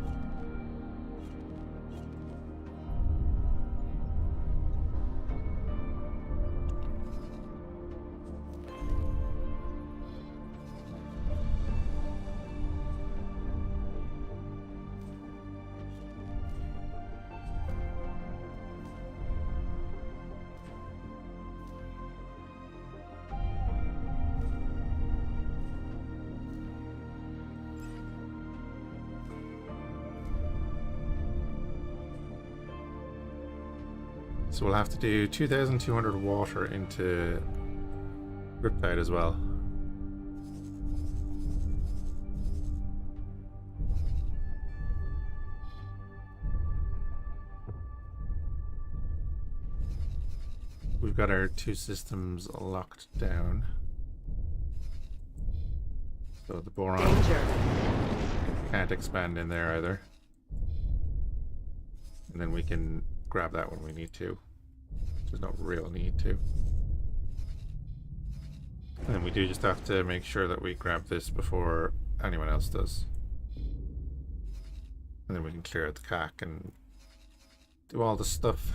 So we'll have to do 2,200 water into Riptide as well. We've got our two systems locked down. So the boron can't expand in there either. And then we can grab that when we need to. There's no real need to. And then we do just have to make sure that we grab this before anyone else does. And then we can clear out the cack and do all the stuff.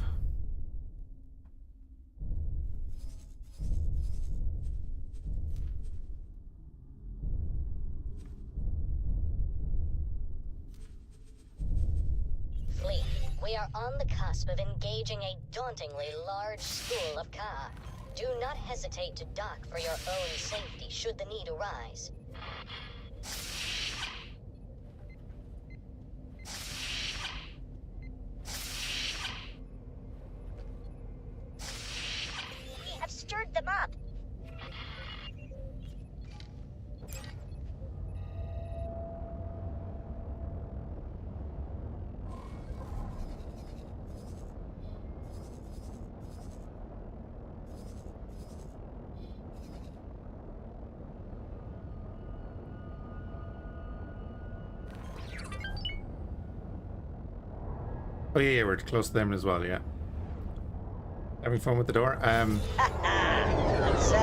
We are on the cusp of engaging a dauntingly large school of Ka. Do not hesitate to dock for your own safety should the need arise.
We have stirred them up.
Oh yeah, we're close to them as well, yeah. Having fun with the door?
So,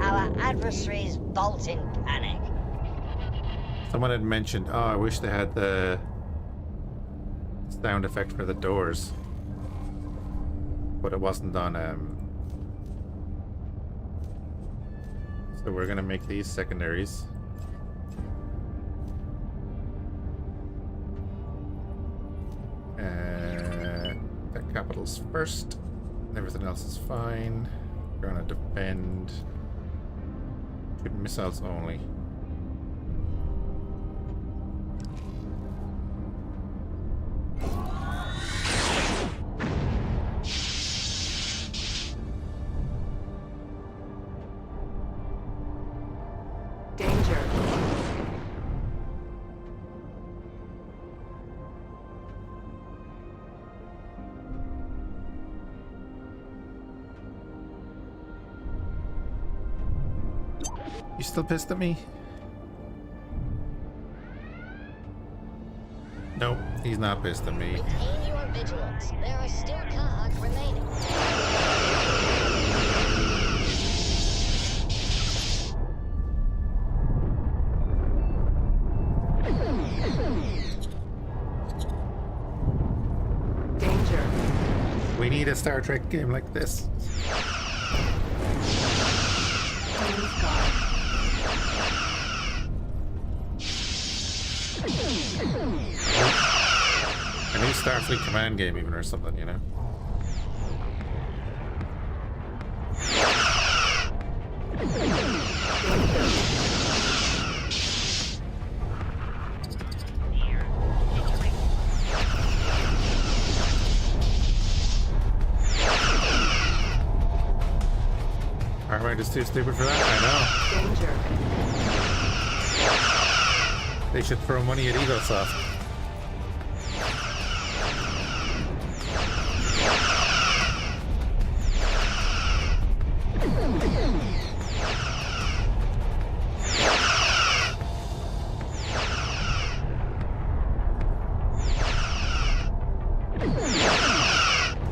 our adversaries bolt in panic.
Someone had mentioned, oh, I wish they had the sound effect for the doors. But it wasn't on, so we're gonna make these secondaries. The capitals first. Everything else is fine. We're gonna defend. Shoot missiles only. You still pissed at me? Nope, he's not pissed at me.
Retain your vigilance. There are still Kahak remaining.
Danger.
We need a Star Trek game like this. A new Starfleet Command game even or something, you know? Armor is too stupid for that? I know.
Danger.
They should throw money at Egosoft.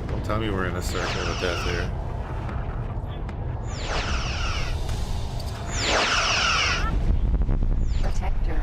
Don't tell me we're in a circle of death here.
Protector.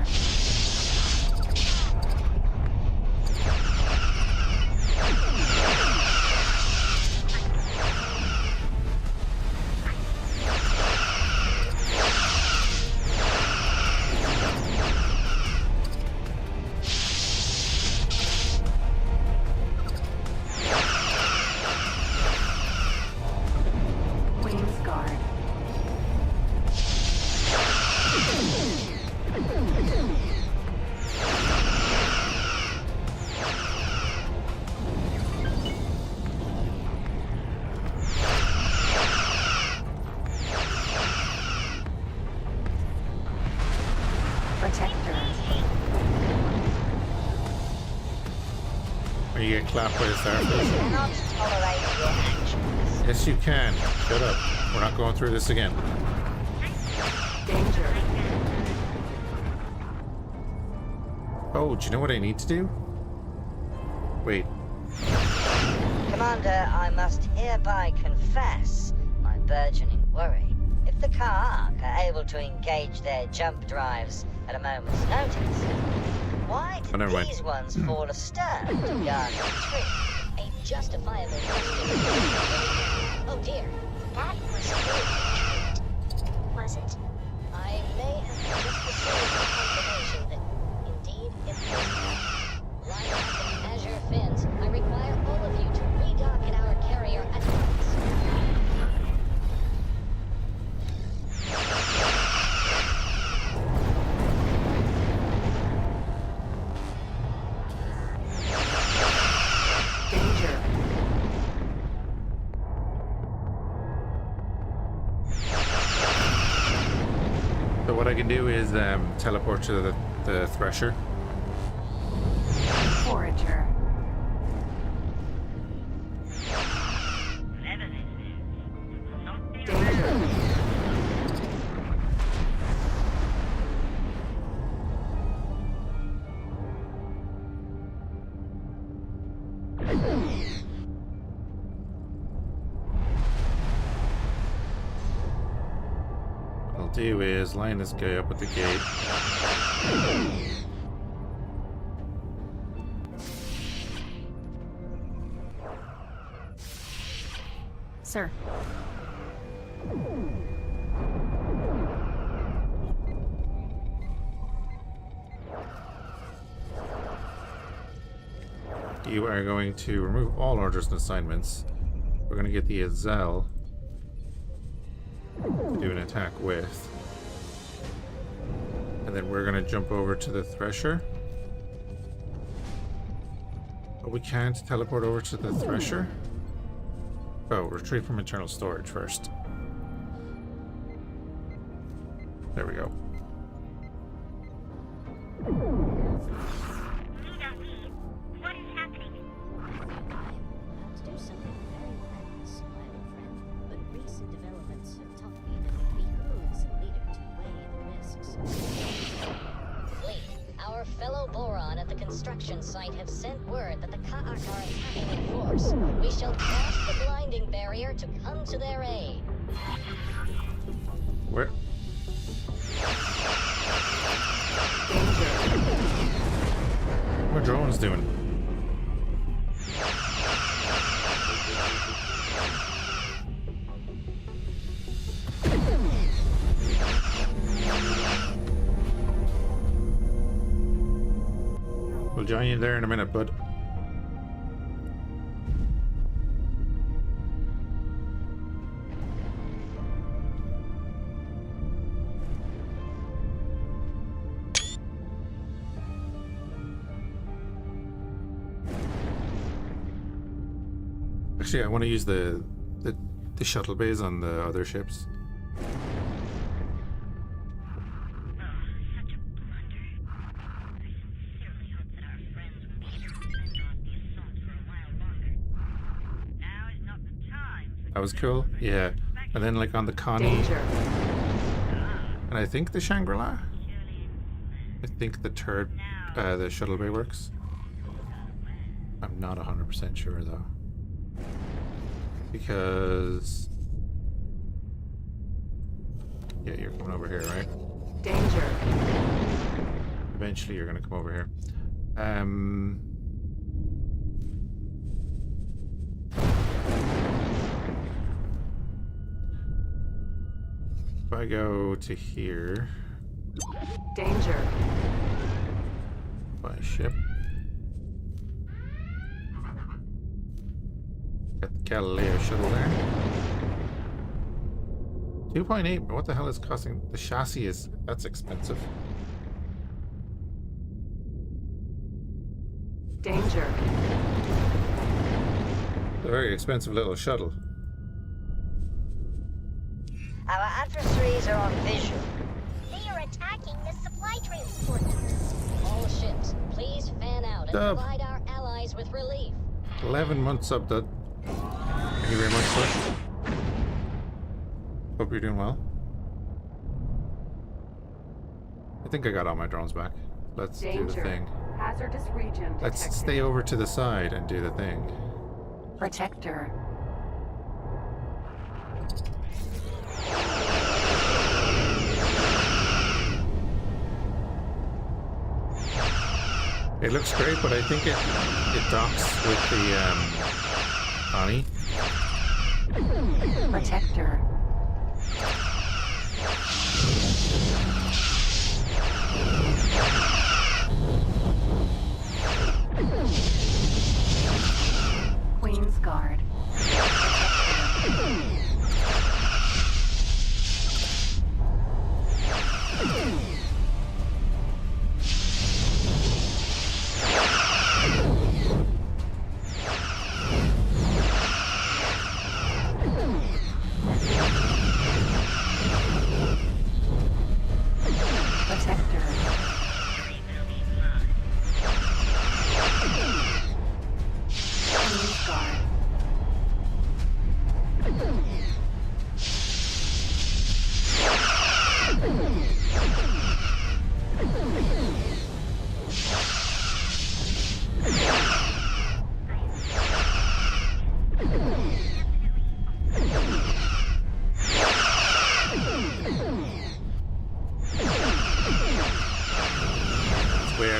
you get clapped by a starfish.
Cannot tolerate your actions.
Yes, you can. Shut up. We're not going through this again.
Danger.
Oh, do you know what I need to do? Wait.
Commander, I must hereby confess my burgeoning worry. If the Ka'ak are able to engage their jump drives at a moment's notice, why did these ones fall astern to guard the tree?
A justifiable question. Oh dear.
That was good. Was it?
I may have just received confirmation that indeed it was not. Line up and Azure Fins. I require all of you to redock at our carrier at once.
Danger.
So what I can do is teleport to the Thresher.
Forager. Danger.
What I'll do is line this guy up at the gate.
Sir.
You are going to remove all orders and assignments. We're going to get the Azel to do an attack with. And then we're going to jump over to the Thresher. But we can't teleport over to the Thresher. Oh, retreat from internal storage first. There we go.
What is happening?
Let's do something very madness, my old friend. But recent developments have taught me that it behooves a leader to weigh the risks. Fleet, our fellow Boron at the construction site have sent word that the Ka'ak are attacking in force. We shall cast the blinding barrier to come to their aid.
Where? What are drones doing? We'll join you there in a minute, bud. Actually, I want to use the shuttle bays on the other ships.
Such a blunder. I sincerely hope that our friends will be able to fend off the assault for a while longer. Now is not the time for
That was cool. Yeah. And then like on the Connie.
Danger.
And I think the Shangri-La. I think the turret, the shuttle bay works. I'm not 100% sure though. Because... yeah, you're coming over here, right?
Danger.
Eventually you're gonna come over here. If I go to here...
Danger.
By ship. Got the Galileo shuttle there. 2.8, but what the hell is costing? The chassis is... that's expensive.
Danger.
A very expensive little shuttle.
Our adversaries are on visual.
They are attacking the supply transport.
All ships, please fan out and
Dub.
provide our allies supplies with relief.
11 months up, Dud. Thank you very much, sir. Hope you're doing well. I think I got all my drones back. Let's do the thing.
Hazardous region
Let's
detected.
stay over to the side and do the thing.
Protector.
It looks great, but I think it docks with the Ani.
Protector. Queen's Guard.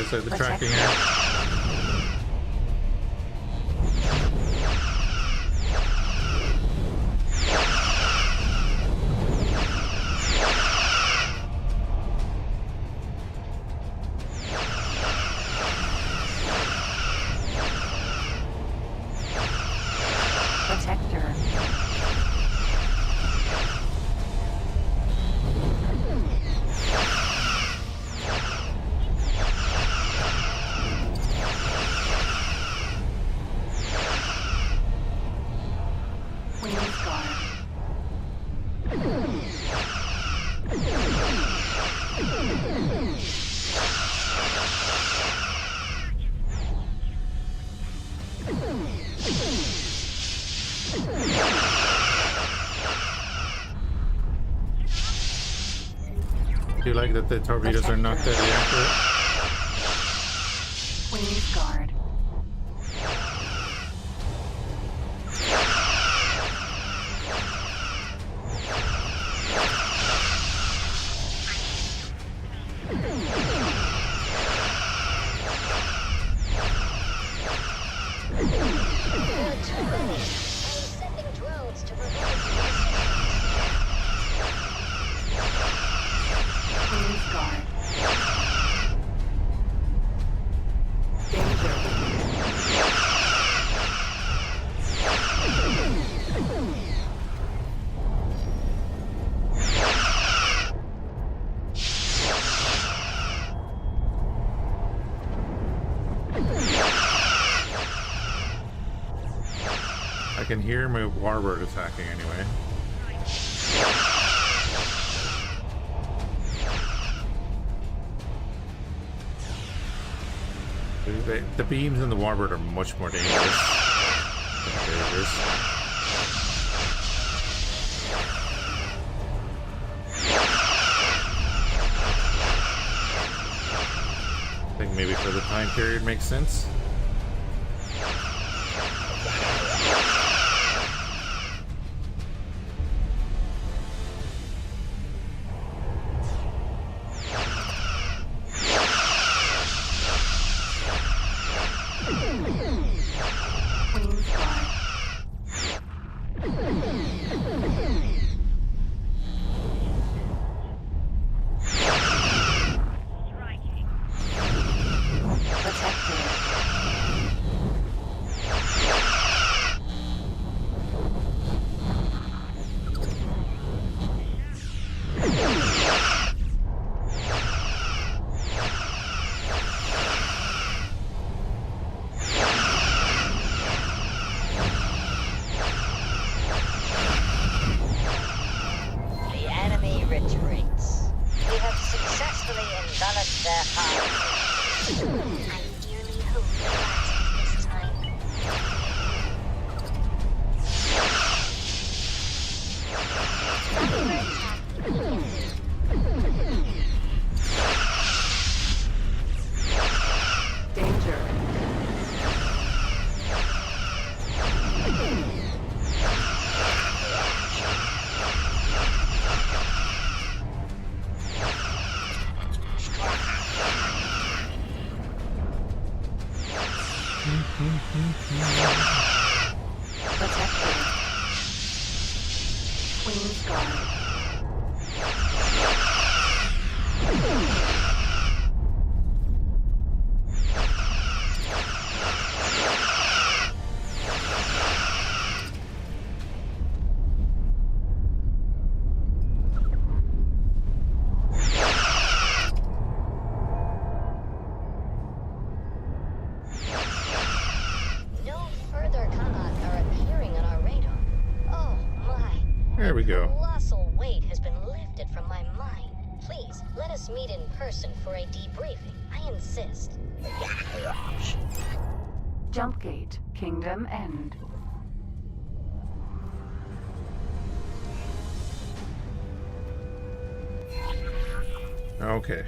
Outside the tracking area. Do you like that the torpedoes are not deadly accurate?
Queen's Guard.
I can hear my warbird attacking anyway. The beams in the warbird are much more dangerous. I think maybe for the time period makes sense.
I dearly hope it lasts this time.
we
A
go.
colossal weight has been lifted from my mind. Please, let us meet in person for a debriefing. I insist.
Jump gate, Kingdom End.
Okay.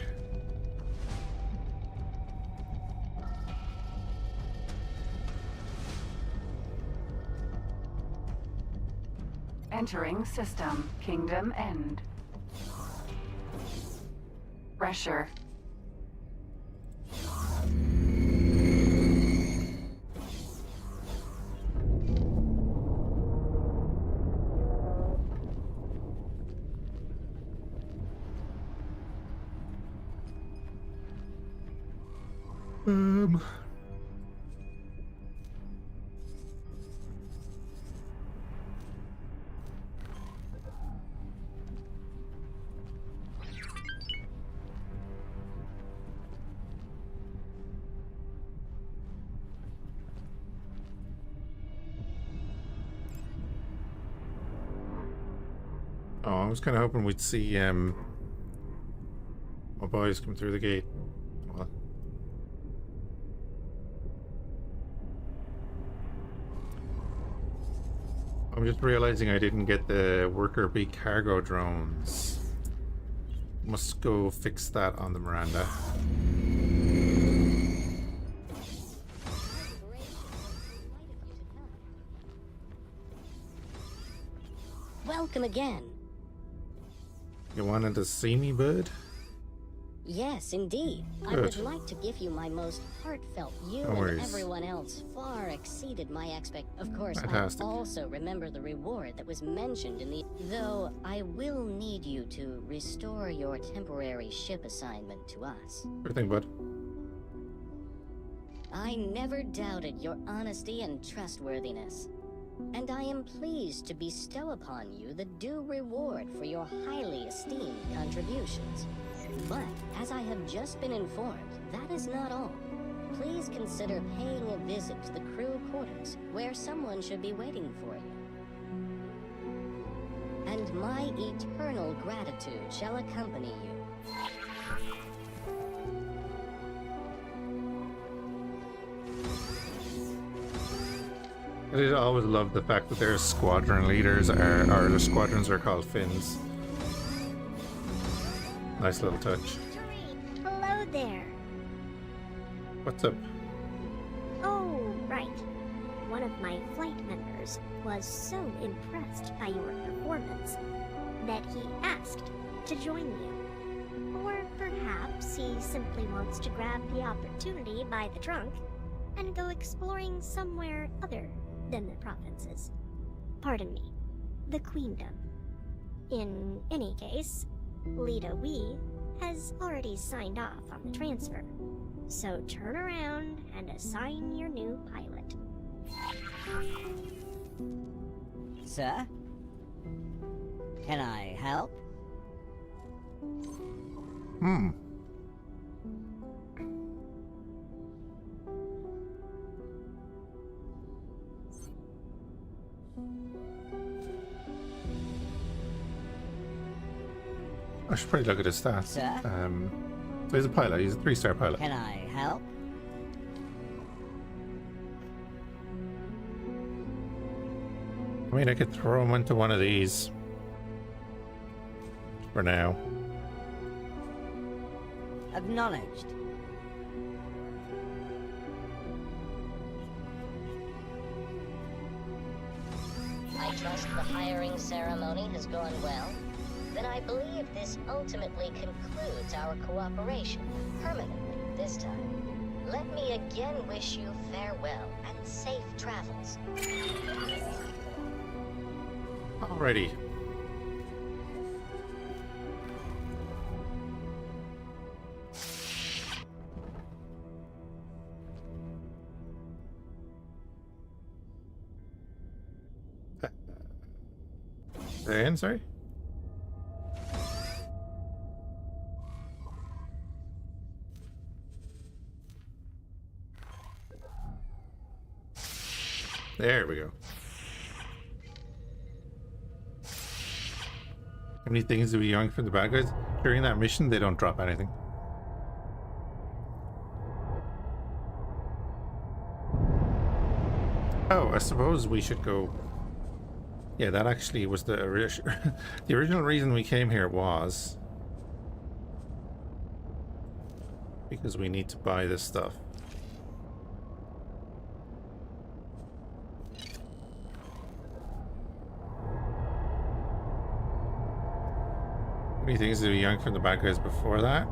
Entering system, Kingdom End. Pressure.
Oh, I was kind of hoping we'd see my boys come through the gate. Well, I'm just realizing I didn't get the worker bee cargo drones. Must go fix that on the Miranda.
Welcome again.
You wanted to see me, bud?
Yes, indeed. I
Good.
would like to give you my most heartfelt. You
No
and
worries.
everyone else far exceeded my Of course,
Fantastic.
I also remember the reward that was mentioned in the... Though I will need you to restore your temporary ship assignment to us.
Sure thing, bud.
I never doubted your honesty and trustworthiness. And I am pleased to bestow upon you the due reward for your highly esteemed contributions. But, as I have just been informed, that is not all. Please consider paying a visit to the crew quarters, where someone should be waiting for you. And my eternal gratitude shall accompany you.
I did always love the fact that their squadron leaders are, or their squadrons are called Finns. Nice little touch.
Hello there.
What's up?
Oh, right. One of my flight members was so impressed by your performance that he asked to join you. Or perhaps he simply wants to grab the opportunity by the trunk and go exploring somewhere other than the provinces. Pardon me, the Queendom. In any case, Lita Wee has already signed off on the transfer, so turn around and assign your new pilot.
Sir? Can I help?
I should probably look at his stats.
Sir?
So he's a pilot. He's a 3-star pilot.
Can I help?
I mean, I could throw him into one of these. For now.
Acknowledged.
I trust the hiring ceremony has gone well. Then I believe this ultimately concludes our cooperation, permanently this time. Let me again wish you farewell and safe travels.
Alrighty. Again, sorry? There we go. How many things do we yoink from the bad guys? During that mission, they don't drop anything. Oh, I suppose we should go... Yeah, that actually was the the original reason we came here was... because we need to buy this stuff. How many things did we yank from the bad guys before that?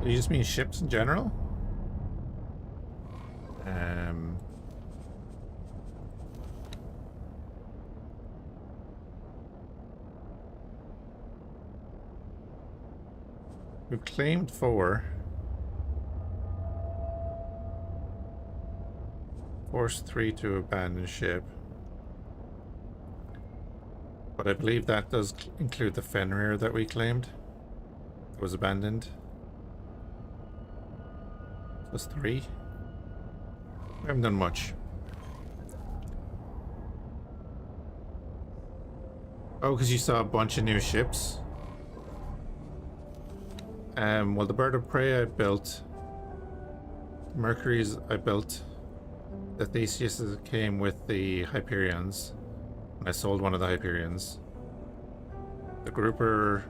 Do you just mean ships in general? We've claimed 4. Forced 3 to abandon ship. But I believe that does include the Fenrir that we claimed. That was abandoned. Plus 3. We haven't done much. Oh, because you saw a bunch of new ships. Well, the Bird of Prey I built. Mercury's I built. The Theseus came with the Hyperions. I sold one of the Hyperions. The Grouper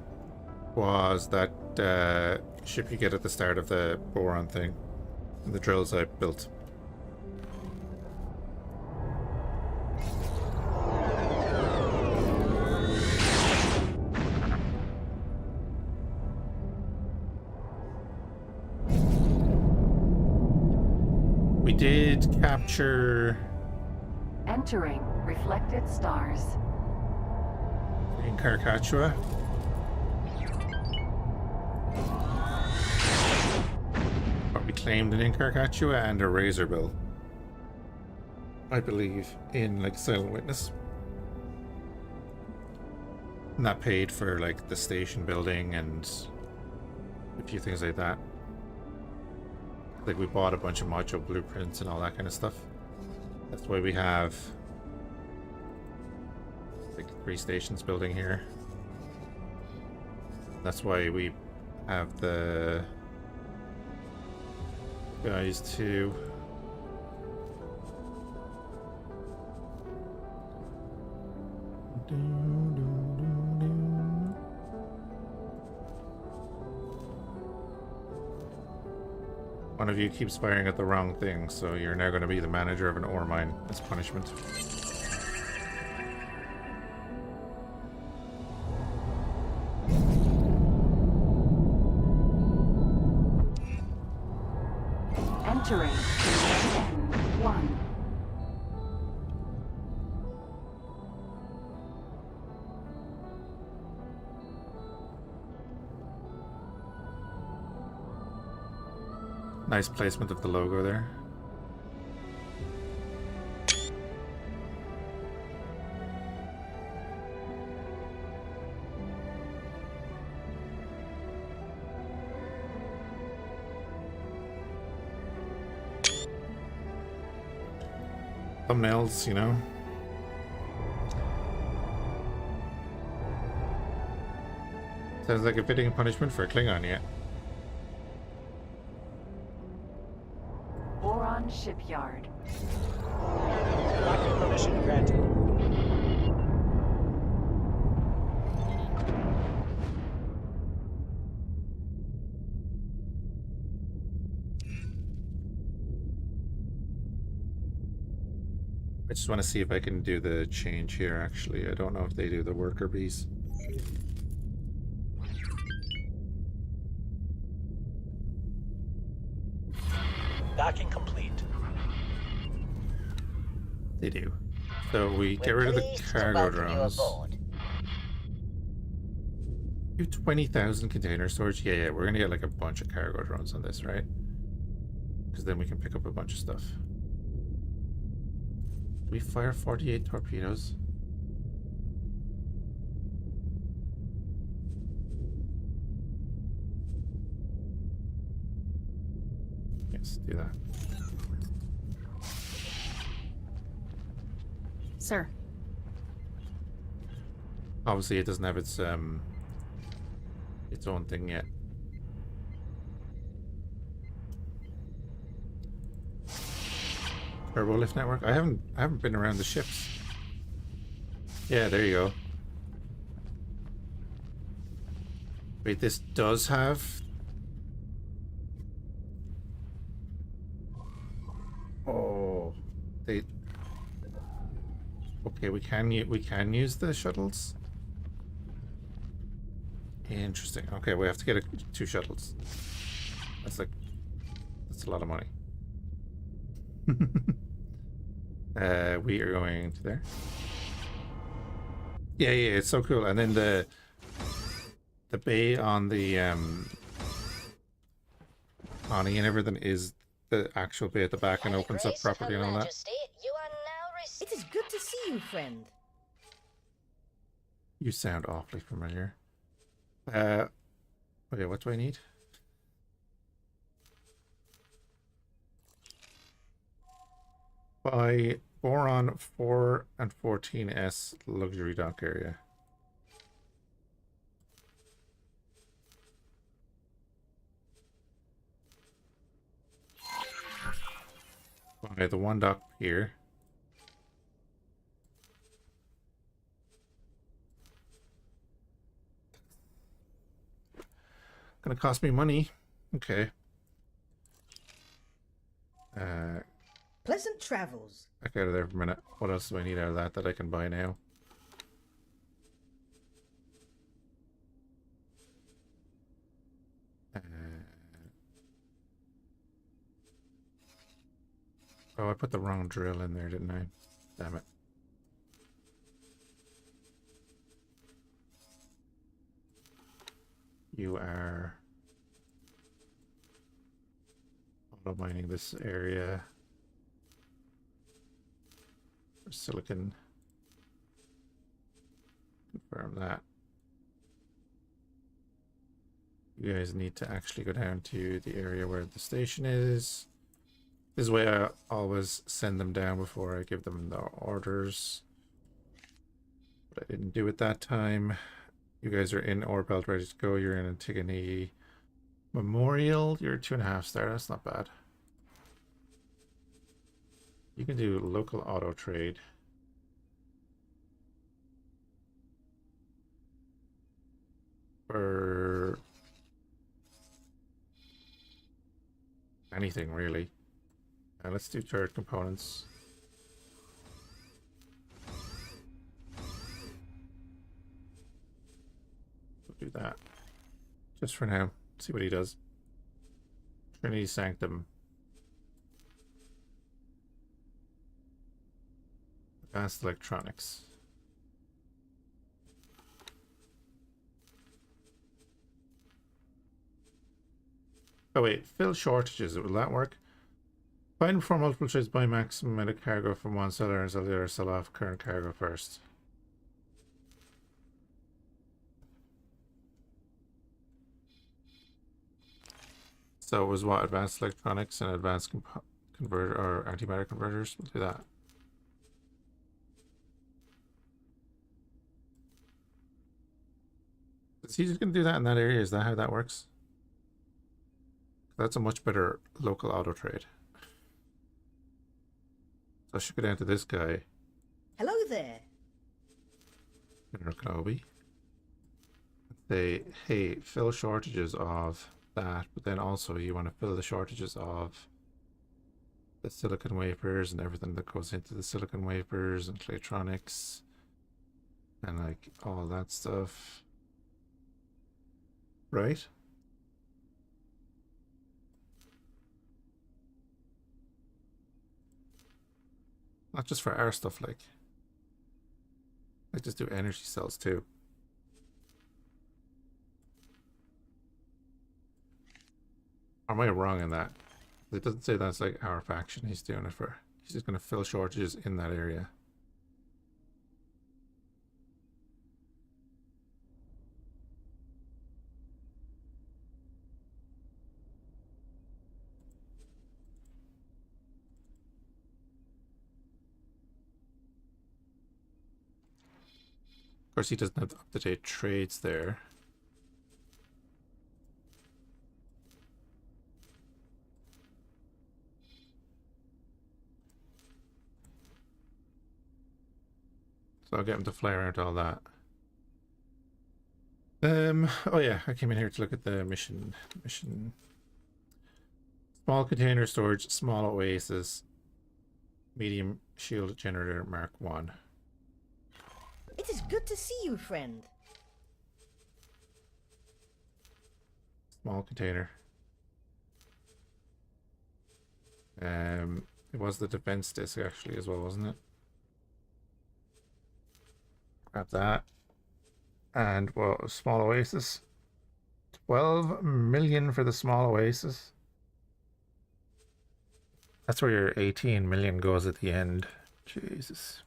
was that ship you get at the start of the Boron thing. And the drills I built. We did capture...
Entering reflected stars.
in Carcachua. But we claimed an Incarcachua and a Razorbill, I believe, in like Silent Witness. And that paid for like the station building and a few things like that. Like we bought a bunch of module blueprints and all that kind of stuff. That's why we have like 3 stations building here. That's why we have the guys too. One of you keeps firing at the wrong thing, so you're now going to be the manager of an ore mine as punishment.
Entering N1.
Nice placement of the logo there. Thumbnails, you know. Sounds like a fitting punishment for a Klingon, yeah.
Boron Shipyard.
Docking permission granted.
I just want to see if I can do the change here, actually. I don't know if they do the worker bees.
Docking complete.
They do. So we get rid of the cargo drones. You have 20,000 container storage? Yeah, we're gonna get like a bunch of cargo drones on this, right? Because then we can pick up a bunch of stuff. We fire 48 torpedoes. Yes, do that.
Sir.
Obviously, it doesn't have its own thing yet. Turbo lift network. I haven't been around the ships. Yeah, there you go. Wait, this does have. Oh, they. Okay, we can use the shuttles. Interesting. Okay, we have to get 2 shuttles. That's a lot of money. We are going to there. Yeah, it's so cool. And then the bay on the awning and everything is the actual bay at the back and opens up properly and all that.
It is good to see you, friend.
You sound awfully familiar. Okay, what do I need? By Boron 4 and 14S luxury dock area. By the one dock here. Gonna cost me money. Okay.
Pleasant travels.
Back out of there for a minute. What else do I need out of that I can buy now? Oh, I put the wrong drill in there, didn't I? Damn it. You are auto mining this area for silicon. Confirm that. You guys need to actually go down to the area where the station is. This is why I always send them down before I give them the orders. But I didn't do it that time. You guys are in ore belt, ready to go. You're in Antigone Memorial. You're 2.5 star. That's not bad. You can do local auto trade. For anything really. Let's do turret components. We'll do that just for now. See what he does. Trinity Sanctum. Advanced electronics. Oh wait, fill shortages. Will that work? Find before multiple trades, buy maximum amount of cargo from one seller and sell the other. Sell off current cargo first. So it was what? Advanced electronics and advanced converter or antimatter converters. We'll do that. Is he just going to do that in that area? Is that how that works? That's a much better local auto trade. So I should go down to this guy.
Hello there.
General Kenobi. Say, hey, fill shortages of that, but then also you want to fill the shortages of the silicon wafers and everything that goes into the silicon wafers and Claytronics and like all that stuff. Right? Not just for our stuff, like just do energy cells too. Or am I wrong in that? It doesn't say that's like our faction he's doing it for. He's just going to fill shortages in that area. course, he doesn't have the up-to-date trades there. So I'll get him to fly around all that. Oh yeah, I came in here to look at the mission. Small container storage, small oasis, medium shield generator Mark 1.
It is good to see you, friend.
Small container. It was the defense disc actually as well, wasn't it? Grab that. And well, small oasis. 12 million for the small oasis. That's where your 18 million goes at the end. Jesus.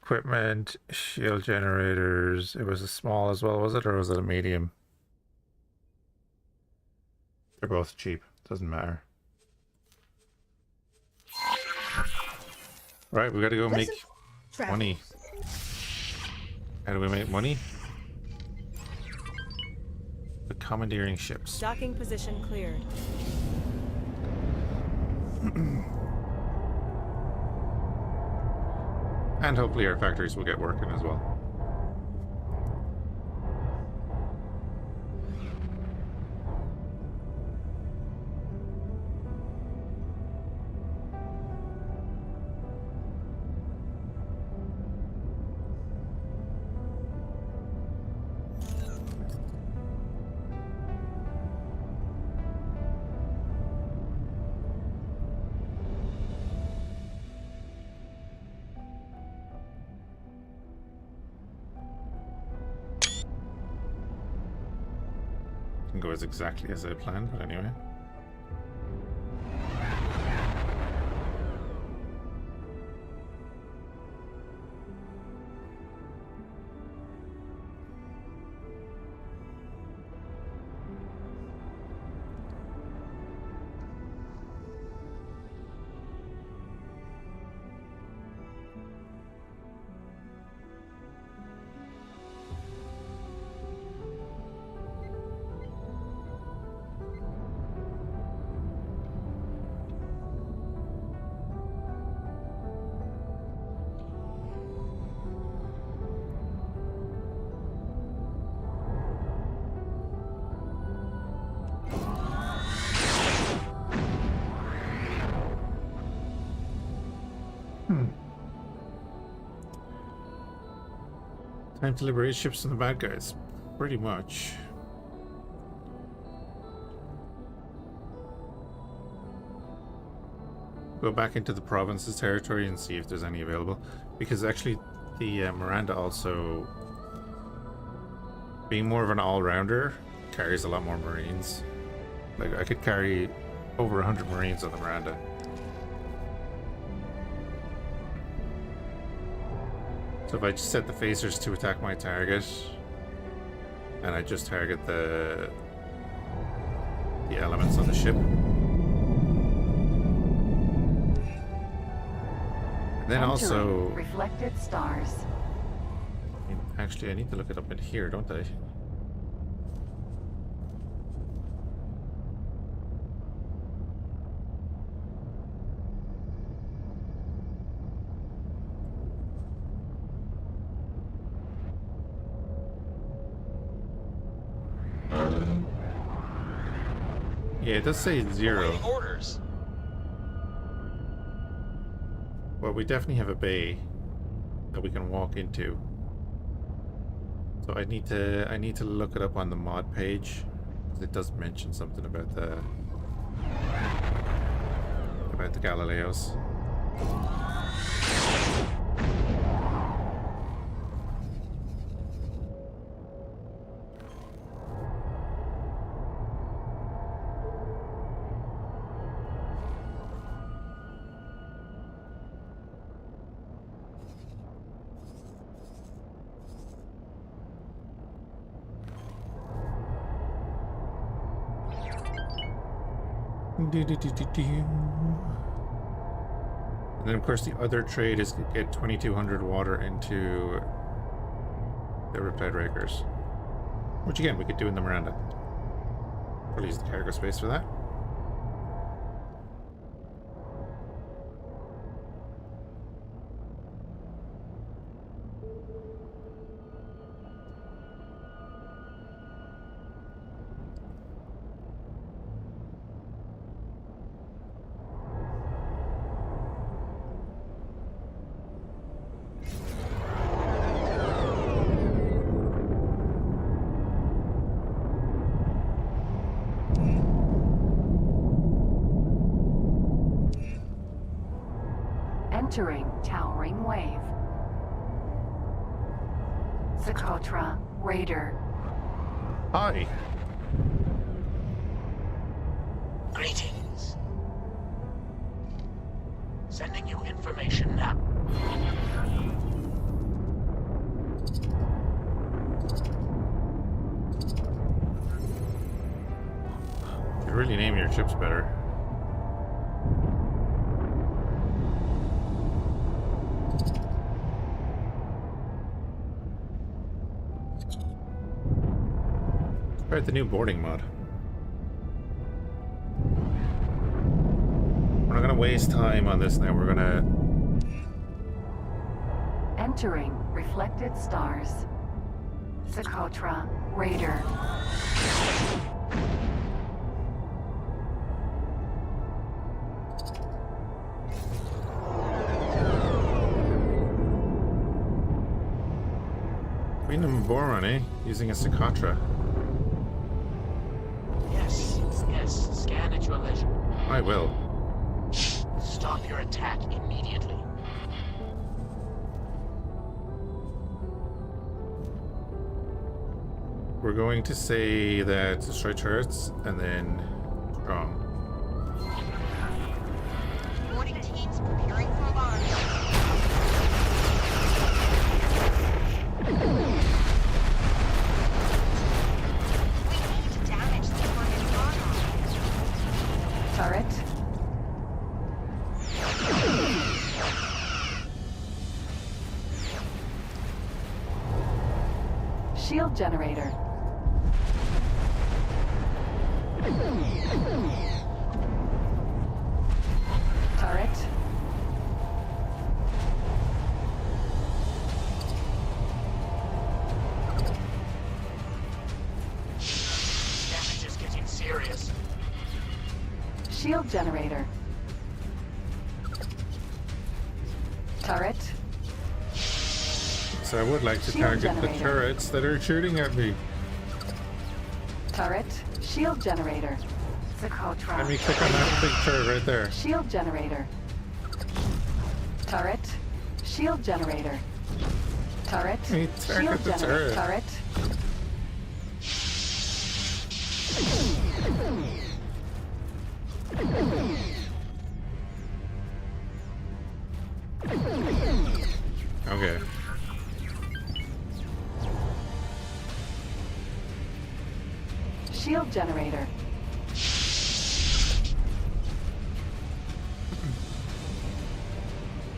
Equipment, shield generators. It was a small as well, was it? Or was it a medium? They're both cheap. Doesn't matter. Right, we gotta go make money. How do we make money? The commandeering ships.
Docking position cleared.
And hopefully our factories will get working as well. Goes exactly as I planned, but anyway. Time to liberate ships from the bad guys. Pretty much. Go back into the province's territory and see if there's any available. Because actually, the Miranda also, being more of an all-rounder, carries a lot more Marines. Like, I could carry over 100 Marines on the Miranda. So if I just set the phasers to attack my target, and I just target the elements on the ship, and then also
reflected stars.
Actually, I need to look it up in here, don't I? Yeah, it does say 0.
Orders.
Well, we definitely have a bay that we can walk into. So I need to look it up on the mod page, because it does mention something about the Galileos. And then of course the other trade is to get 2200 water into the Riptide Rakers. Which again, we could do in the Miranda. We'll use the cargo space for that.
Entering Towering Wave. Socotra Raider.
Hi.
Greetings. Sending you information now.
You really name your ships better. Try the new boarding mod. We're not gonna waste time on this now. We're gonna
Entering Reflected Stars. Socotra Raider.
Queen of Boron, eh? Using a Socotra.
Yes, scan at your leisure.
I will.
Stop your attack immediately.
We're going to say that destroy turrets and then strong.
Morning teams preparing for launch.
Turret. Shield generator. Turret.
Damage is getting serious.
Shield generator. Turret.
So I would like to
Shield
target
generator.
the turrets that are shooting at me.
Turret. Shield generator. Socotra.
Let me click on that big turret right there.
Shield generator. Turret. Shield generator. Turret.
Let me target
Shield
the
generator.
turret. Okay.
Shield generator.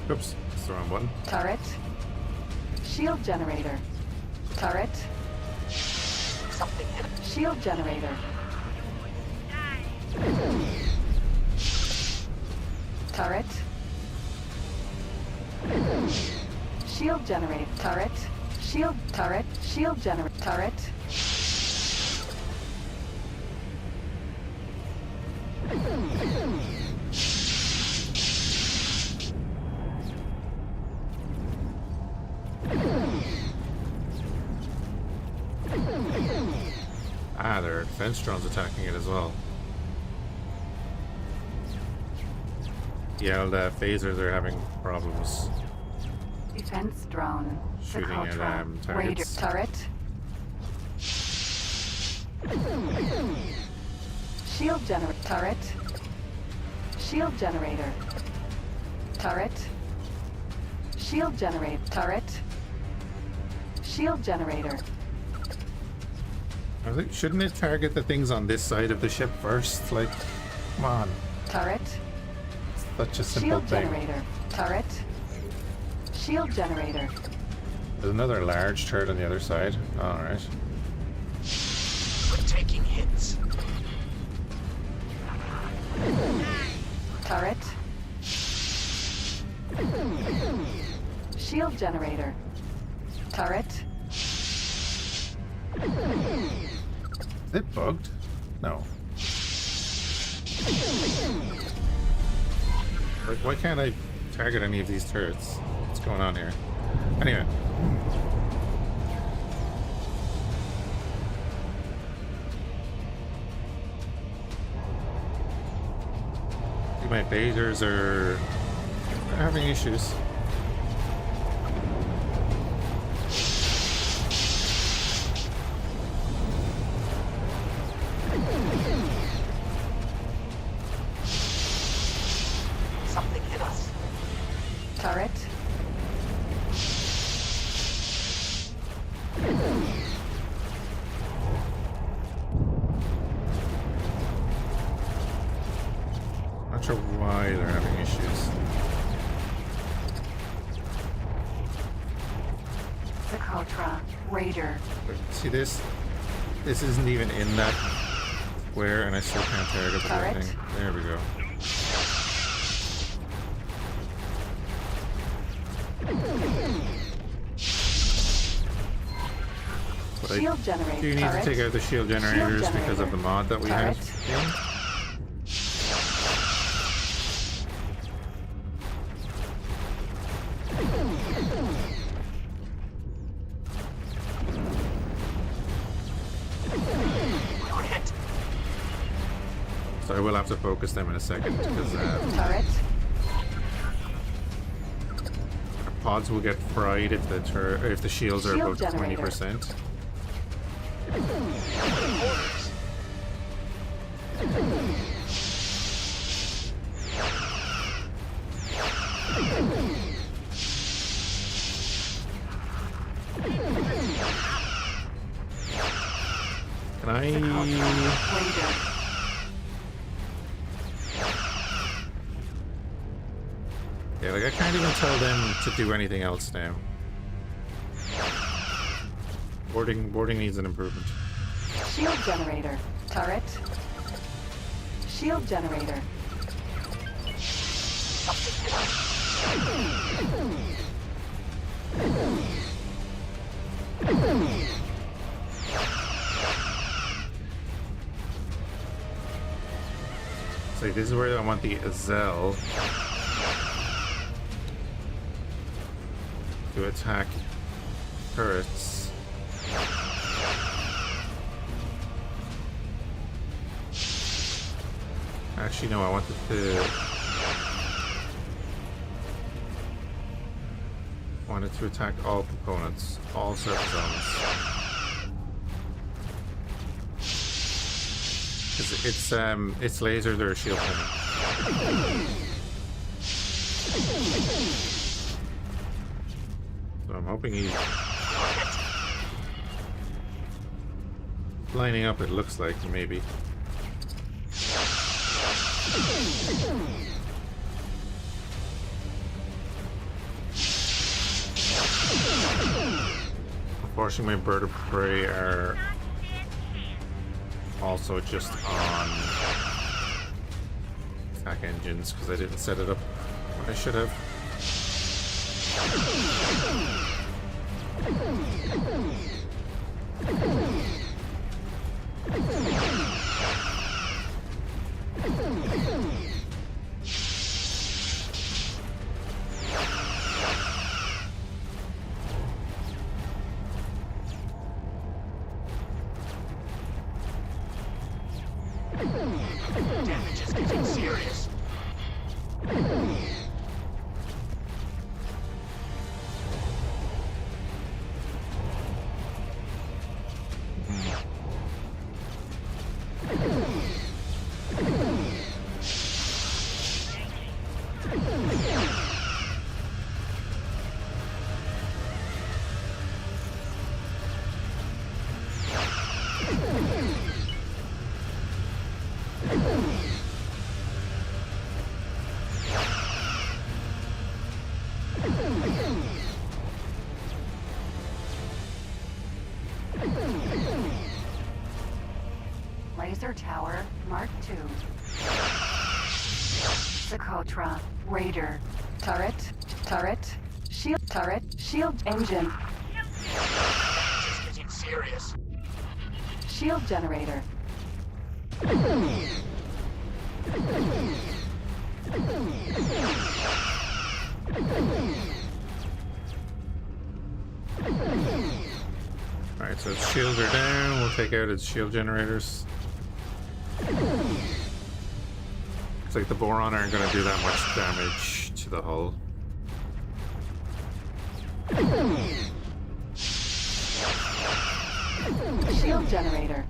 Oops, it's the wrong button.
Turret. Shield generator. Turret.
Something hit.
Shield generator. Turret. Shield generator. Turret. Shield. Turret. Shield generator. Turret.
Ah, there are defense drones attacking it as well. Yeah, the phasers are having problems
Defense drone.
shooting at
Socotra. Raider.
targets.
Turret. Shield generator. Turret. Shield generator. Turret. Shield generator. Turret. Shield generator.
I think, shouldn't it target the things on this side of the ship first? Like, come on.
Turret.
Such a simple
Shield
thing.
generator. Turret. Shield generator.
There's another large turret on the other side. Alright.
We're taking hits.
Turret. Shield generator. Turret.
Is it bugged? No. Like, why can't I target any of these turrets? What's going on here? Anyway. My lasers are having issues.
Something hit us.
Turret.
Not sure why they're having issues.
Socotra. Raider.
See this? This isn't even in that square, and I still can't target the
Turret.
thing. There we go. But
Shield
I
generator.
do need
Turret.
to take out the shield generators because of the mod that we
Turret.
have. So I will have to focus them in a second because
Turret.
our pods will get fried if the shields are
Shield
above
generator.
20%. Can I? Yeah, like I can't even tell them to do anything else now. Boarding needs an improvement.
Shield generator. Turret. Shield generator.
So this is where I want the Azel to attack turrets. Actually, no, I wanted to attack all components, all surface elements. Because it's lasers or shield cannon. So I'm hoping he's lining up, it looks like, maybe. Unfortunately, my bird of prey are also just on attack engines because I didn't set it up when I should have.
Damage is getting serious.
Laser Tower Mark II. Socotra. Raider. Turret. Turret. Shield engine.
It's getting serious.
Shield generator.
Alright, so its shields are down. We'll take out its shield generators. Looks like the boron aren't going to do that much damage to the hull.
Shield generator.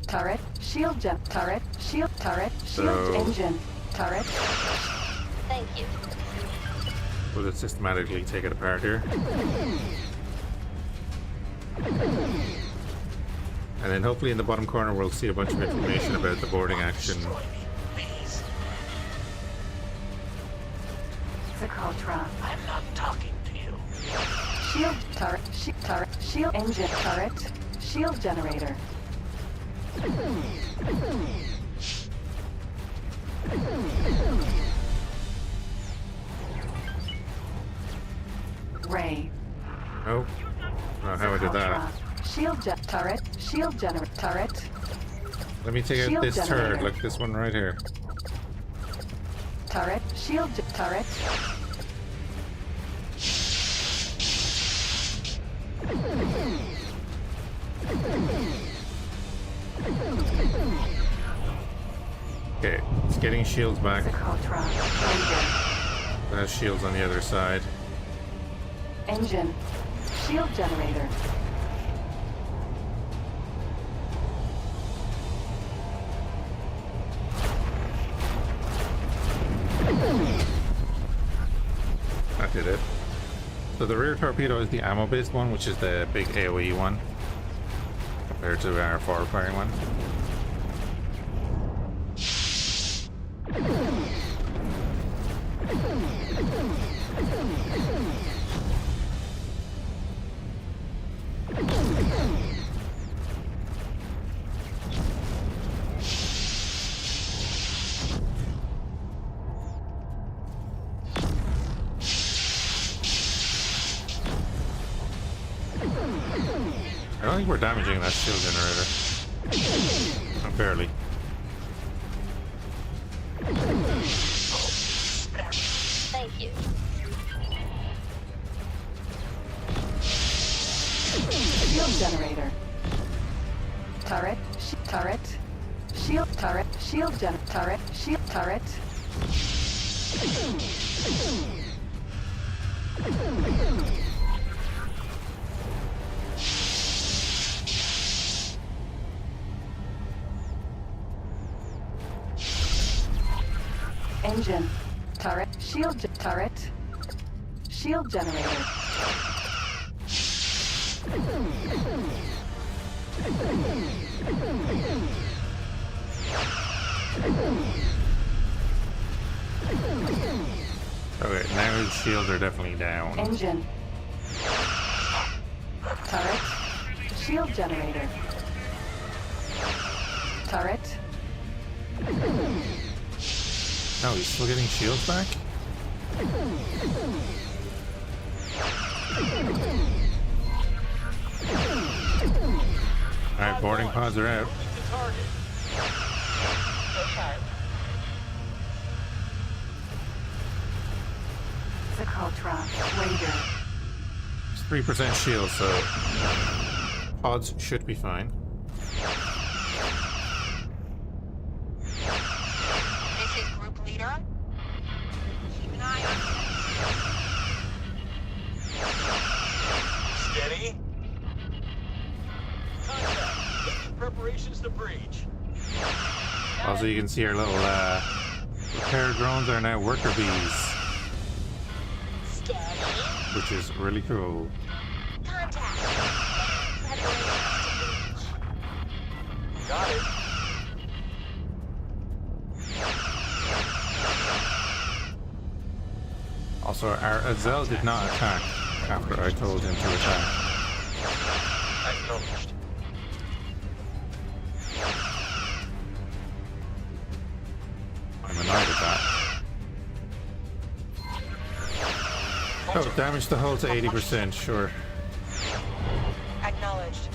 Turret. Shield turret. Shield turret. Shield engine. Turret.
Thank you.
We'll just systematically take it apart here. And then hopefully in the bottom corner we'll see a bunch of information about the boarding action.
Socotra.
I'm not talking to you.
Shield turret. Turret. Shield engine. Turret. Shield generator. Ray.
Oh. Oh, how I did that.
Shield turret. Shield generator. Turret.
Let me take out
Shield
this
generator.
turret, like this one right here.
Turret. Shield turret.
Okay, it's getting shields back.
Socotra. Raider.
It has shields on the other side.
Engine. Shield generator.
That did it. So the rear torpedo is the ammo-based one, which is the big AoE one, compared to our forward-firing one. I don't think we're damaging that shield generator. Not barely.
Thank you.
Shield generator. Turret. Turret. Shield turret. Shield turret. Shield turret. Engine. Turret. Shield turret. Shield generator.
Okay, now his shields are definitely down.
Engine. Turret. Shield generator. Turret.
No, he's still getting shields back? Alright, boarding pods are out.
Socotra. Raider.
It's 3% shield, so pods should be fine.
This is group leader. Keep an eye on
Steady. Contact. Making preparations to breach.
Also, you can see our little repair drones are now worker bees,
Steady.
which is really cool.
Contact. Preparations to breach.
Got it.
Also, our Azel did not attack after I told him to attack.
Acknowledged.
Damage the hull to 80%, sure.
Acknowledged.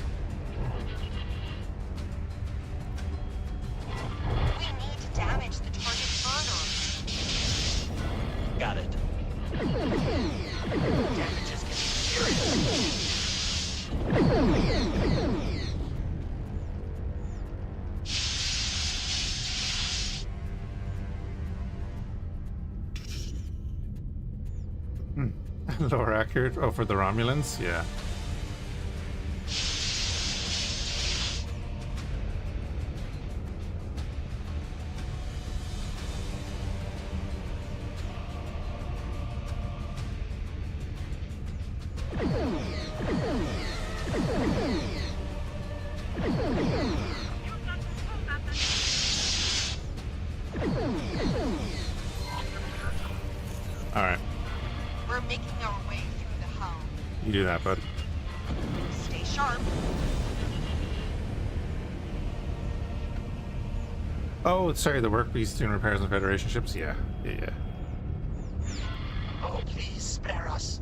We need to damage the target armor.
Got it. Damage is getting serious.
Lower accurate. Oh, for the Romulans? Yeah. Alright.
We're making our way through the hull.
You do that, bud.
Stay sharp.
Oh, sorry, the workpiece doing repairs on Federation ships? Yeah. Yeah.
Oh, please spare us.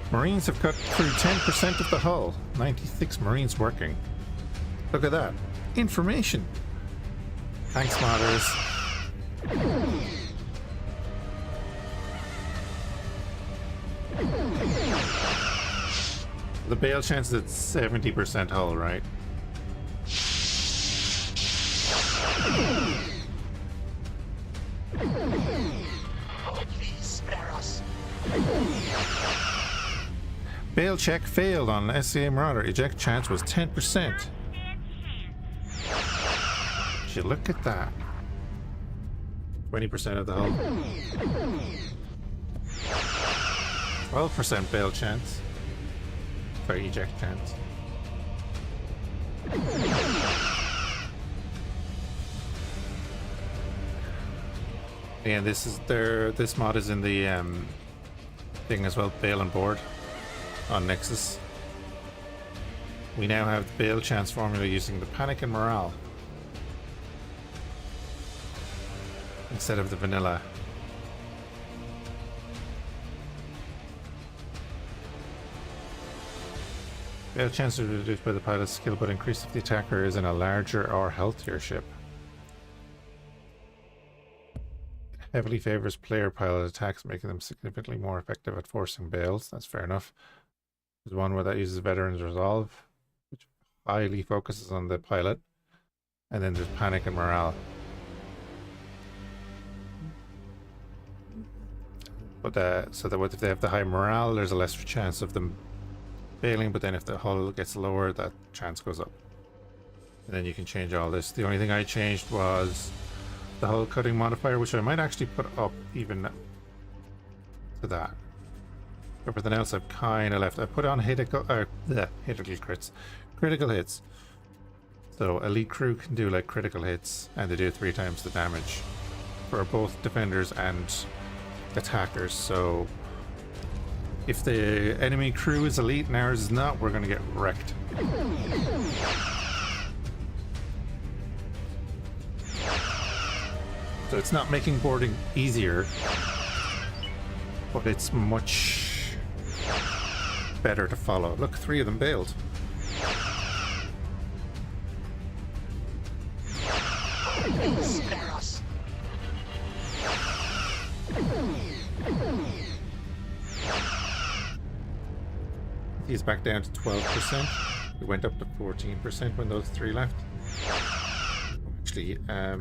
Marines have cut through 10% of the hull. 96 Marines working. Look at that. Information. Thanks, modders. The bail chance is at 70% hull, right?
Oh, please spare us.
Bail check failed on SCA Marauder. Eject chance was 10%. Would you look at that? 20% of the hull. 12% bail chance. Sorry, eject chance. Yeah, this mod is in the thing as well, bail on board on Nexus. We now have the bail chance formula using the panic and morale instead of the vanilla. Bail chance is reduced by the pilot's skill but increased if the attacker is in a larger or healthier ship. Heavily favors player pilot attacks, making them significantly more effective at forcing bails. That's fair enough. There's one where that uses Veterans Resolve, which highly focuses on the pilot. And then there's Panic and Morale. But so that if they have the high morale, there's a lesser chance of them bailing, but then if the hull gets lower, that chance goes up. And then you can change all this. The only thing I changed was the hull cutting modifier, which I might actually put up even to that. Everything else I've kind of left. I put on critical crits, critical hits. So elite crew can do like critical hits, and they do 3 times the damage for both defenders and attackers. So if the enemy crew is elite and ours is not, we're going to get wrecked. So it's not making boarding easier, but it's much better to follow. Look, 3 of them bailed.
Spare us.
He's back down to 12%. We went up to 14% when those 3 left. Actually, I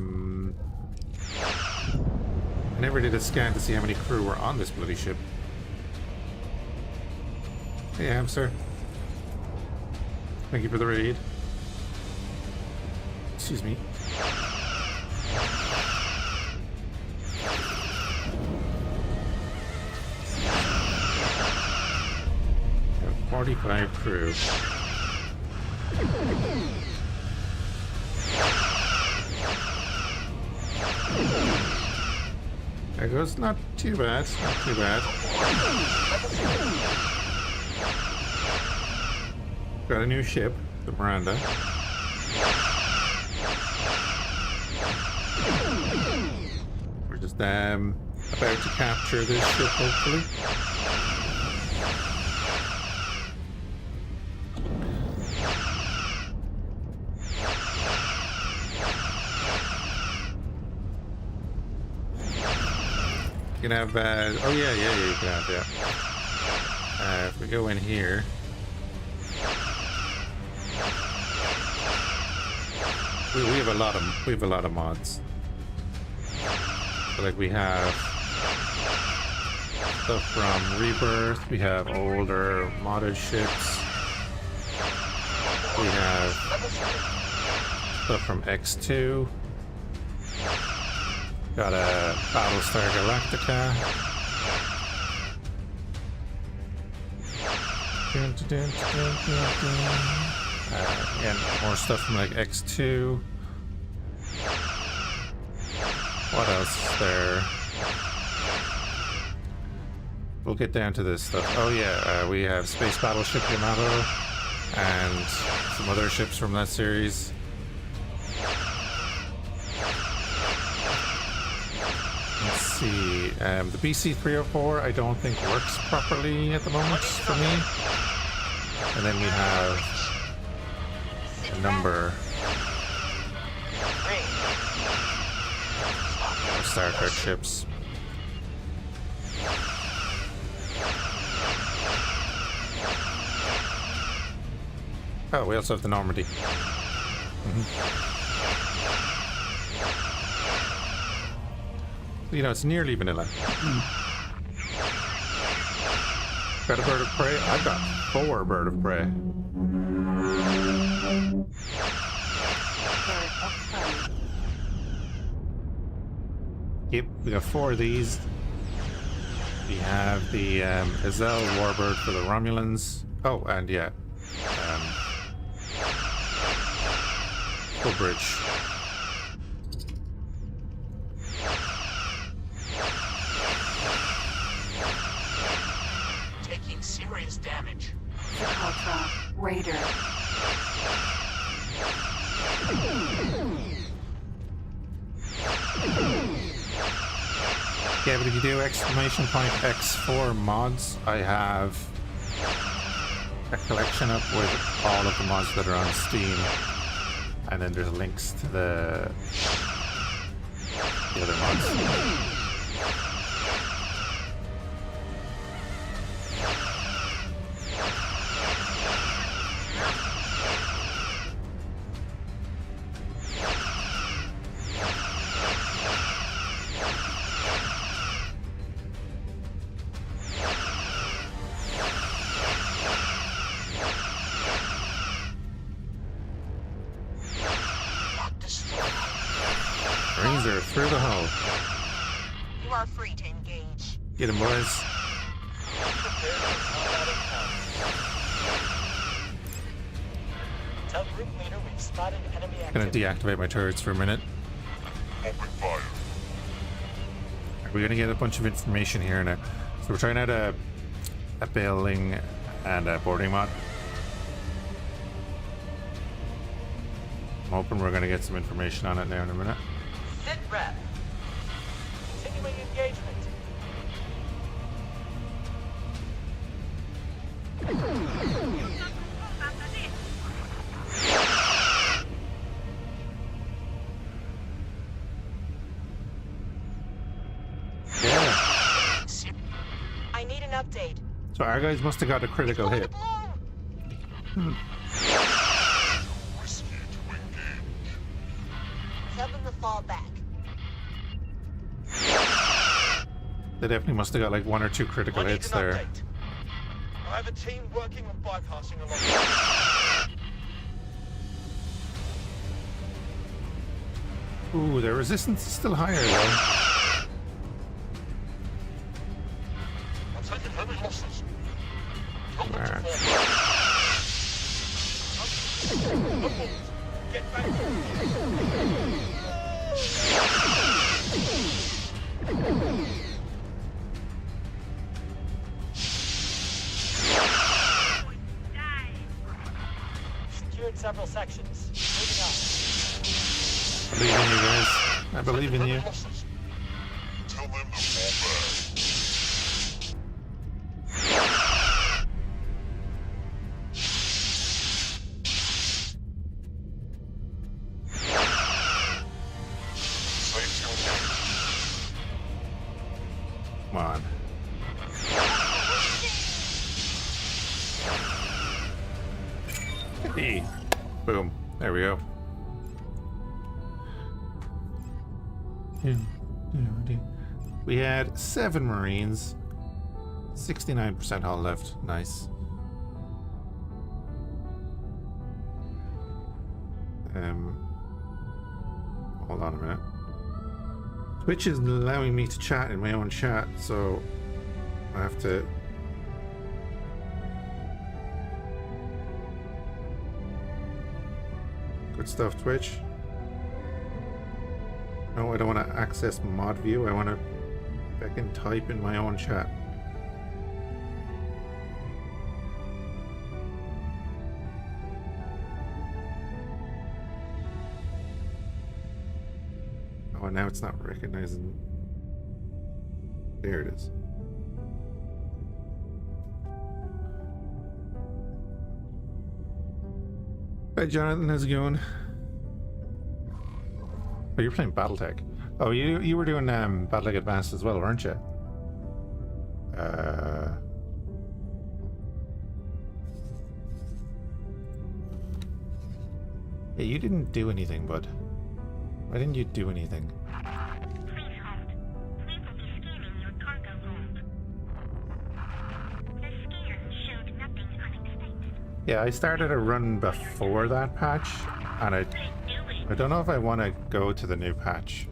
never did a scan to see how many crew were on this bloody ship. Hey, hamster. Thank you for the raid. Excuse me. 45 crew. There goes. Not too bad. Not too bad. Got a new ship, the Miranda. We're just about to capture this ship, hopefully. You can have, oh yeah, you can have, yeah. If we go in here, we have a lot of mods. So, like, we have stuff from Rebirth, we have older modded ships, we have stuff from X2. Got a Battlestar Galactica. And more stuff from like X2. What else is there? We'll get down to this stuff. Oh yeah, we have Space Battleship Yamato and some other ships from that series. Let's see, the BC-304 I don't think works properly at the moment for me. And then we have a number of Star Trek ships. Oh, we also have the Normandy. You know, it's nearly vanilla. Got a bird of prey? I've got 4 bird of prey. Yep, we got 4 of these. We have the Azelle Warbird for the Romulans. Oh, and yeah. Full bridge.
Serious damage.
Ultra Raider.
Yeah, but if you do X4mods, I have a collection up with all of the mods that are on Steam, and then there's links to the other mods. Razor through the hull.
You are free to engage.
Get him, boys.
Tell group leader we've spotted enemy
I'm gonna
activity.
deactivate my turrets for a minute.
Open fire.
We're gonna get a bunch of information here now. So we're trying out a bailing and a boarding mod. I'm hoping we're gonna get some information on it now in a minute.
Sit rep. Continuing engagement.
Yeah.
I need an update.
So our guys must have got a critical hit.
Risky to engage.
Tell them to fall back.
They definitely must have got like 1 or 2 critical hits there.
I have a team working on bypassing along.
Ooh, their resistance is still higher though.
I'm taking heavy losses. Tell them to
Alright.
fall back.
Get back.
I believe in you.
Tell them to fall back.
Come on. Hey. Boom. There we go. We had 7 Marines. 69% hull left. Nice. Hold on a minute. Twitch isn't allowing me to chat in my own chat, so I have to. Good stuff, Twitch. No, I don't want to access mod view. I want to fucking type in my own chat. Oh, now it's not recognizing. There it is. Hi, Jonathan. How's it going? Oh, you're playing Battletech. Oh, you were doing Battletech Advanced as well, weren't you? Yeah, you didn't do anything, bud. Why didn't you do anything?
Please hold. We will be scanning your cargo hold. The scan showed nothing unexpected.
Yeah, I started a run before that patch, and I don't know if I want to go to the new patch.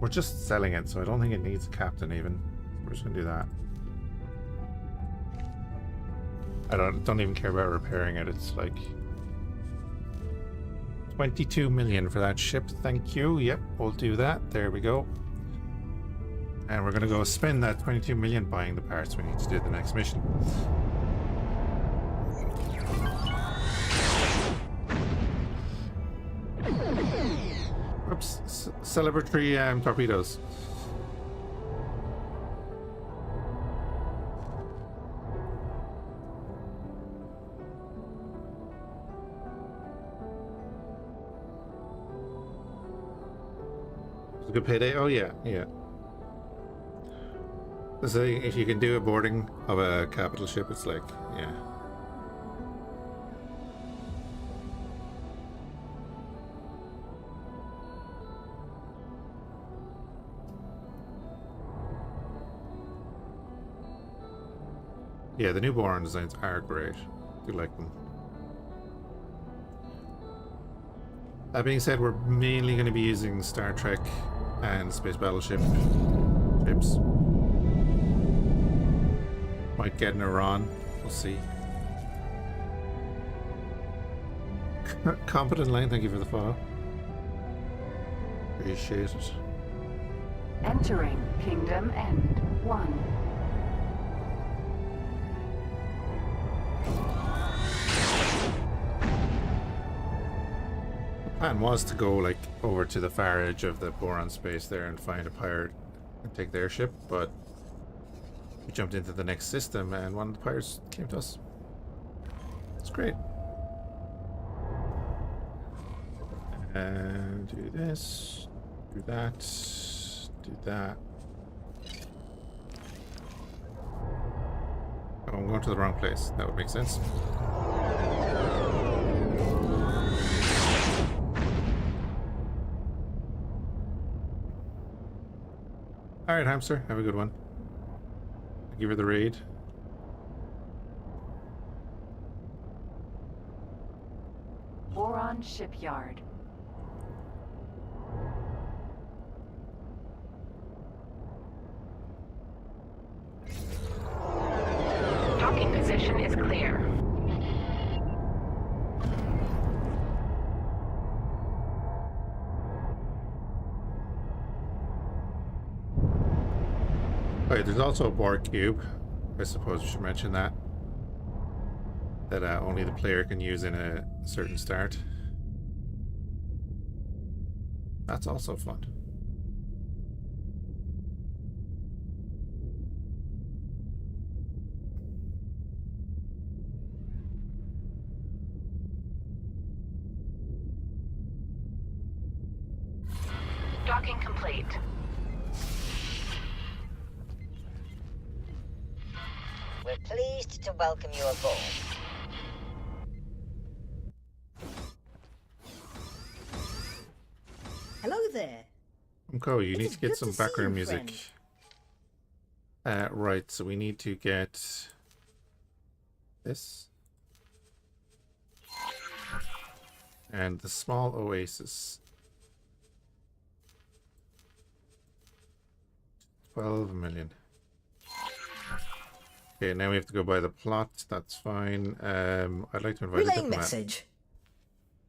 We're just selling it, so I don't think it needs a captain even. We're just gonna do that. I don't even care about repairing it. It's like 22 million for that ship. Thank you. Yep, we'll do that. There we go. And we're gonna go spend that 22 million buying the parts we need to do the next mission. Oops, celebratory torpedoes. It's a good payday. Oh yeah, yeah. So if you can do a boarding of a capital ship, it's like, yeah. Yeah, the new Boron designs are great. I do like them. That being said, we're mainly going to be using Star Trek and Space Battleship ships. Might get an Iran. We'll see. Competent Line, thank you for the follow. Appreciate it.
Entering Kingdom End 1.
The plan was to go like over to the far edge of the Boron space there and find a pirate and take their ship, but we jumped into the next system and one of the pirates came to us. It's great. And do this, do that, do that. Oh, I'm going to the wrong place. That would make sense. Alright, Hamster, have a good one. Give her the raid.
Boron Shipyard.
Docking position is clear.
Right, there's also a Borg cube. I suppose we should mention that. that only the player can use in a certain start. That's also fun.
Docking complete.
We're pleased to welcome you aboard.
Hello there.
Okay, you
It
need
is
to get
good
some
to see
background
you,
music. Right, so we need to get this. And the small oasis. 12 million. Okay, now we have to go by the plot. That's fine. I'd like to invite a
Relaying
diplomat.
message.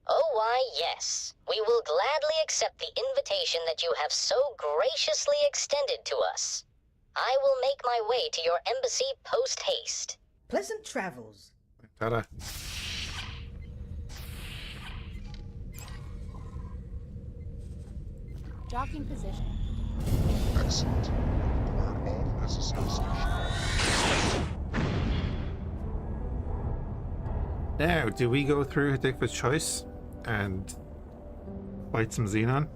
Oh, why, yes. We will gladly accept the invitation that you have so graciously extended to us. I will make my way to your embassy post-haste.
Pleasant travels.
Ta-da.
Docking position.
Excellent. Acquired all the necessary station.
Now, do we go through Hidikva's choice and fight some Xenon?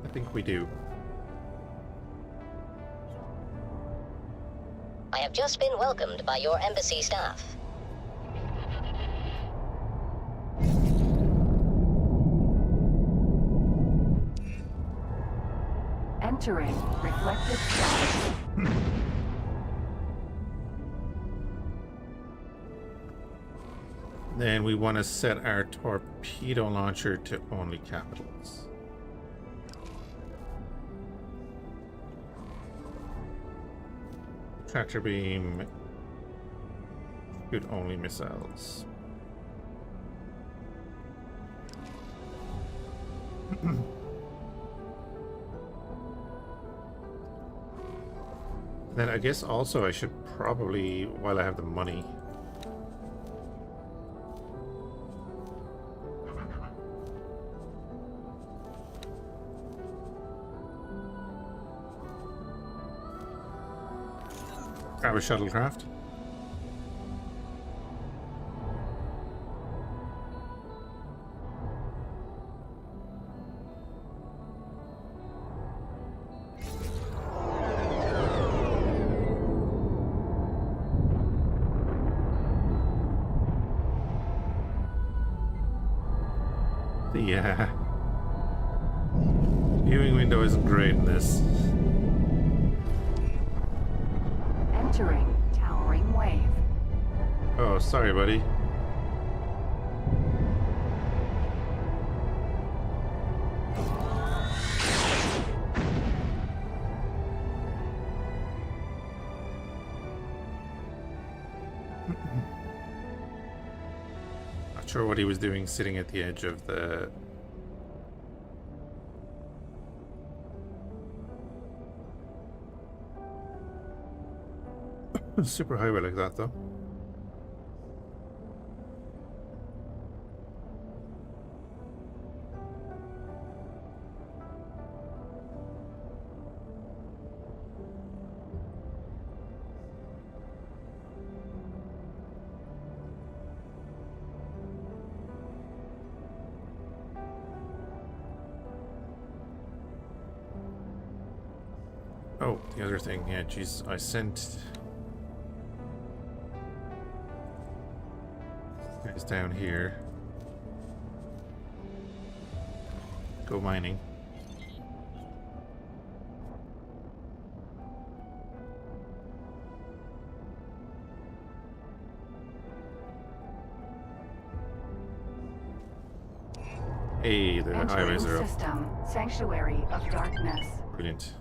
I think we do.
I have just been welcomed by your embassy staff.
Entering reflected skies.
Then we want to set our torpedo launcher to only capitals. Tractor beam, shoot only missiles. Then I guess also I should probably, while I have the money, grab a shuttlecraft. The viewing window isn't great in this.
Entering towering wave.
Oh, sorry, buddy. Not sure what he was doing sitting at the edge of the super highway like that, though. Oh, the other thing, yeah, geez, I sent guys down here. Go mining. Hey, the highways are up.
System. Sanctuary of Darkness.
Brilliant.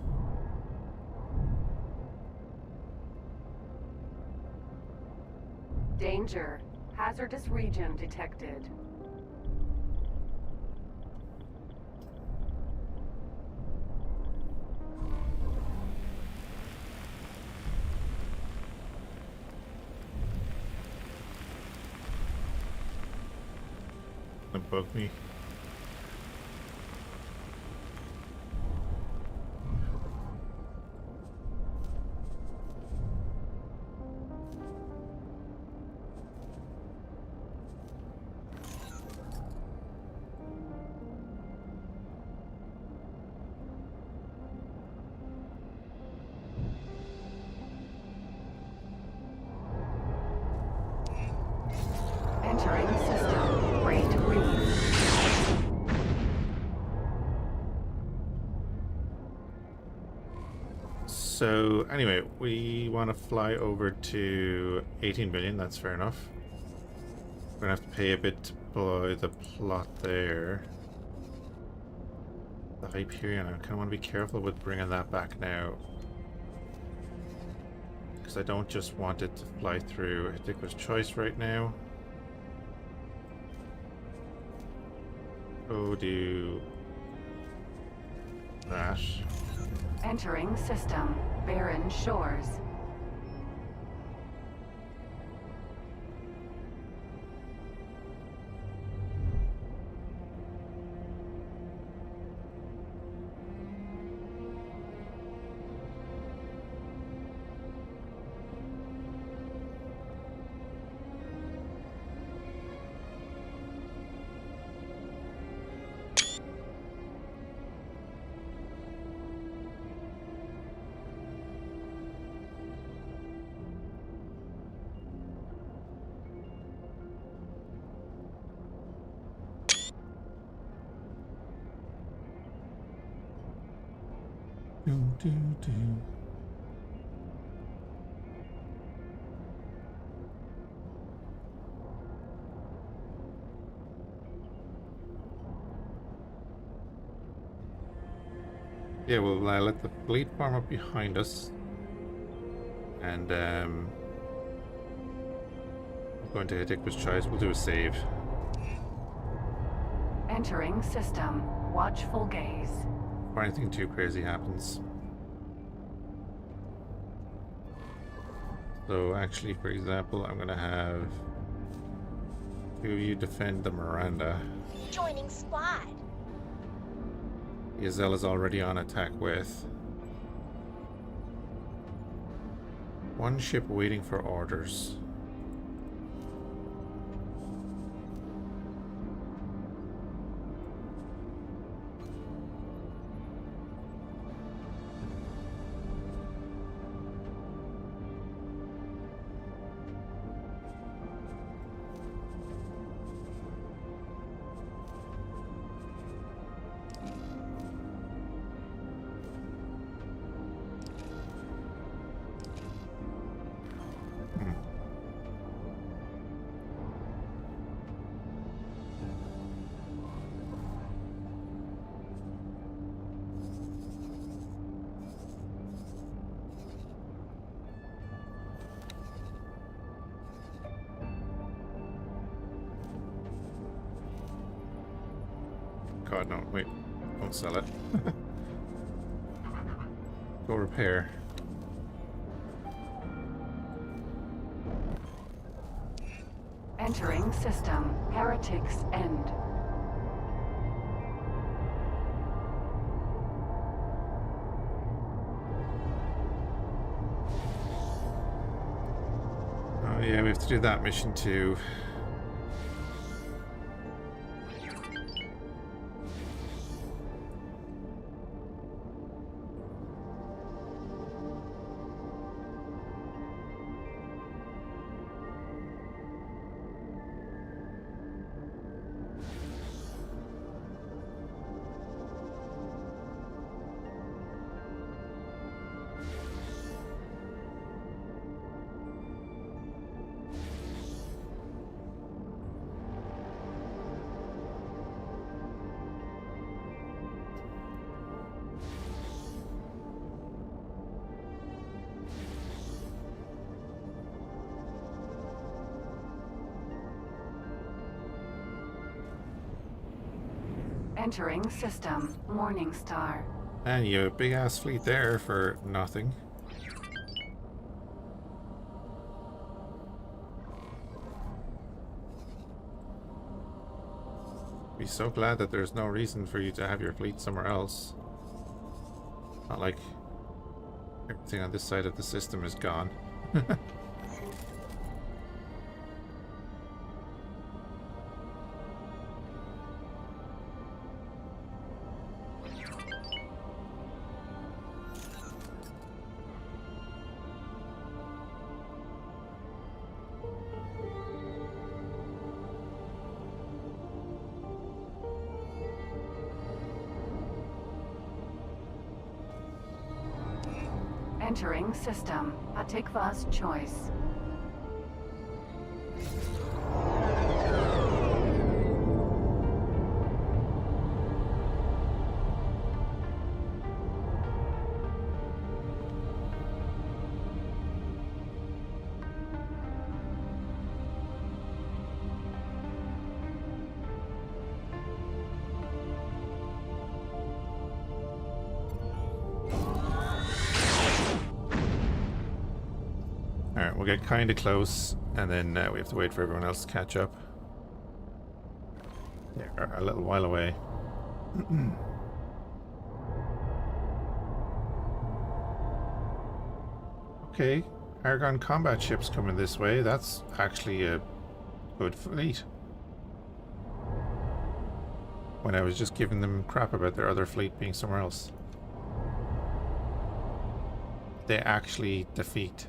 Danger. Hazardous region detected.
Don't bug me.
Entering system. Great Reef.
So anyway, we want to fly over to 18 billion. That's fair enough. We're gonna have to pay a bit to buy the plot there. The Hyperion. I kind of want to be careful with bringing that back now, because I don't just want it to fly through Hidiku's Choice right now. Go do that.
Entering system. Barren Shores.
Yeah, we'll let the fleet farm up behind us, and we'll go into Hidiku's Choice. We'll do a save.
Entering system. Watchful gaze.
Before anything too crazy happens. So actually, for example, I'm gonna have two of you defend the Miranda.
Joining squad.
Yazelle is already on attack with. One ship waiting for orders. God, no, wait. Don't sell it. Go repair.
Entering system. Heretics End.
Oh yeah, we have to do that mission too.
Entering system. Morning Star.
And you have a big ass fleet there for nothing. Be so glad that there's no reason for you to have your fleet somewhere else. Not like everything on this side of the system is gone.
Entering system. Atikva's choice.
Alright, we'll get kind of close, and then we have to wait for everyone else to catch up. They're a little while away. Okay, Argon combat ships coming this way. That's actually a good fleet. When I was just giving them crap about their other fleet being somewhere else. They actually defeat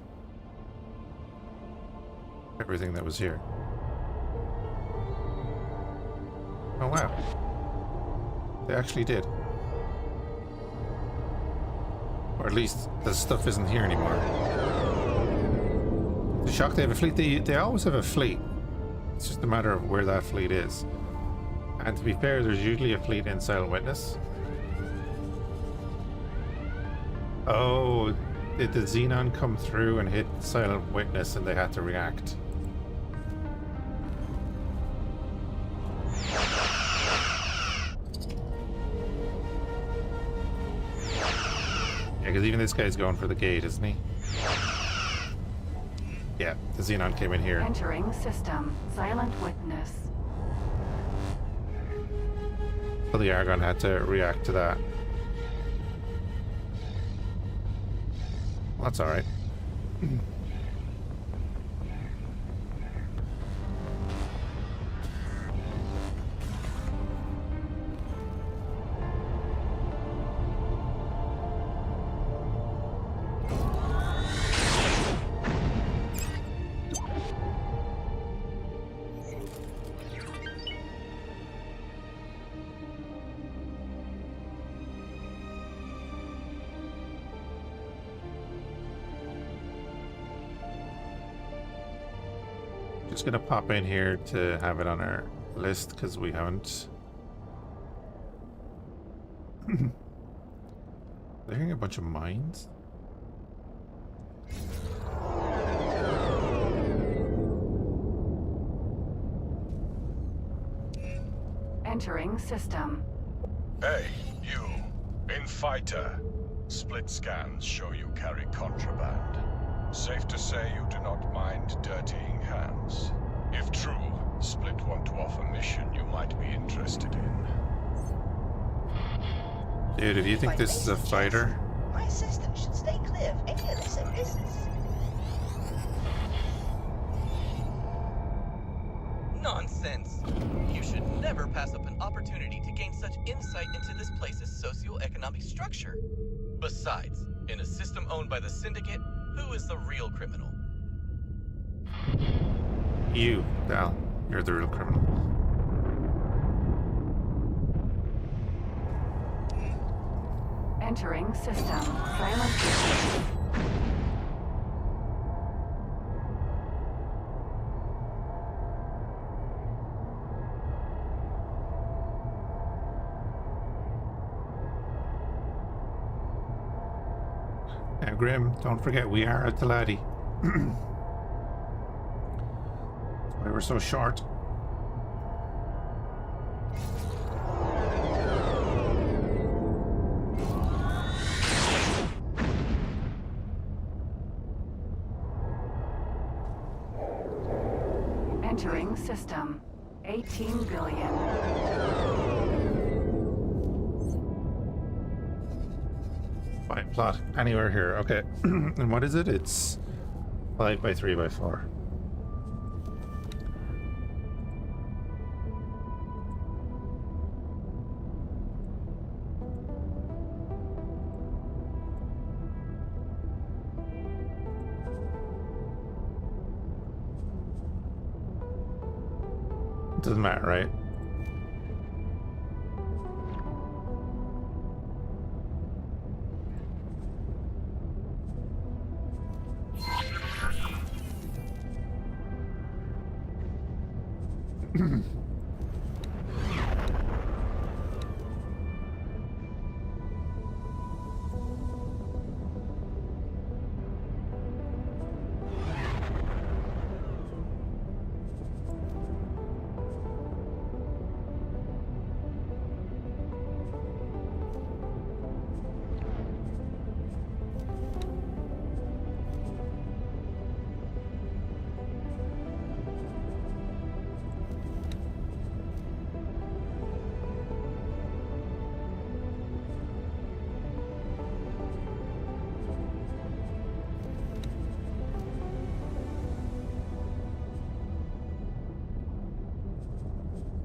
everything that was here. Oh wow. They actually did. Or at least the stuff isn't here anymore. The shock they have a fleet. They always have a fleet. It's just a matter of where that fleet is. And to be fair, there's usually a fleet in Silent Witness. Oh, did the Xenon come through and hit Silent Witness and they had to react? Yeah, because even this guy's going for the gate, isn't he? Yeah, the Xenon came in here.
Entering system. Silent Witness.
So the Argon had to react to that. Well, that's alright. Just gonna pop in here to have it on our list because we haven't. They're hearing a bunch of mines.
Entering system.
Hey, you. In Fhiachs. Split scans show you carry contraband. Safe to say you do not mind dirtying hands. If true, Split want to offer a mission you might be interested in.
Dude, if you think this is a fighter...
My system should stay clear of any illicit business.
Nonsense! You should never pass up an opportunity to gain such insight into this place's socio-economic structure. Besides, in a system owned by the Syndicate, who is the real criminal?
You, Dal. You're the real criminal.
Entering system. Silent Witness.
Now, Grim, don't forget we are at the laddie. That's why we're so short.
Entering system. 18 billion.
Fine, plot anywhere here. Okay. And what is it? It's 5 by 3 by 4. Doesn't matter, right?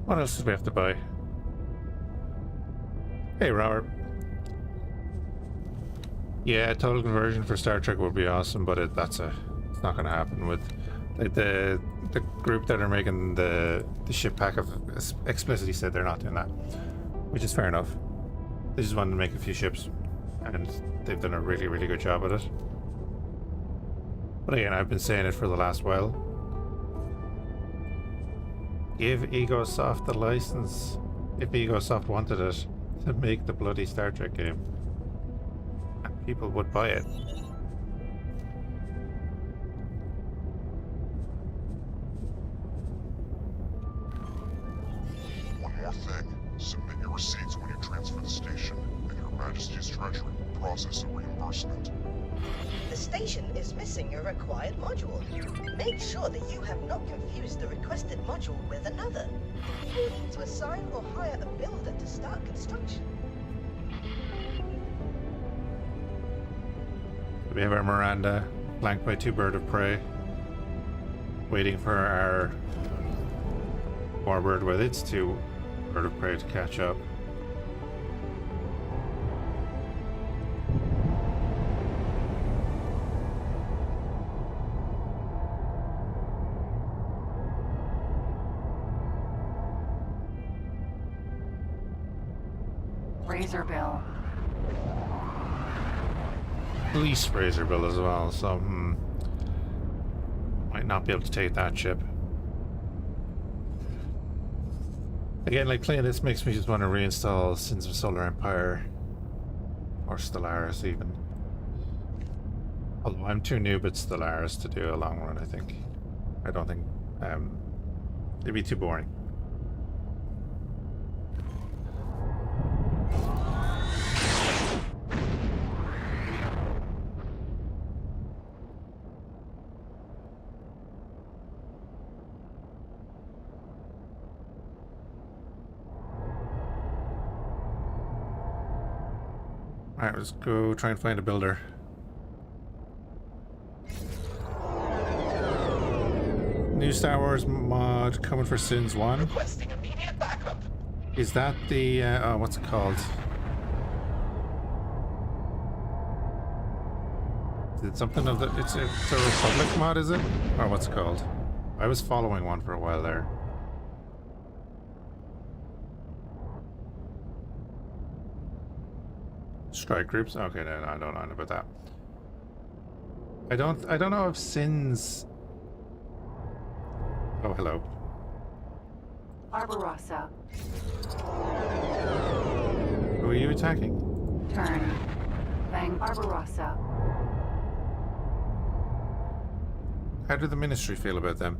What else did we have to buy? Hey, Robert. Yeah, total conversion for Star Trek would be awesome, but it's not going to happen with like the group that are making the ship pack of explicitly said they're not doing that, which is fair enough. They just wanted to make a few ships, and they've done a really, really good job at it. But again, I've been saying it for the last while. Give Egosoft the license, if Egosoft wanted it, to make the bloody Star Trek game. And people would buy it.
One more thing. Submit your receipts when you transfer the station, and Your Majesty's Treasury will process a reimbursement.
The station is missing a required module. Make sure that you have not confused the requested module with another. You will need to assign or hire a builder to start construction.
We have our Miranda, flanked by 2 bird of prey, waiting for our warbird with its 2 bird of prey to catch up.
Razor Bill.
Police Razor Bill as well, so might not be able to take that ship. Again, like playing this makes me just want to reinstall Sins of Solar Empire or Stellaris even. Although I'm too noob at Stellaris to do a long run, I think. I don't think it'd be too boring. Alright, let's go try and find a builder. New Star Wars mod coming for Sins 1.
Requesting immediate backup.
Is that the, what's it called? Is it something of the, it's a Republic mod, is it? Or what's it called? I was following one for a while there. Strike groups? Okay, no, I don't know about that. I don't know if Sins. Oh, hello.
Barbarossa.
Who are you attacking?
Turn. Bang Barbarossa.
How do the Ministry feel about them?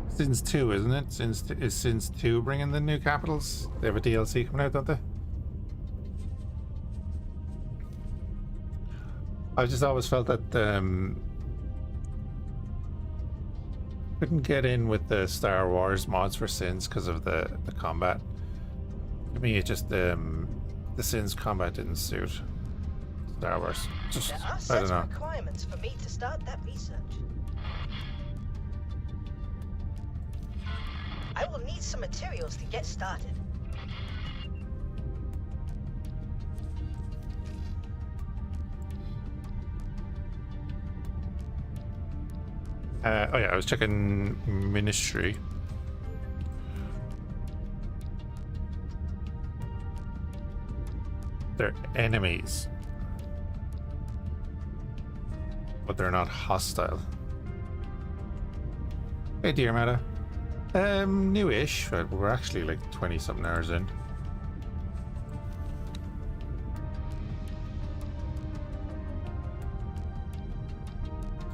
Sins 2, isn't it? Is Sins 2 bringing the new capitals? They have a DLC coming out, don't they? I just always felt that couldn't get in with the Star Wars mods for Sins because of the combat. To me, it just the Sins combat didn't suit Star Wars. Just
There are
I
set
don't know.
requirements for me to start that research. I will need some materials to get started.
Oh yeah, I was checking Ministry. They're enemies, but they're not hostile. Hey, dear Meta. Newish. We're actually like 20-something hours in.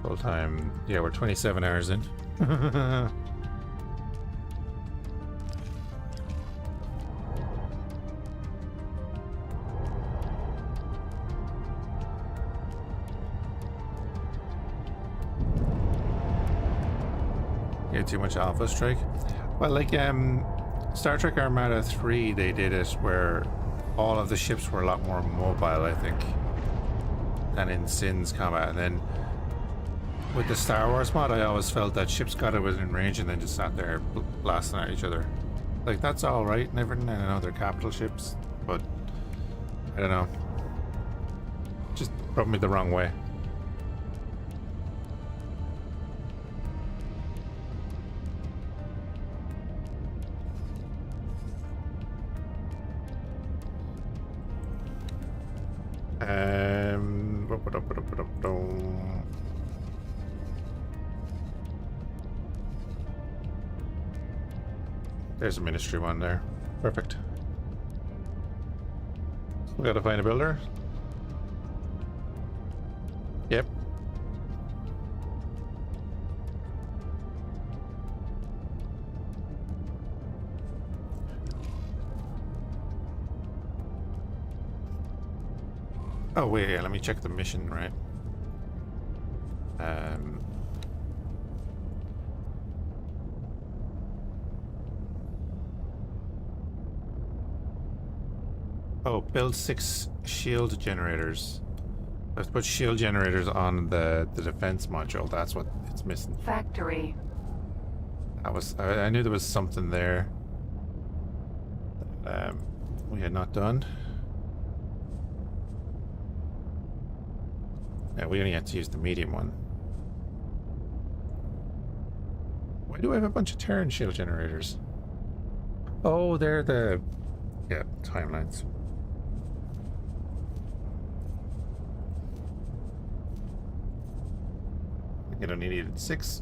Full time. Yeah, we're 27 hours in. Get too much Alpha Strike. Well, like Star Trek Armada 3, they did it where all of the ships were a lot more mobile, I think, than in Sin's combat. And then with the Star Wars mod, I always felt that ships got it within range and then just sat there blasting at each other. Like, that's all right and everything. I know they're capital ships, but I don't know. Just rubbed me the wrong way. There's a Ministry one there. Perfect. We gotta find a builder. Yep. Oh wait, yeah, let me check the mission, right? Oh, build 6 shield generators. I have to put shield generators on the defense module. That's what it's missing.
Factory.
I knew there was something there that we had not done. Yeah, we only had to use the medium one. Why do I have a bunch of Terran shield generators? Oh, they're the timelines. It only needed 6.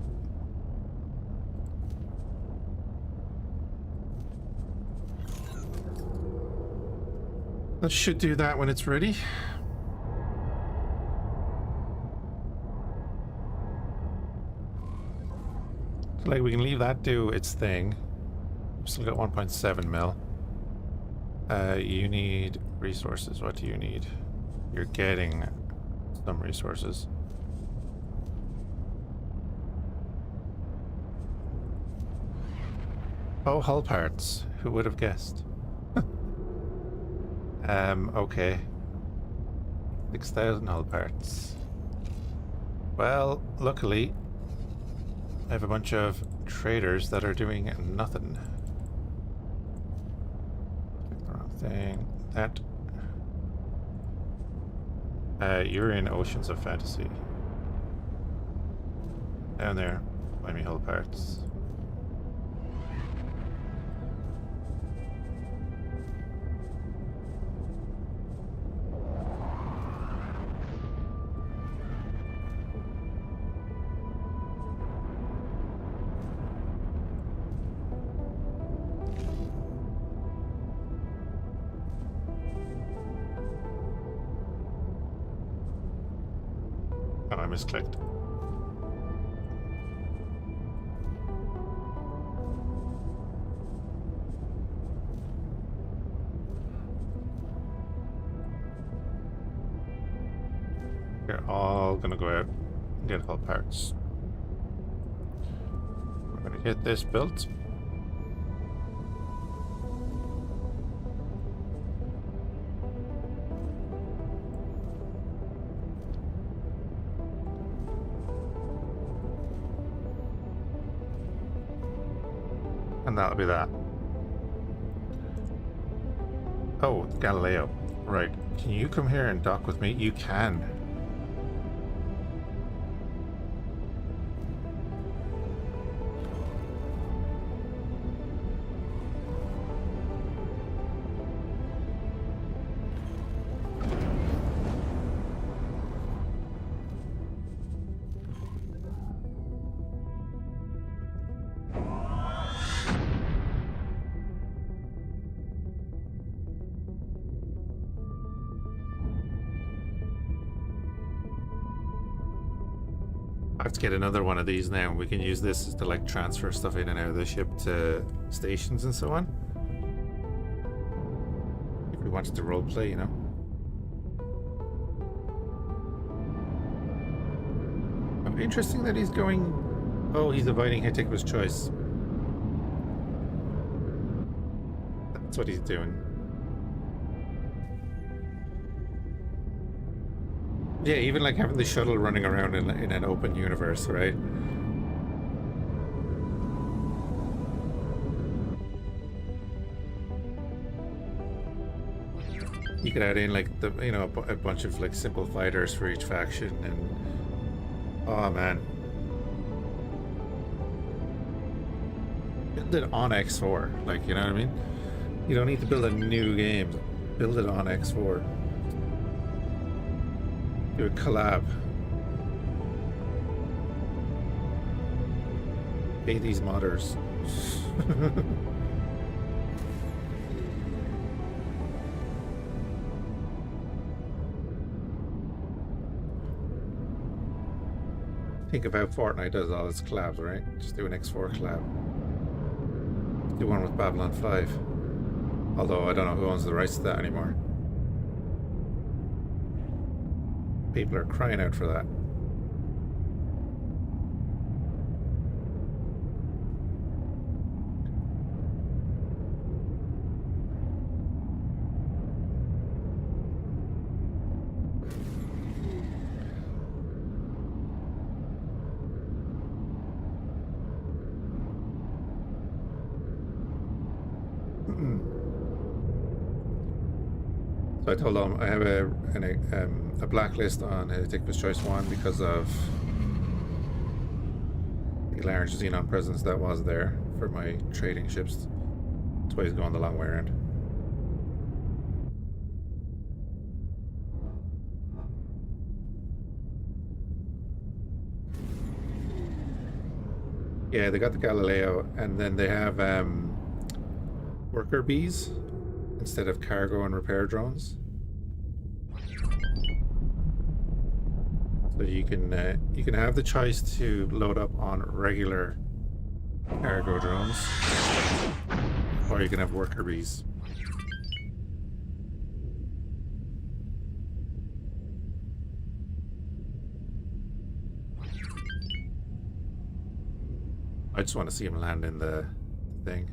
That should do that when it's ready. So, like, we can leave that do its thing. We've still got 1.7 mil. You need resources. What do you need? You're getting some resources. Oh, hull parts. Who would have guessed? Okay. 6,000 hull parts. Well, luckily, I have a bunch of traders that are doing nothing. Click the wrong thing. That. You're in Oceans of Fantasy. Down there. Buy me hull parts. Oh, I misclicked. They're all gonna go out and get all parts. We're gonna get this built. And that'll be that. Oh, Galileo. Right. Can you come here and dock with me? You can. I have to get another one of these now. We can use this to like transfer stuff in and out of the ship to stations and so on. If we wanted to roleplay, you know. Interesting that he's going... Oh, he's avoiding Hittick's choice. That's what he's doing. Yeah, even like having the shuttle running around in an open universe, right? You could add in like the, you know, a bunch of like simple fighters for each faction, and oh man, build it on X4, like, you know what I mean? You don't need to build a new game. Build it on X4. Do a collab. Pay these modders. Think of how Fortnite does all its collabs, right? Just do an X4 collab. Do one with Babylon 5. Although I don't know who owns the rights to that anymore. People are crying out for that. So I told them I have a blacklist on Diplo's Choice 1 because of the large Xenon presence that was there for my trading ships. That's why he's going the long way around. Yeah, they got the Galileo, and then they have worker bees instead of cargo and repair drones. So you can have the choice to load up on regular cargo drones, or you can have worker bees. I just want to see him land in the thing.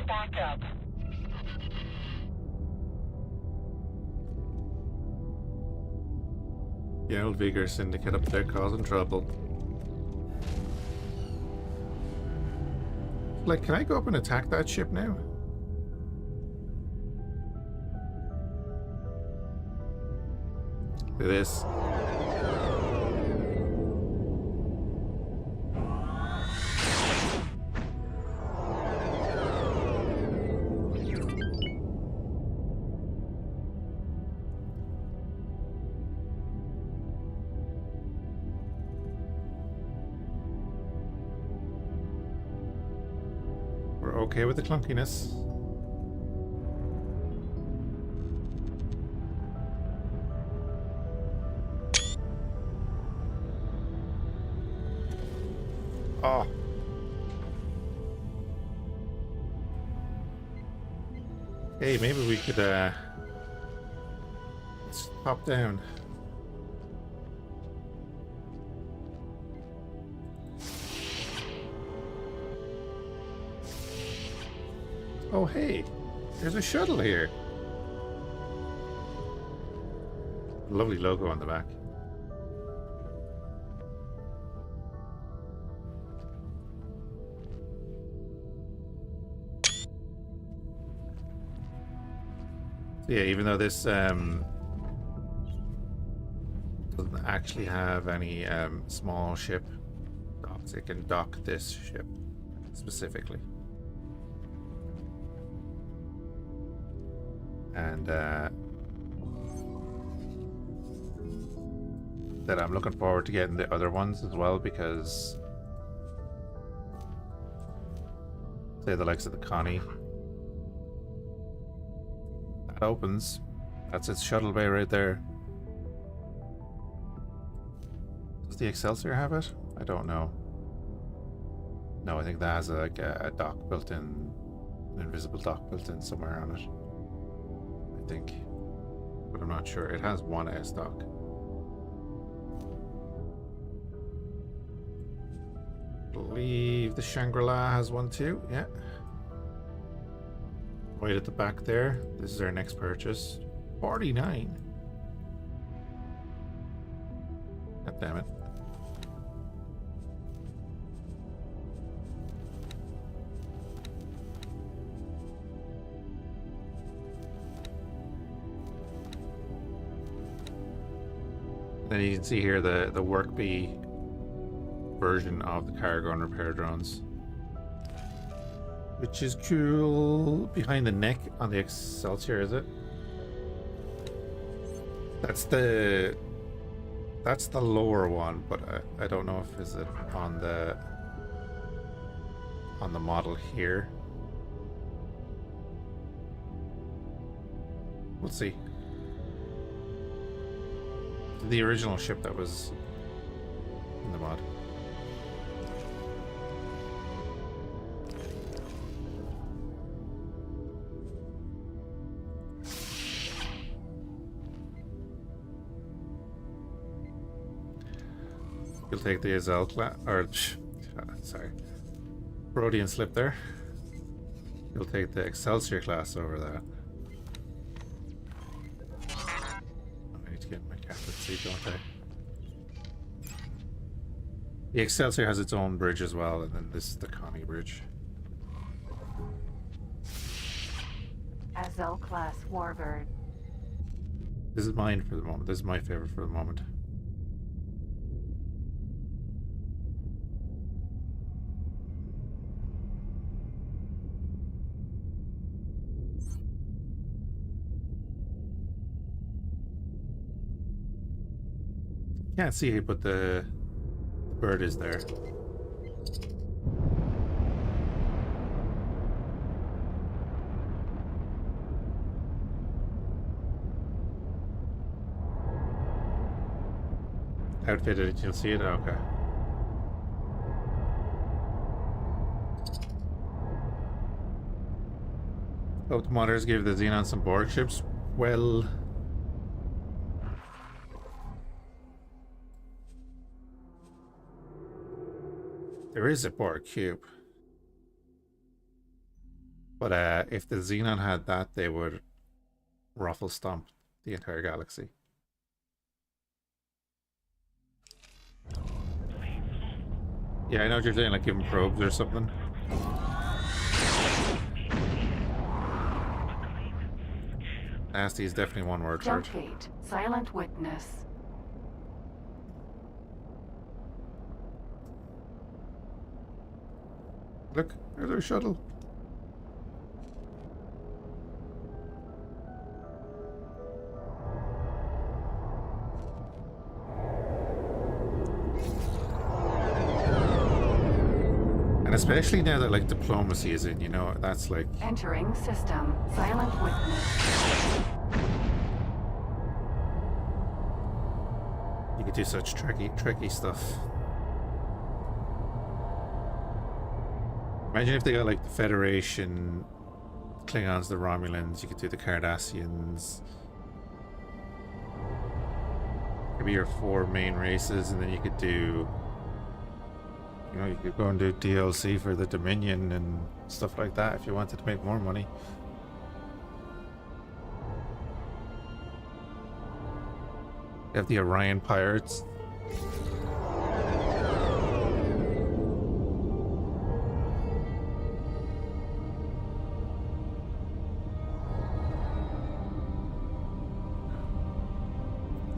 Backup.
The old Vigor Syndicate up there causing trouble. Like, can I go up and attack that ship now? Do this. We're okay with the clunkiness. Oh. Hey, maybe we could let's pop down. Oh, hey, there's a shuttle here. Lovely logo on the back. So yeah, even though this doesn't actually have any small ship docks, it can dock this ship specifically. And that I'm looking forward to getting the other ones as well, because say the likes of the Connie, that opens, that's its shuttle bay right there. Does the Excelsior have it? I don't know. No, I think that has like a dock built in, an invisible dock built in somewhere on it, I think, but I'm not sure. It has one S dock. I believe the Shangri-La has one too. Yeah. Right at the back there. This is our next purchase. 49. God damn it. Then you can see here the work bee version of the cargo and repair drones, which is cool. Behind the neck on the Excelsior, is it? That's the lower one, but I don't know if is it on the model here. We'll see. The original ship that was in the mod. You'll take the Azel class, or sorry, Brodian slip there. You'll take the Excelsior class over that. I need to get my captain seat, don't I? The Excelsior has its own bridge as well, and then this is the Connie bridge.
Azel class warbird.
This is mine for the moment. This is my favorite for the moment. Can't see, but the bird is there. Outfitted, you'll see it? Okay. Hope the modders gave the Xenon some Borg ships. Well, there is a Borg cube, but if the Xenon had that, they would ruffle stomp the entire galaxy. Yeah, I know what you're saying, like give them probes or something. Nasty is definitely one word for it.
Jump gate. Silent witness.
Look, there's our shuttle. And especially now that like diplomacy is in, you know, that's like
Entering system. Silent witness.
you could do such tricky stuff. Imagine if they got like the Federation, Klingons, the Romulans, you could do the Cardassians. Maybe your 4 main races, and then you could do, you know, you could go and do DLC for the Dominion and stuff like that if you wanted to make more money. You have the Orion Pirates.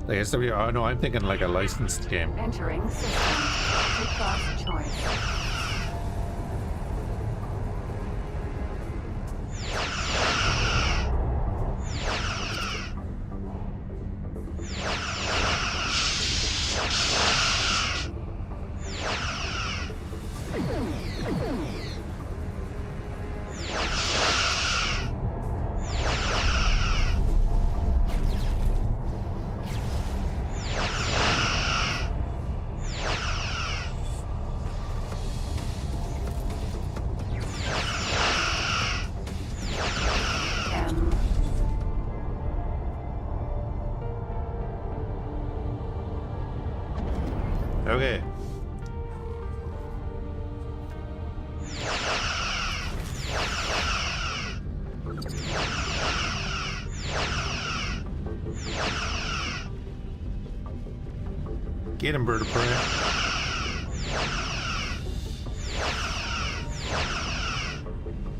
Like SW, oh no, I'm thinking like a licensed game.
Entering system. Take class choice.
Okay. Get him, bird of prey.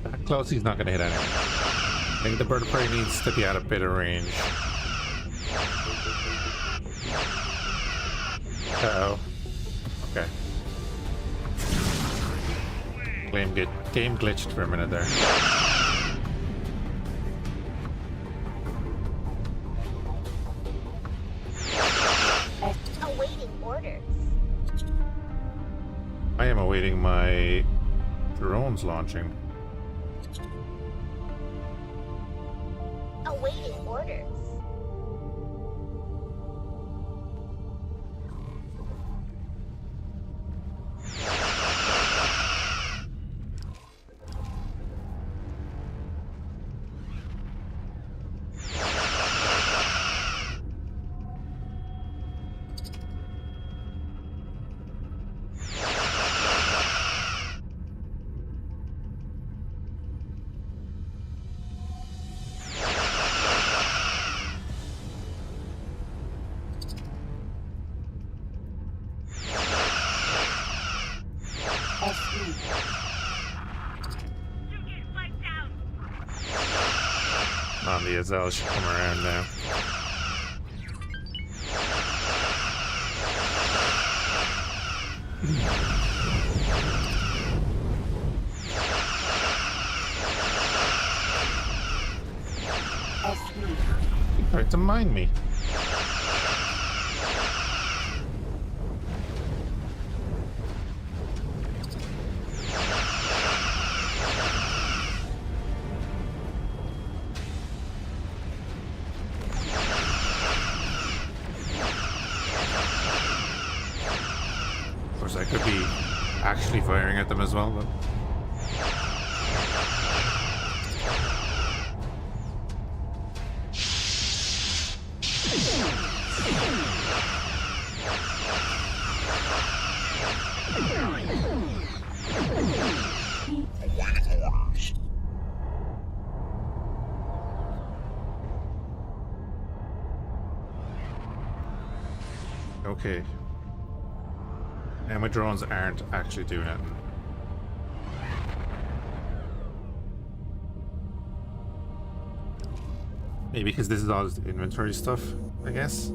That close, he's not gonna hit anything. I think the bird of prey needs to be at a bit of range. Uh-oh. Okay. Game glitched for a minute there.
Awaiting orders.
I am awaiting my drones launching.
Awaiting orders.
The Azelle should come around now. You tried to mine me. I could be actually firing at them as well, but okay. And my drones aren't actually doing it. Maybe because this is all just inventory stuff, I guess.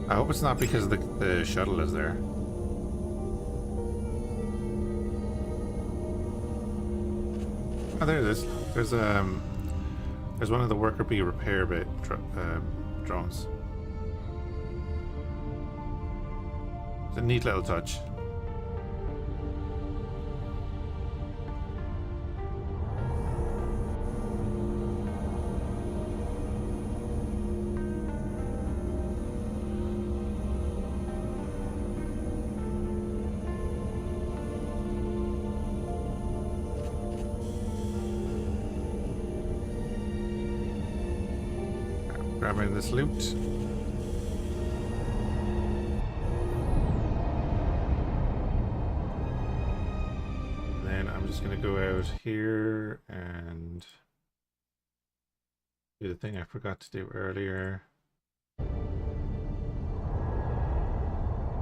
I hope it's not because the shuttle is there. Oh, there it is. There's one of the worker bee repair bit drones. It's a neat little touch. Grabbing this loot. Then I'm just gonna go out here and do the thing I forgot to do earlier.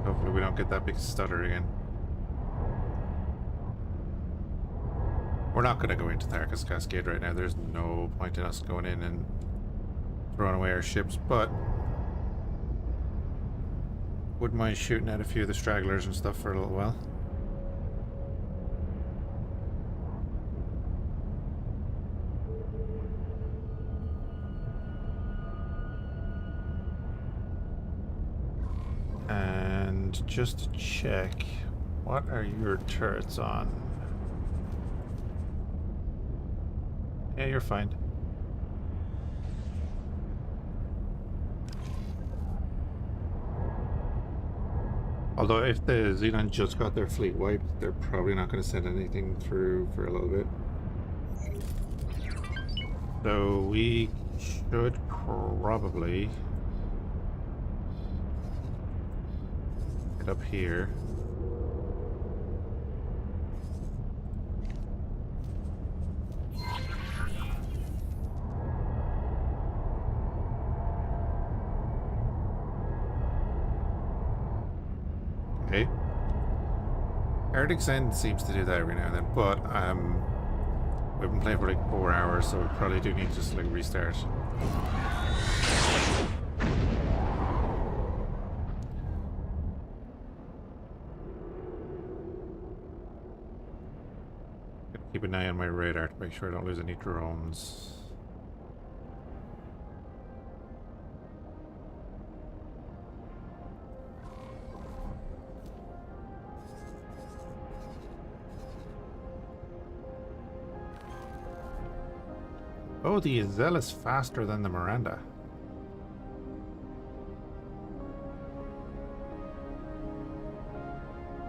Hopefully we don't get that big stutter again. We're not gonna go into Tharkas Cascade right now. There's no point in us going in and throwing away our ships, but wouldn't mind shooting at a few of the stragglers and stuff for a little while. And just to check, what are your turrets on? Yeah, you're fine. Although if the Xenon just got their fleet wiped, they're probably not going to send anything through for a little bit. So we should probably get up here. Okay. Arctic's End seems to do that every now and then, but we've been playing for like 4 hours, so we probably do need to just like restart. Keep an eye on my radar to make sure I don't lose any drones. Oh, the Azelle is faster than the Miranda.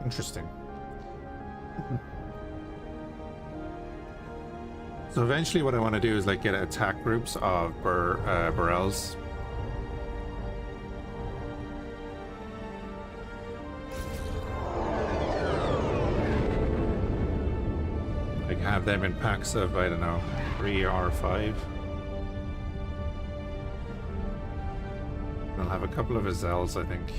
Interesting. So eventually what I want to do is like get attack groups of Burrells. Like have them in packs of, I don't know, 3 or 5. I'll have a couple of Azelles, I think.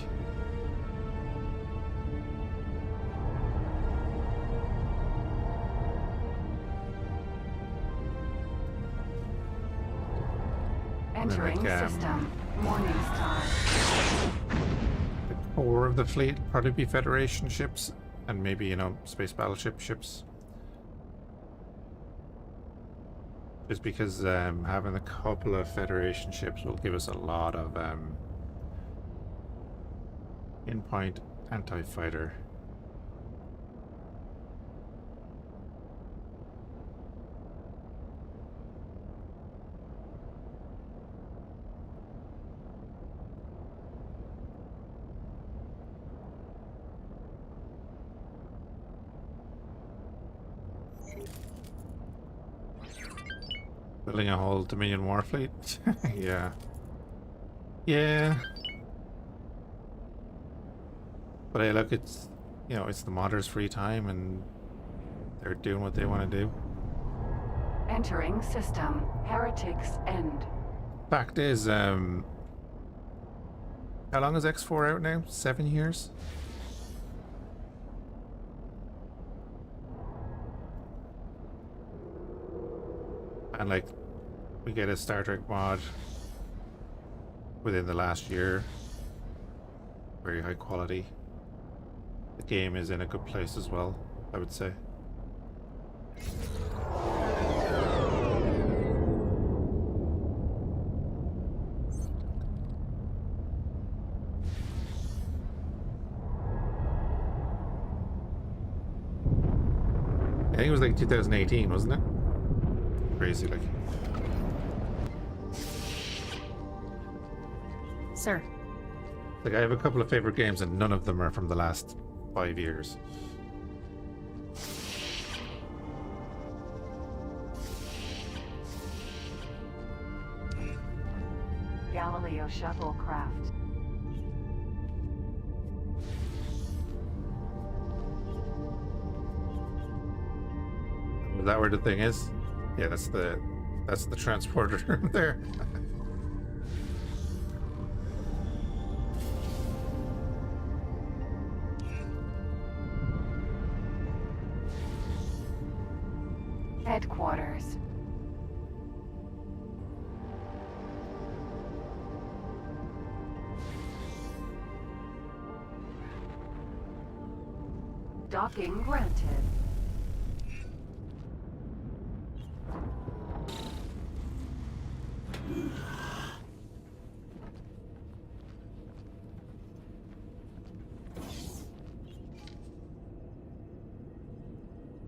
Entering system. Morning star.
The core of the fleet will probably be Federation ships, and maybe, you know, space battleship ships. Just because having a couple of Federation ships will give us a lot of in-point anti-fighter. Building a whole Dominion Warfleet? Yeah. Yeah. But hey, look, it's, you know, it's the modders' free time and they're doing what they want to do.
Entering system. Heretics End.
Fact is, how long is X4 out now? 7 years? And like, we get a Star Trek mod within the last year. Very high quality. The game is in a good place as well, I would say. I think it was like 2018, wasn't it? Crazy, like.
Sir.
Like, I have a couple of favorite games, and none of them are from the last 5 years.
Galileo shuttlecraft.
Is that where the thing is? Yeah, that's the transporter there.
Headquarters. Docking granted.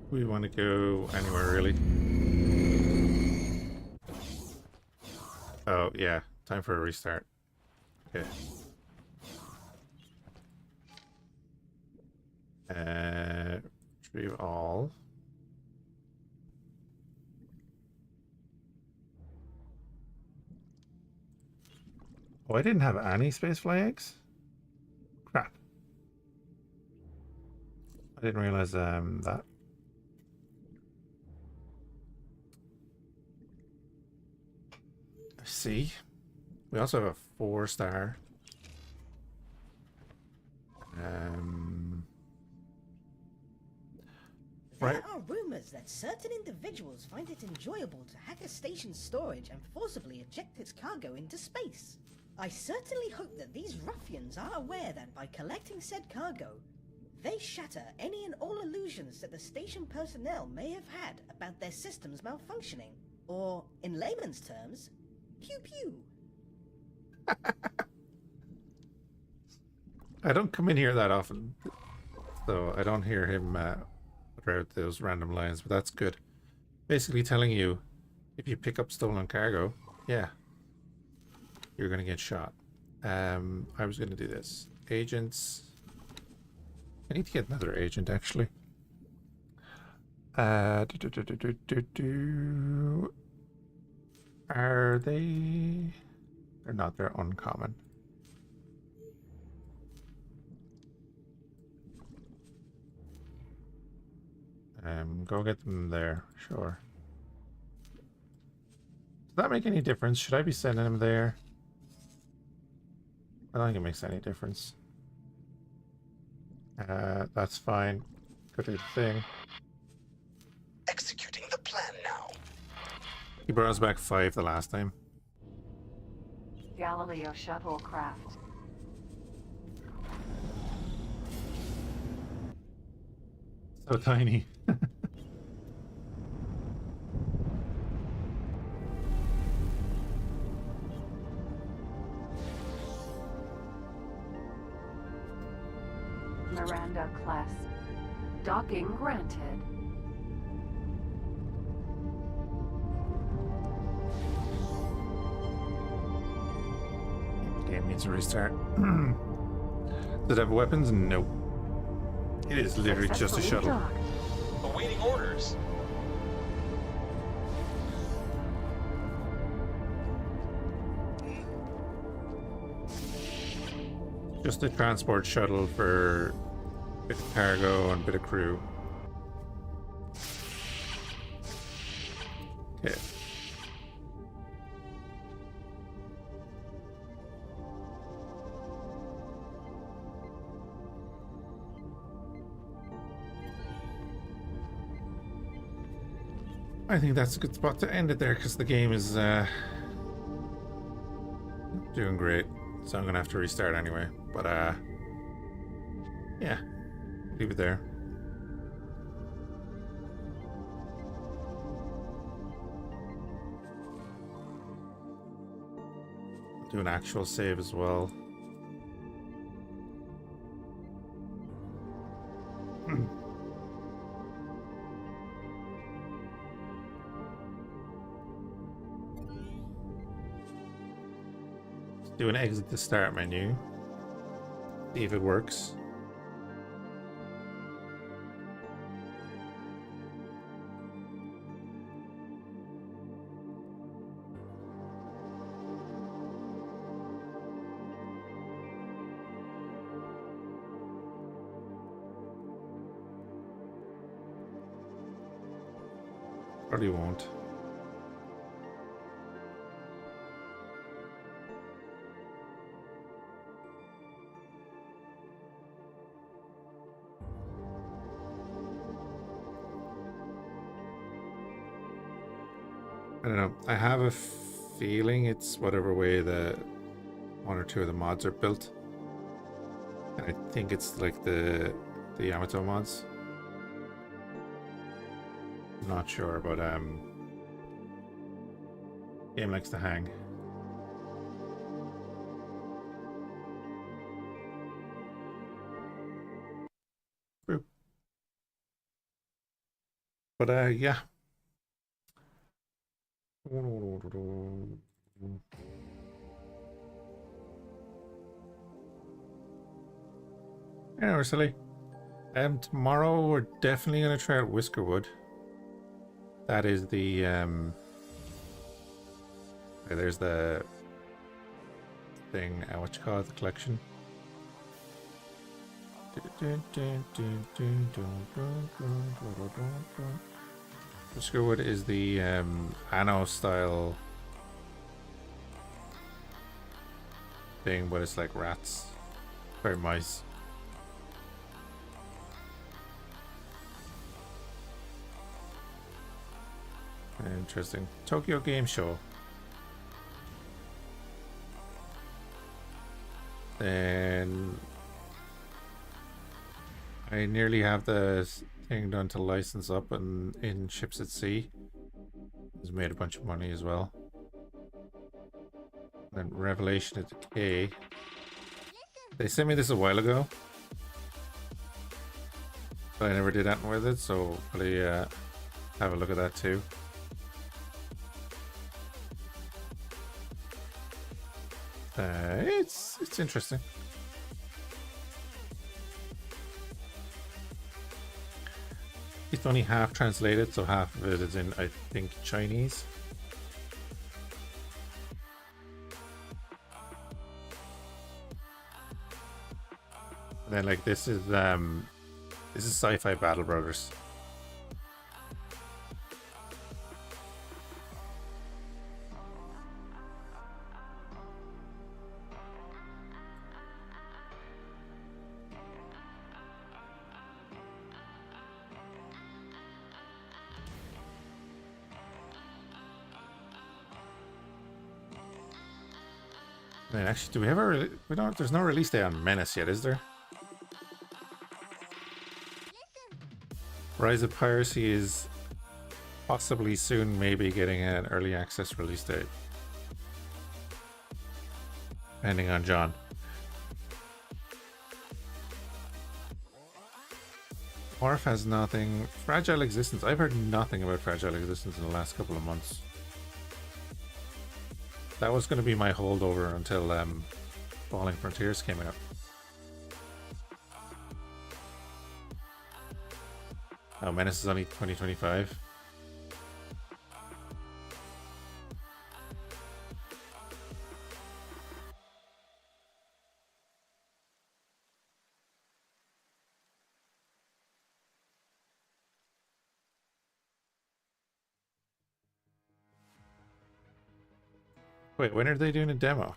We want to go anywhere, really. Oh, yeah. Time for a restart. Okay. Retrieve all. Oh, I didn't have any spacefly eggs? Crap. I didn't realize that. See, we also have a 4-star.
There are rumors that certain individuals find it enjoyable to hack a station's storage and forcibly eject its cargo into space. I certainly hope that these ruffians are aware that by collecting said cargo, they shatter any and all illusions that the station personnel may have had about their systems malfunctioning. Or, in layman's terms, pew pew.
I don't come in here that often, so I don't hear him throughout those random lines, but that's good. Basically telling you, if you pick up stolen cargo, yeah, you're gonna get shot. I was gonna do this. Agents. I need to get another agent, actually. Are they? They're not. They're uncommon. Go get them there. Sure. Does that make any difference? Should I be sending them there? I don't think it makes any difference. That's fine. Go do the thing.
Executing the plan now.
He brought us back 5 the last time.
Galileo shuttlecraft.
So tiny.
Miranda class. Docking granted.
The game needs a restart. Does it have weapons? Nope. It is literally just a shuttle.
Awaiting orders.
Just a transport shuttle for a bit of cargo and a bit of crew. Okay. I think that's a good spot to end it there because the game is doing great. So I'm gonna have to restart anyway. But yeah, leave it there. Do an actual save as well. Do an exit the start menu. See if it works. Probably won't. I don't know. I have a feeling it's whatever way the one or two of the mods are built. And I think it's like the Yamato mods. I'm not sure, but game likes to hang. True. But yeah. Anyway, silly. Tomorrow we're definitely gonna try out Whiskerwood. That is the there's the thing, what you call it, the collection. Whiskerwood is the Anno style thing, but it's like rats or mice. Interesting. Tokyo Game Show. Then I nearly have the thing done to license up and in Ships at Sea. It's made a bunch of money as well. Then Revelation of Decay. They sent me this a while ago, but I never did anything with it, so probably have a look at that too. It's interesting. It's only half translated, so half of it is in, I think, Chinese. And then like this is Sci-Fi Battle Brothers. Man, actually, do we have a we don't? There's no release date on Menace yet, is there? Rise of Piracy is possibly soon, maybe getting an early access release date, depending on John. Morph has nothing. Fragile Existence. I've heard nothing about Fragile Existence in the last couple of months. That was going to be my holdover until Falling Frontiers came out. Oh, Menace is only 2025. Wait, when are they doing a demo?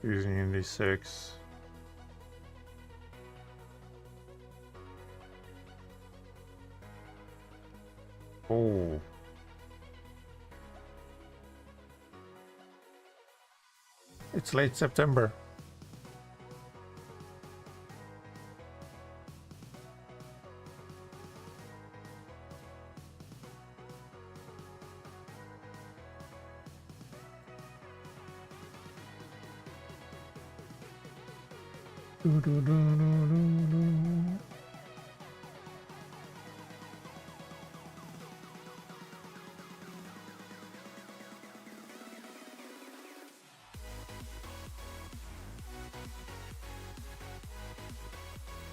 Using Indy 6. Oh. It's late September.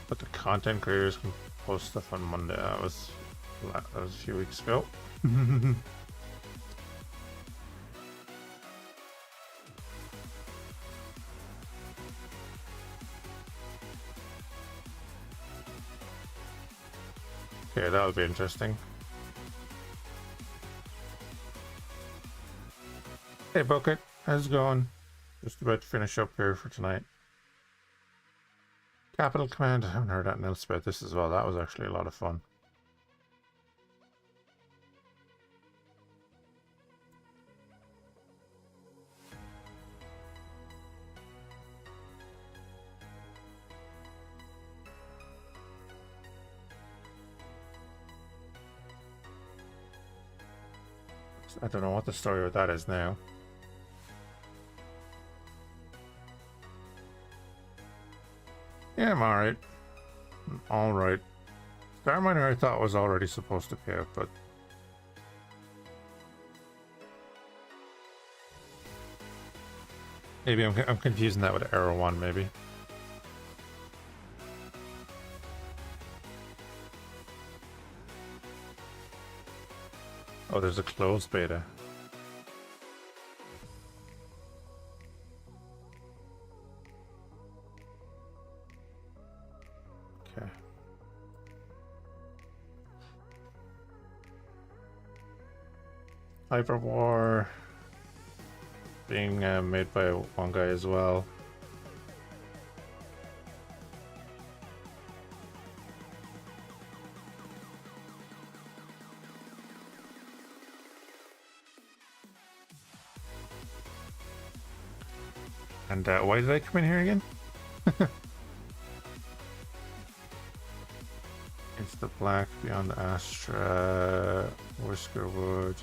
But the content creators can post stuff on Monday. That was a few weeks ago. Okay, that'll be interesting. Hey Bucket, how's it going? Just about to finish up here for tonight. Capital Command, I haven't heard anything else about this as well. That was actually a lot of fun. I don't know what the story with that is now. Yeah, I'm alright. Alright. Starminer I thought was already supposed to pay out, but... Maybe I'm confusing that with Arrow 1, maybe. Oh, there's a closed beta. Okay. Hyper War being made by one guy as well. And why did I come in here again? It's the Black, Beyond Astra, Whiskerwood.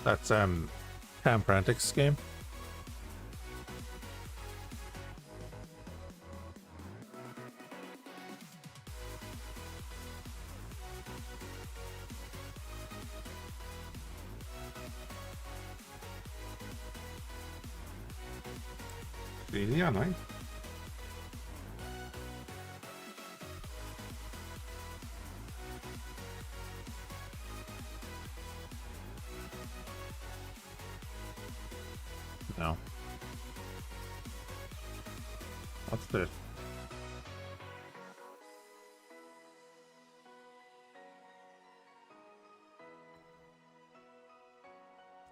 That's Cam Prantic's game. Easy, I know. No. What's this?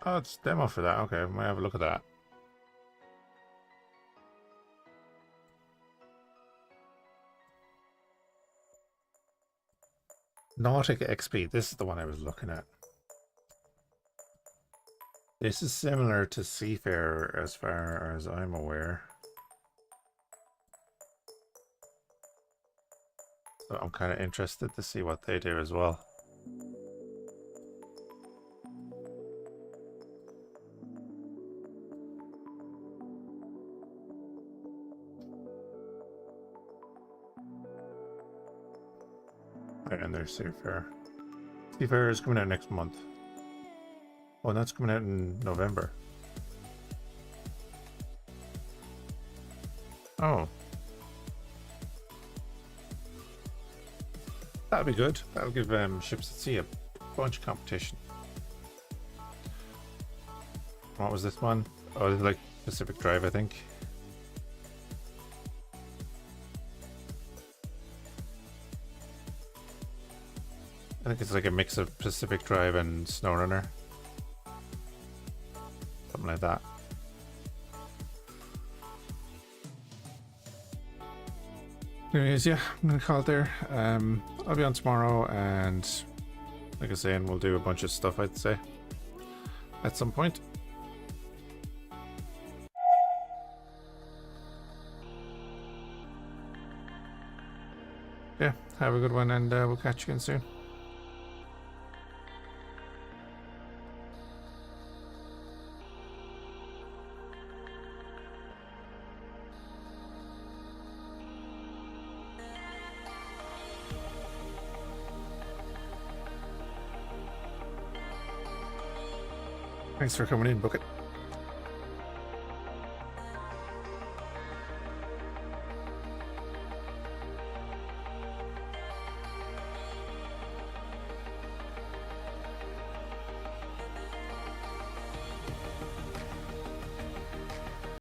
Oh, it's demo for that. Okay, I might have a look at that. Nautic XP, this is the one I was looking at. This is similar to Seafarer as far as I'm aware. So I'm kind of interested to see what they do as well. And there's Seafarer. Seafarer is coming out next month. Oh, and that's coming out in November. Oh. That'll be good. That'll give ships at sea a bunch of competition. What was this one? Oh, like Pacific Drive, I think. think it's like a mix of Pacific Drive and SnowRunner. Something like that. Anyways, yeah, I'm gonna call it there. I'll be on tomorrow, and like I was saying, we'll do a bunch of stuff, I'd say, at some point. Yeah, have a good one, and we'll catch you again soon. Thanks for coming in, Bucket.